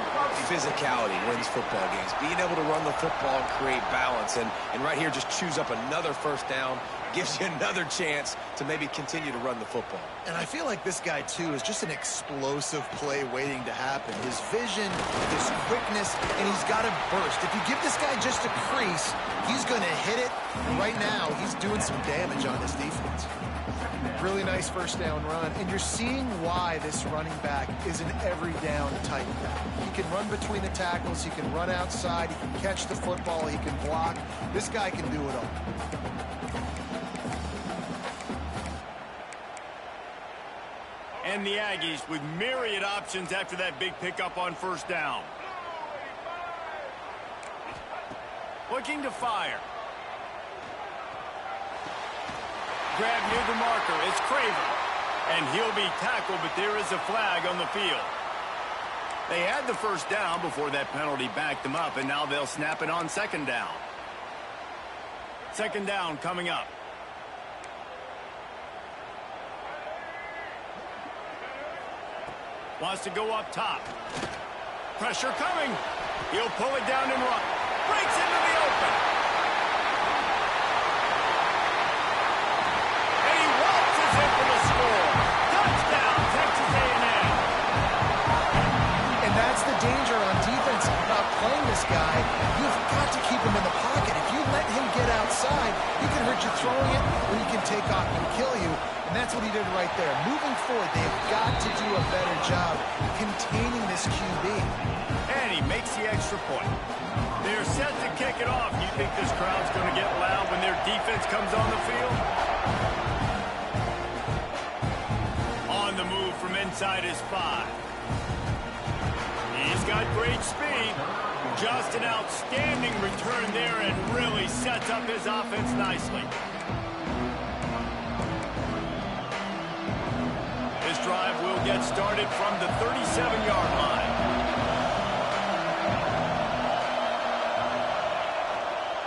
physicality wins football games. Being able to run the football and create balance. And right here, just choose up another first down, gives you another chance to maybe continue to run the football. And I feel like this guy, too, is just an explosive play waiting to happen. His vision, his quickness, and he's got a burst. If you give this guy just a crease, he's going to hit it. And right now, he's doing some damage on this defense. Really nice first down run, and you're seeing why this running back is an every down type back. He can run between the tackles, he can run outside, he can catch the football, he can block. This guy can do it all. And the Aggies with myriad options after that big pickup on first down. Looking to fire. Grab near the marker. It's Craver. And he'll be tackled, but there is a flag on the field. They had the first down before that penalty backed them up, and now they'll snap it on second down. Second down coming up. Wants to go up top. Pressure coming. He'll pull it down and run. Breaks into the open. And he waltzes in for the score. Touchdown, Texas A&M. And that's the danger on defense about playing this guy. You've got to keep him in the pocket. If you let him get outside, he can hurt you throwing it, or he can take off and kill you. And that's what he did right there. Moving forward, they've got to do a better job containing this QB. And he makes the extra point. They're set to kick it off. You think this crowd's going to get loud when their defense comes on the field? On the move from inside his 5. He's got great speed. Just an outstanding return there and really sets up his offense nicely. This drive will get started from the 37-yard line.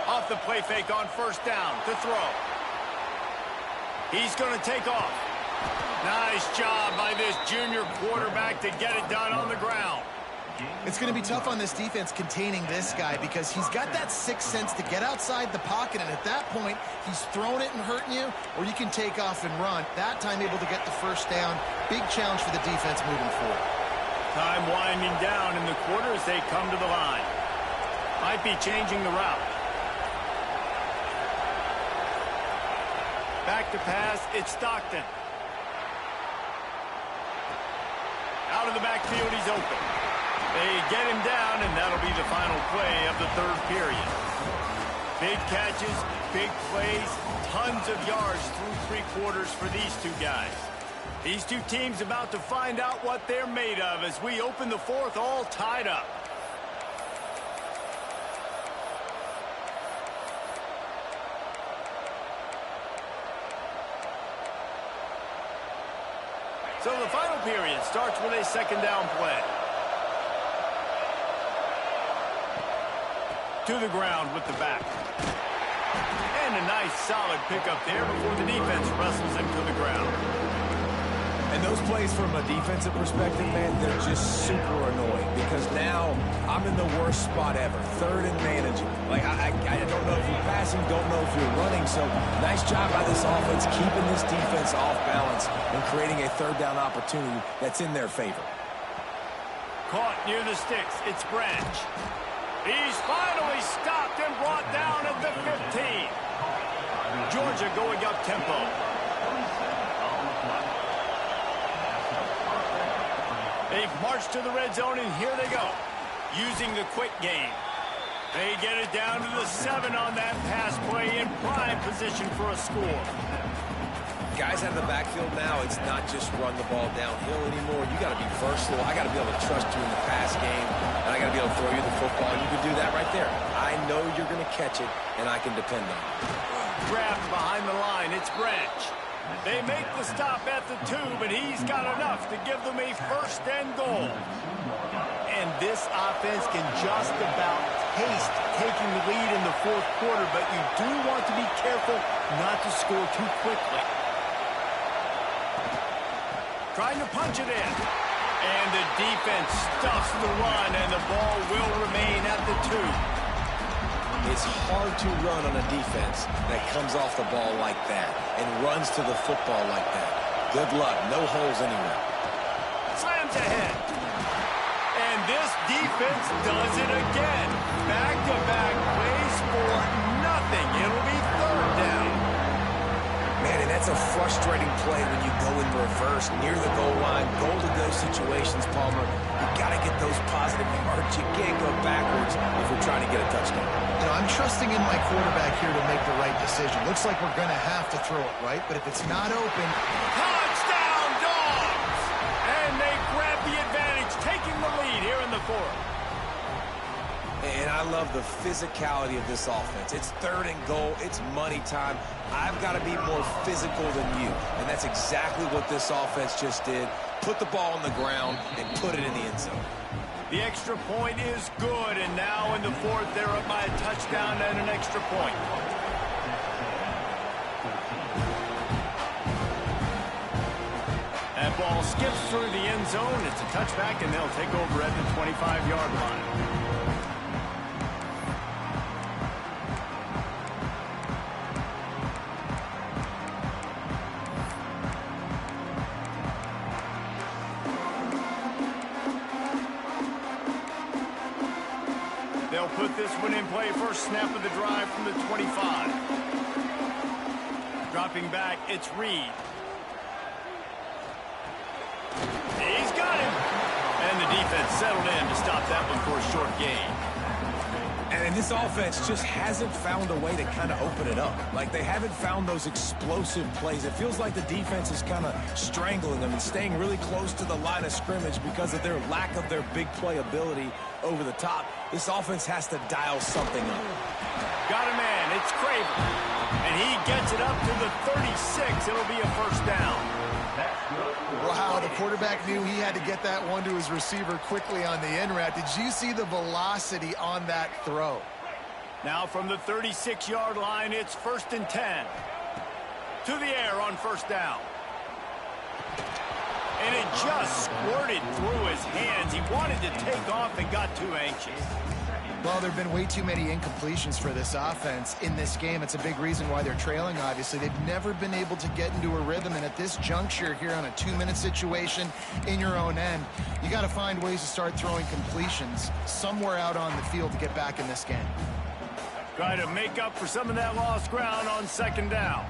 Off the play fake on first down to throw. He's going to take off. Nice job by this junior quarterback to get it done on the ground. It's going to be tough on this defense containing this guy because he's got that sixth sense to get outside the pocket, and at that point, he's throwing it and hurting you, or you can take off and run. That time able to get the first down. Big challenge for the defense moving forward. Time winding down in the quarter as they come to the line. Might be changing the route. Back to pass, it's Stockton. Out of the backfield, he's open. They get him down, and that'll be the final play of the third period. Big catches, big plays, tons of yards through three quarters for these two guys. These two teams about to find out what they're made of as we open the fourth all tied up. So the final period starts with a second down play. To the ground with the back. And a nice solid pickup there before the defense wrestles him to the ground. And those plays from a defensive perspective, man, they're just super annoying because now I'm in the worst spot ever. Third and managing. Like, I don't know if you're passing, don't know if you're running. So nice job by this offense keeping this defense off balance and creating a third down opportunity that's in their favor. Caught near the sticks. It's Branch. He's finally stopped and brought down at the 15. Georgia going up tempo. They've marched to the red zone, and here they go, using the quick game. They get it down to the 7 on that pass play in prime position for a score. Guys out of the backfield now, it's not just run the ball downhill anymore. You got to be versatile. I got to be able to trust you in the pass game, and I got to be able to throw you the football, and you can do that right there. I know you're going to catch it, and I can depend on it. Grabbed behind the line, it's Branch. They make the stop at the 2, but he's got enough to give them a first and goal. And this offense can just about taste taking the lead in the fourth quarter, but you do want to be careful not to score too quickly. Trying to punch it in. And the defense stuffs the run, and the ball will remain at the 2. It's hard to run on a defense that comes off the ball like that and runs to the football like that. Good luck. No holes anywhere. Slams ahead. And this defense does it again. Back-to-back plays for nothing. It'll be 3rd down. Man, and that's a frustrating play when you go in reverse near the goal line. Goal-to-go situations, Palmer. You got to get those positive yards. You can't go backwards if you're trying to get a touchdown. You know, I'm trusting in my quarterback here to make the right decision. Looks like we're going to have to throw it, right? But if it's not open... Touchdown, Dogs! And they grab the advantage, taking the lead here in the 4th. And I love the physicality of this offense. It's 3rd and goal. It's money time. I've got to be more physical than you. And that's exactly what this offense just did. Put the ball on the ground and put it in the end zone. The extra point is good, and now in the 4th, they're up by a touchdown and an extra point. That ball skips through the end zone. It's a touchback, and they'll take over at the 25-yard line. They'll put this one in play. First snap of the drive from the 25. Dropping back, it's Reed. He's got him. And the defense settled in to stop that one for a short gain. And this offense just hasn't found a way to kind of open it up. Like, they haven't found those explosive plays. It feels like the defense is kind of strangling them and staying really close to the line of scrimmage because of their lack of their big play ability over the top. This offense has to dial something up. Got a man. It's Craven. And he gets it up to the 36. It'll be a 1st down. Wow, the quarterback knew he had to get that one to his receiver quickly on the in route. Did you see the velocity on that throw? Now from the 36-yard line, it's 1st and 10. To the air on 1st down. And it just squirted through his hands. He wanted to take off and got too anxious. Well, there have been way too many incompletions for this offense in this game. It's a big reason why they're trailing, obviously. They've never been able to get into a rhythm, and at this juncture here on a 2-minute situation in your own end, you got to find ways to start throwing completions somewhere out on the field to get back in this game. Try to make up for some of that lost ground on 2nd down.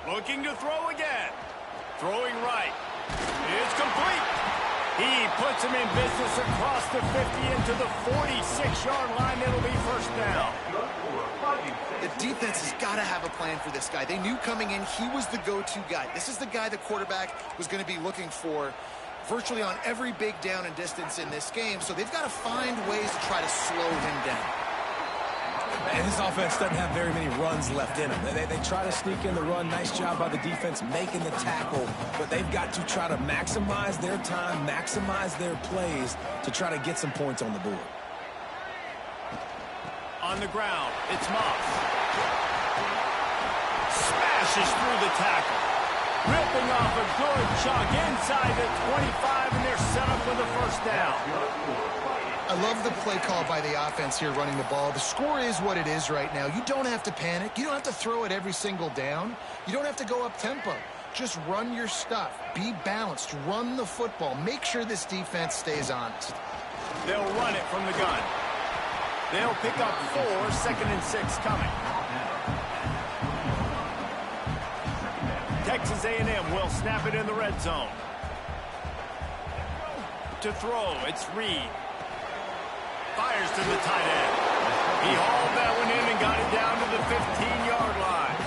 Looking to throw again. Throwing right. It's complete. He puts him in business across the 50 into the 46-yard line. It'll be 1st down. The defense has got to have a plan for this guy. They knew coming in he was the go-to guy. This is the guy the quarterback was going to be looking for virtually on every big down and distance in this game. So they've got to find ways to try to slow him down. And this offense doesn't have very many runs left in them. They try to sneak in the run. Nice job by the defense making the tackle. But they've got to try to maximize their time, maximize their plays to try to get some points on the board. On the ground, it's Moss. Smashes through the tackle. Ripping off a good chunk inside the 25, and they're set up for the 1st down. I love the play call by the offense here running the ball. The score is what it is right now. You don't have to panic. You don't have to throw it every single down. You don't have to go up tempo. Just run your stuff. Be balanced. Run the football. Make sure this defense stays honest. They'll run it from the gun. They'll pick up 4, 2nd and 6 coming. Texas A&M will snap it in the red zone. To throw, it's Reed. Fires to the tight end. He hauled that one in and got it down to the 15-yard line.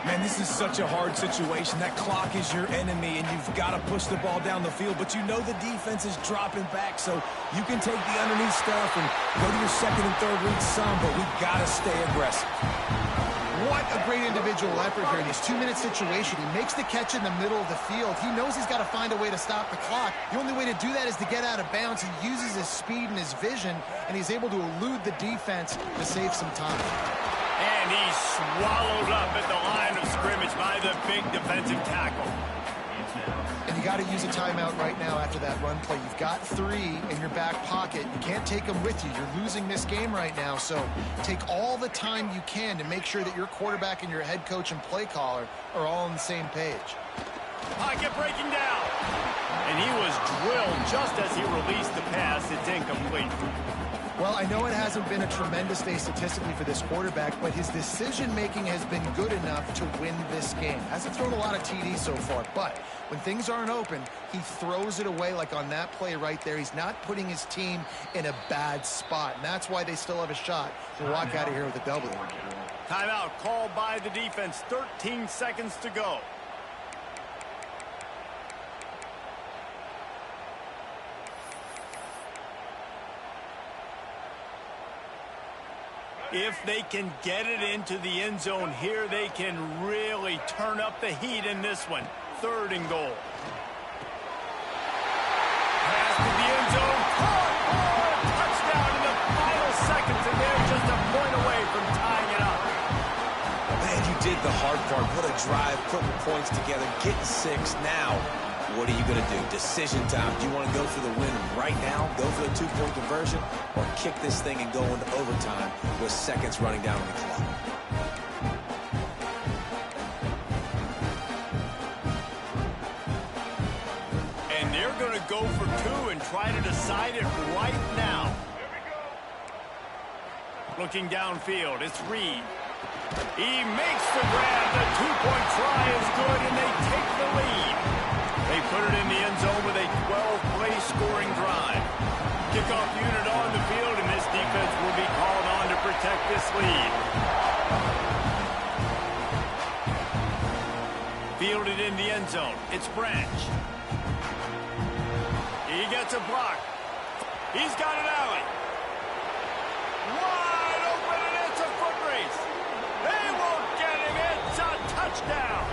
Man, this is such a hard situation. That clock is your enemy, and you've got to push the ball down the field. But you know the defense is dropping back, so you can take the underneath stuff and go to your 2nd and 3rd read some, but we've got to stay aggressive. What a great individual effort here in this 2-minute situation. He makes the catch in the middle of the field. He knows he's got to find a way to stop the clock. The only way to do that is to get out of bounds. He uses his speed and his vision, and he's able to elude the defense to save some time. And he's swallowed up at the line of scrimmage by the big defensive tackle. got to use a timeout right now after that run play. You've got 3 in your back pocket. You can't take them with you. You're losing this game right now, so take all the time you can to make sure that your quarterback and your head coach and play caller are all on the same page. Pocket breaking down. And he was drilled just as he released the pass. It's incomplete. Well, I know it hasn't been a tremendous day statistically for this quarterback, but his decision-making has been good enough to win this game. Hasn't thrown a lot of TDs so far, but when things aren't open, he throws it away like on that play right there. He's not putting his team in a bad spot, and that's why they still have a shot to walk out of here with a W. Timeout called by the defense. 13 seconds to go. If they can get it into the end zone here, they can really turn up the heat in this one. 3rd and goal. Pass to the end zone. Caught. Oh, touchdown in the final seconds, and they're just a point away from tying it up. Man, you did the hard part. What a drive, putting points together, getting 6. Now, what are you going to do? Decision time. Do you want to go for the win right now, go for the 2-point conversion, or kick this thing and go into overtime with seconds running down on the clock? And they're going to go for 2 and try to decide it right now. Looking downfield, it's Reed. He makes the grab. The 2-point try is good, and they take the lead. They put it in the end zone with a 12-play scoring drive. Kickoff unit on the field, and this defense will be called on to protect this lead. Fielded in the end zone. It's Branch. He gets a block. He's got an alley. Wide open, and it's a foot race. They won't get him. It's a touchdown.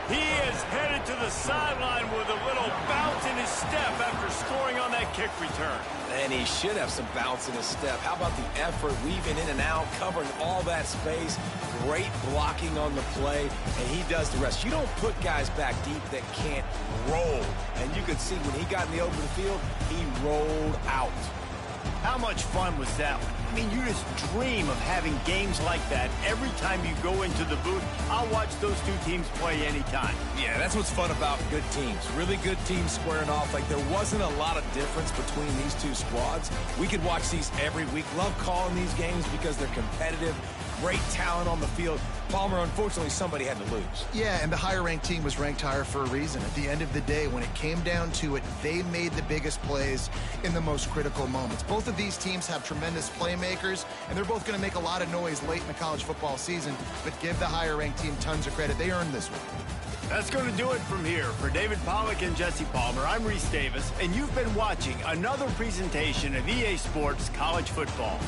He is headed to the sideline with a little bounce in his step after scoring on that kick return. And he should have some bounce in his step. How about the effort, weaving in and out, covering all that space. Great blocking on the play, and he does the rest. You don't put guys back deep that can't roll. And you could see when he got in the open field, he rolled out. How much fun was that one? I mean, you just dream of having games like that every time you go into the booth. I'll watch those 2 teams play anytime. Yeah, that's what's fun about good teams. Really good teams squaring off. Like, there wasn't a lot of difference between these 2 squads. We could watch these every week. Love calling these games because they're competitive. Great talent on the field. Palmer, unfortunately, somebody had to lose. Yeah, and the higher-ranked team was ranked higher for a reason. At the end of the day, when it came down to it, they made the biggest plays in the most critical moments. Both of these teams have tremendous playmakers, and they're both going to make a lot of noise late in the college football season, but give the higher-ranked team tons of credit. They earned this one. That's going to do it from here. For David Pollack and Jesse Palmer, I'm Reese Davis, and you've been watching another presentation of EA Sports College Football.